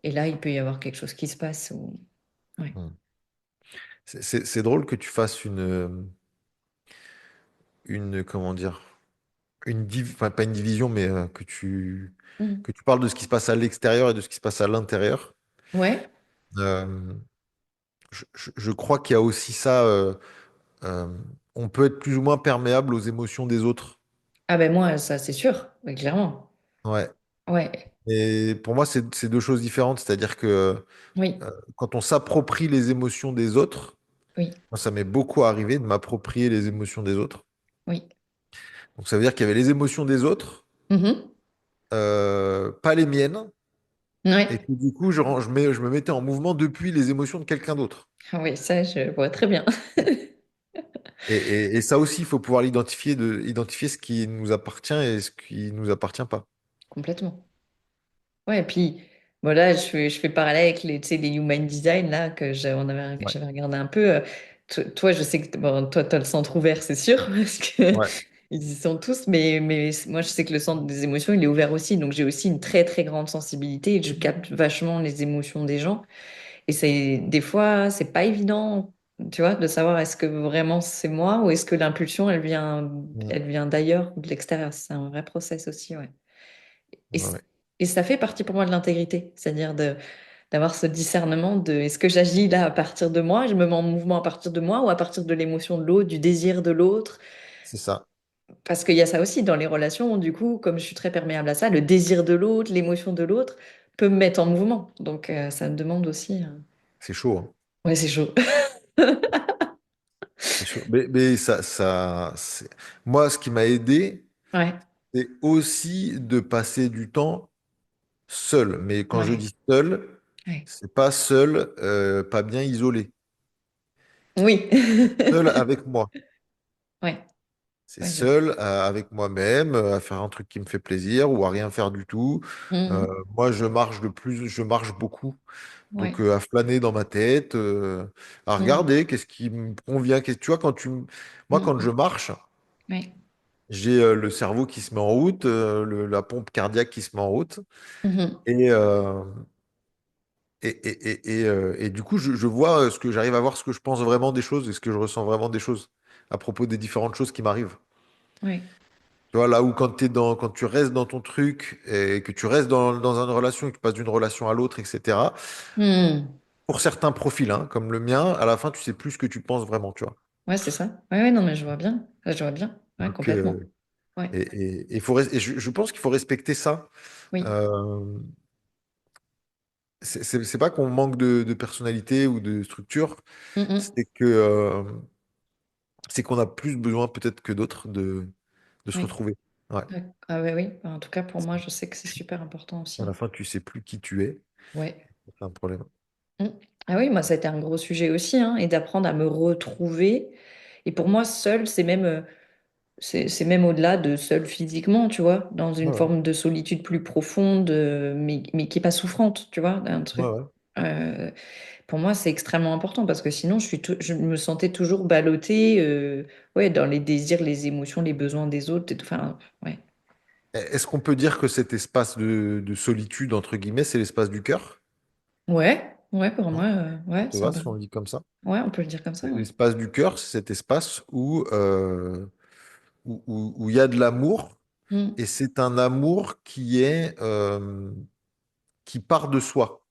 Speaker 1: Et là, il peut y avoir quelque chose qui se passe. Ouais.
Speaker 2: Hmm. C'est drôle que tu fasses comment dire, enfin, pas une division, mais
Speaker 1: Mhm.
Speaker 2: que tu parles de ce qui se passe à l'extérieur et de ce qui se passe à l'intérieur.
Speaker 1: Ouais.
Speaker 2: Euh, je crois qu'il y a aussi ça. Euh, on peut être plus ou moins perméable aux émotions des autres.
Speaker 1: Ah ben moi, ça, c'est sûr, ouais, clairement.
Speaker 2: Ouais.
Speaker 1: Ouais.
Speaker 2: Et pour moi, c'est deux choses différentes. C'est-à-dire que
Speaker 1: Oui.
Speaker 2: quand on s'approprie les émotions des autres,
Speaker 1: Oui.
Speaker 2: moi, ça m'est beaucoup arrivé de m'approprier les émotions des autres.
Speaker 1: Oui.
Speaker 2: Donc ça veut dire qu'il y avait les émotions des autres,
Speaker 1: Mhm.
Speaker 2: pas les miennes, et
Speaker 1: Ouais.
Speaker 2: que du coup, je me mettais en mouvement depuis les émotions de quelqu'un d'autre.
Speaker 1: Ah oui, ça, je vois très bien.
Speaker 2: Et ça aussi, il faut pouvoir identifier ce qui nous appartient et ce qui nous appartient pas.
Speaker 1: Complètement. Ouais, et puis, voilà, je fais parallèle avec les, tu sais, les Human Design, là,
Speaker 2: Ouais.
Speaker 1: j'avais regardé un peu. Toi, je sais que bon, toi, tu as le centre ouvert, c'est sûr, parce que
Speaker 2: Ouais.
Speaker 1: ils y sont tous, mais moi, je sais que le centre des émotions, il est ouvert aussi. Donc, j'ai aussi une très, très grande sensibilité et je capte vachement les émotions des gens. Et des fois, c'est pas évident, tu vois, de savoir est-ce que vraiment c'est moi ou est-ce que l'impulsion,
Speaker 2: Mm.
Speaker 1: elle vient d'ailleurs ou de l'extérieur. C'est un vrai process aussi, ouais. Et,
Speaker 2: Ouais, ouais.
Speaker 1: et ça fait partie pour moi de l'intégrité, c'est-à-dire d'avoir ce discernement de est-ce que j'agis là à partir de moi, je me mets en mouvement à partir de moi ou à partir de l'émotion de l'autre, du désir de l'autre.
Speaker 2: C'est ça.
Speaker 1: Parce qu'il y a ça aussi dans les relations, du coup, comme je suis très perméable à ça, le désir de l'autre, l'émotion de l'autre peut me mettre en mouvement. Donc ça me demande aussi.
Speaker 2: C'est chaud, hein.
Speaker 1: Ouais, c'est chaud.
Speaker 2: C'est chaud. Mais moi, ce qui m'a aidé,
Speaker 1: Ouais,
Speaker 2: c'est aussi de passer du temps seul. Mais quand je
Speaker 1: ouais,
Speaker 2: dis seul,
Speaker 1: ouais.
Speaker 2: c'est pas seul, pas bien isolé.
Speaker 1: Oui.
Speaker 2: Seul avec moi.
Speaker 1: Ouais,
Speaker 2: C'est
Speaker 1: ouais,
Speaker 2: seul avec moi-même, à faire un truc qui me fait plaisir ou à rien faire du tout. Euh,
Speaker 1: Mhm.
Speaker 2: Moi, je marche beaucoup. Donc,
Speaker 1: Ouais.
Speaker 2: à flâner dans ma tête, à
Speaker 1: Mhm.
Speaker 2: regarder qu'est-ce qui me convient. Tu vois, moi, quand je
Speaker 1: Mhm.
Speaker 2: marche,
Speaker 1: Ouais.
Speaker 2: j'ai le cerveau qui se met en route, la pompe cardiaque qui se met en route.
Speaker 1: Mhm.
Speaker 2: Et, euh, et du coup, je vois j'arrive à voir ce que je pense vraiment des choses et ce que je ressens vraiment des choses à propos des différentes choses qui m'arrivent.
Speaker 1: Ouais.
Speaker 2: Tu vois, là où quand tu restes dans ton truc et que tu restes dans une relation et que tu passes d'une relation à l'autre, etc.,
Speaker 1: Mhm.
Speaker 2: pour certains profils, hein, comme le mien, à la fin, tu sais plus ce que tu penses vraiment, tu vois.
Speaker 1: Ouais, c'est ça. Ouais, ouais, non, mais je vois bien. Je vois bien. Ouais,
Speaker 2: Donc,
Speaker 1: complètement. Ouais.
Speaker 2: je pense qu'il faut respecter ça.
Speaker 1: Oui.
Speaker 2: Euh, c'est pas qu'on manque de personnalité ou de structure,
Speaker 1: Mhm.
Speaker 2: c'est c'est qu'on a plus besoin peut-être que d'autres de se
Speaker 1: Oui.
Speaker 2: retrouver. Ouais.
Speaker 1: Ouais. Ah ouais, oui. En tout cas, pour moi, je sais que c'est super important
Speaker 2: À la
Speaker 1: aussi.
Speaker 2: fin, tu sais plus qui tu es.
Speaker 1: Ouais.
Speaker 2: C'est un problème.
Speaker 1: Mm. Ah oui, moi, ça a été un gros sujet aussi, hein, et d'apprendre à me retrouver. Et pour moi, seul, c'est même au-delà de seul physiquement, tu vois, dans
Speaker 2: Ouais,
Speaker 1: une
Speaker 2: ouais.
Speaker 1: forme de solitude plus profonde, mais qui est pas souffrante, tu vois, un
Speaker 2: Ouais,
Speaker 1: truc.
Speaker 2: ouais.
Speaker 1: Euh, pour moi, c'est extrêmement important parce que sinon, je me sentais toujours ballottée, ouais, dans les désirs, les émotions, les besoins des autres. Enfin, ouais.
Speaker 2: Est-ce qu'on peut dire que cet espace de solitude, entre guillemets, c'est l'espace du cœur?
Speaker 1: Ouais, ouais, pour
Speaker 2: Ouais.
Speaker 1: moi, ouais,
Speaker 2: Tu vois, si on le dit comme ça.
Speaker 1: ouais, on peut le dire comme ça, ouais.
Speaker 2: L'espace du cœur, c'est cet espace où il y a de l'amour,
Speaker 1: Mm.
Speaker 2: et c'est un amour qui part de soi.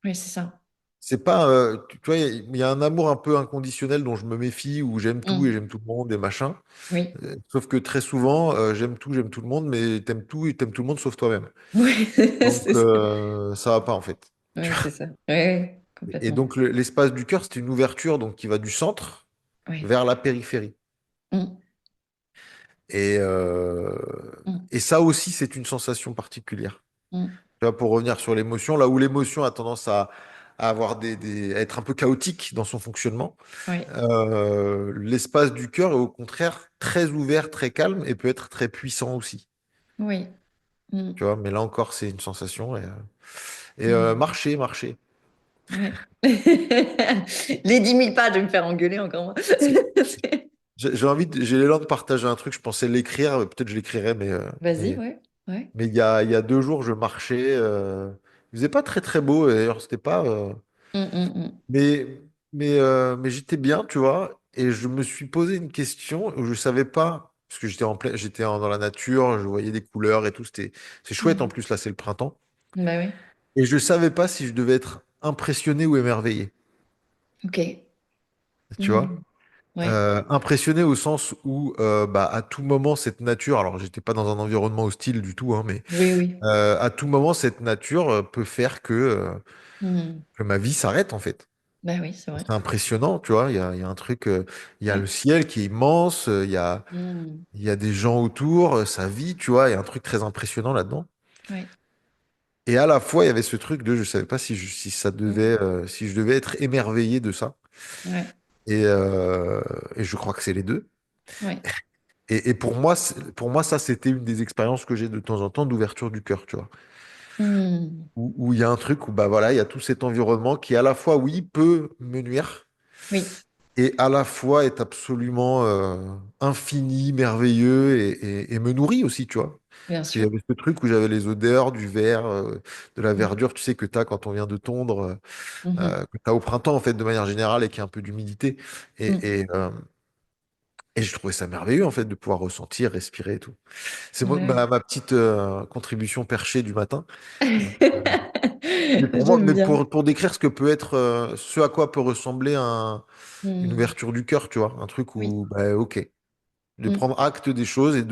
Speaker 1: Oui, c'est ça.
Speaker 2: C'est pas, tu vois, il y a un amour un peu inconditionnel dont je me méfie, où j'aime tout et
Speaker 1: Mm.
Speaker 2: j'aime tout le monde et machin.
Speaker 1: Oui.
Speaker 2: Sauf que très souvent, j'aime tout le monde, mais t'aimes tout et t'aimes tout le monde sauf toi-même.
Speaker 1: Oui,
Speaker 2: Donc,
Speaker 1: c'est ça.
Speaker 2: ça va pas en fait. Tu
Speaker 1: Oui,
Speaker 2: vois.
Speaker 1: c'est ça. Oui,
Speaker 2: Et
Speaker 1: complètement.
Speaker 2: donc, l'espace du cœur, c'est une ouverture donc, qui va du centre
Speaker 1: Oui.
Speaker 2: vers la périphérie.
Speaker 1: Mm.
Speaker 2: Et, euh,
Speaker 1: Mm.
Speaker 2: et ça aussi, c'est une sensation particulière.
Speaker 1: Mm.
Speaker 2: Tu vois, pour revenir sur l'émotion, là où l'émotion a tendance à avoir à être un peu chaotique dans son fonctionnement,
Speaker 1: Oui.
Speaker 2: l'espace du cœur est au contraire très ouvert, très calme et peut être très puissant aussi.
Speaker 1: Oui. Mm.
Speaker 2: Tu vois, mais là encore, c'est une sensation.
Speaker 1: Mm.
Speaker 2: Marcher, marcher.
Speaker 1: Ouais. Les 10 000 pas, de me faire engueuler encore moi.
Speaker 2: C'est- j'ai l'élan de partager un truc, je pensais l'écrire, peut-être je l'écrirai,
Speaker 1: Vas-y, ouais. Ouais.
Speaker 2: mais il y a 2 jours, je marchais. Il faisait pas très très beau, et d'ailleurs, c'était pas.
Speaker 1: Mm, mm, mm.
Speaker 2: Mais, mais j'étais bien, tu vois, et je me suis posé une question où je savais pas, parce que dans la nature, je voyais des couleurs et tout, c'est chouette en
Speaker 1: Mm.
Speaker 2: plus, là, c'est le printemps.
Speaker 1: Bah oui.
Speaker 2: Et je savais pas si je devais être impressionné ou émerveillé,
Speaker 1: Ok.
Speaker 2: tu vois.
Speaker 1: Mm. Ouais.
Speaker 2: Impressionné au sens où, bah, à tout moment, cette nature, alors j'étais pas dans un environnement hostile du tout, hein, mais
Speaker 1: Oui, oui.
Speaker 2: à tout moment, cette nature peut faire
Speaker 1: Mm.
Speaker 2: que ma vie s'arrête, en fait.
Speaker 1: Bah oui, c'est vrai.
Speaker 2: C'est impressionnant, tu vois. Il y a un truc, il y a le
Speaker 1: Ouais.
Speaker 2: ciel qui est immense,
Speaker 1: Mm.
Speaker 2: il y a des gens autour, ça vit, tu vois. Il y a un truc très impressionnant là-dedans.
Speaker 1: Ouais.
Speaker 2: Et à la fois, il y avait ce truc de, je savais pas
Speaker 1: Mm.
Speaker 2: si je devais être émerveillé de ça.
Speaker 1: Ouais.
Speaker 2: Et, euh, et je crois que c'est les deux.
Speaker 1: Ouais.
Speaker 2: Et pour moi, ça, c'était une des expériences que j'ai de temps en temps d'ouverture du cœur, tu vois.
Speaker 1: Mm.
Speaker 2: Où il y a un truc où, bah voilà, il y a tout cet environnement qui, à la fois, oui, peut me nuire,
Speaker 1: Oui,
Speaker 2: et à la fois est absolument infini, merveilleux et me nourrit aussi, tu vois.
Speaker 1: bien
Speaker 2: Parce qu'il
Speaker 1: sûr.
Speaker 2: y avait ce truc où j'avais les odeurs du verre, de la
Speaker 1: Mm.
Speaker 2: verdure, tu sais, que tu as quand on vient de tondre,
Speaker 1: Mhm.
Speaker 2: que tu as au printemps, en fait, de manière générale, et qui a un peu d'humidité.
Speaker 1: Mm.
Speaker 2: Et je trouvais ça merveilleux, en fait, de pouvoir ressentir, respirer et tout. C'est
Speaker 1: Ouais.
Speaker 2: ma petite contribution perchée du matin. Mais pour moi,
Speaker 1: J'aime
Speaker 2: mais
Speaker 1: bien.
Speaker 2: pour décrire ce que peut être, ce à quoi peut ressembler une
Speaker 1: Mm.
Speaker 2: ouverture du cœur, tu vois, un truc
Speaker 1: Oui.
Speaker 2: où, bah, ok, de
Speaker 1: Mm.
Speaker 2: prendre acte des choses et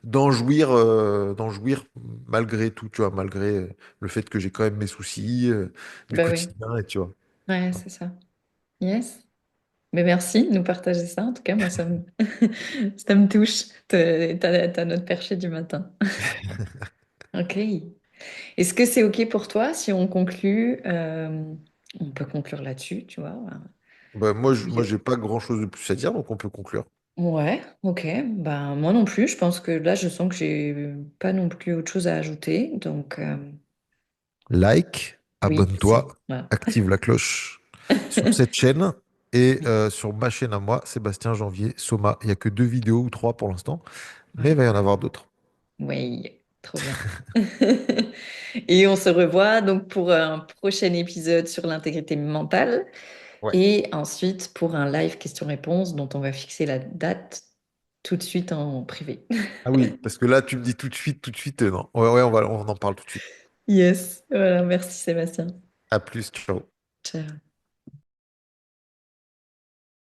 Speaker 2: d'en jouir malgré tout, tu vois, malgré le fait que j'ai quand même mes soucis du
Speaker 1: Bah oui.
Speaker 2: quotidien, et tu vois.
Speaker 1: Ouais, c'est ça. Yes. Mais merci de nous partager ça. En tout cas, moi, ça me touche. T'as notre perché du matin. Ok. Est-ce que c'est ok pour toi si on conclut on peut conclure là-dessus, tu vois.
Speaker 2: Bah, moi,
Speaker 1: Oui.
Speaker 2: j'ai pas grand-chose de plus à dire, donc on peut conclure.
Speaker 1: Ouais, ok. Ben, moi non plus. Je pense que là, je sens que j'ai pas non plus autre chose à ajouter. Donc,
Speaker 2: Like,
Speaker 1: oui,
Speaker 2: abonne-toi,
Speaker 1: si. Voilà.
Speaker 2: active la cloche sur cette chaîne et sur ma chaîne à moi, Sébastien Janvier, Soma. Il n'y a que 2 vidéos ou 3 pour l'instant, mais il
Speaker 1: Ouais.
Speaker 2: va y en avoir d'autres.
Speaker 1: Oui, trop bien. Et on se revoit donc pour un prochain épisode sur l'intégrité mentale
Speaker 2: Ouais.
Speaker 1: et ensuite pour un live question-réponse dont on va fixer la date tout de suite en privé.
Speaker 2: Ah oui, parce que là, tu me dis tout de suite, non. Ouais, ouais, on en parle tout de suite.
Speaker 1: Yes, voilà, merci Sébastien.
Speaker 2: À plus, ciao.
Speaker 1: Ciao.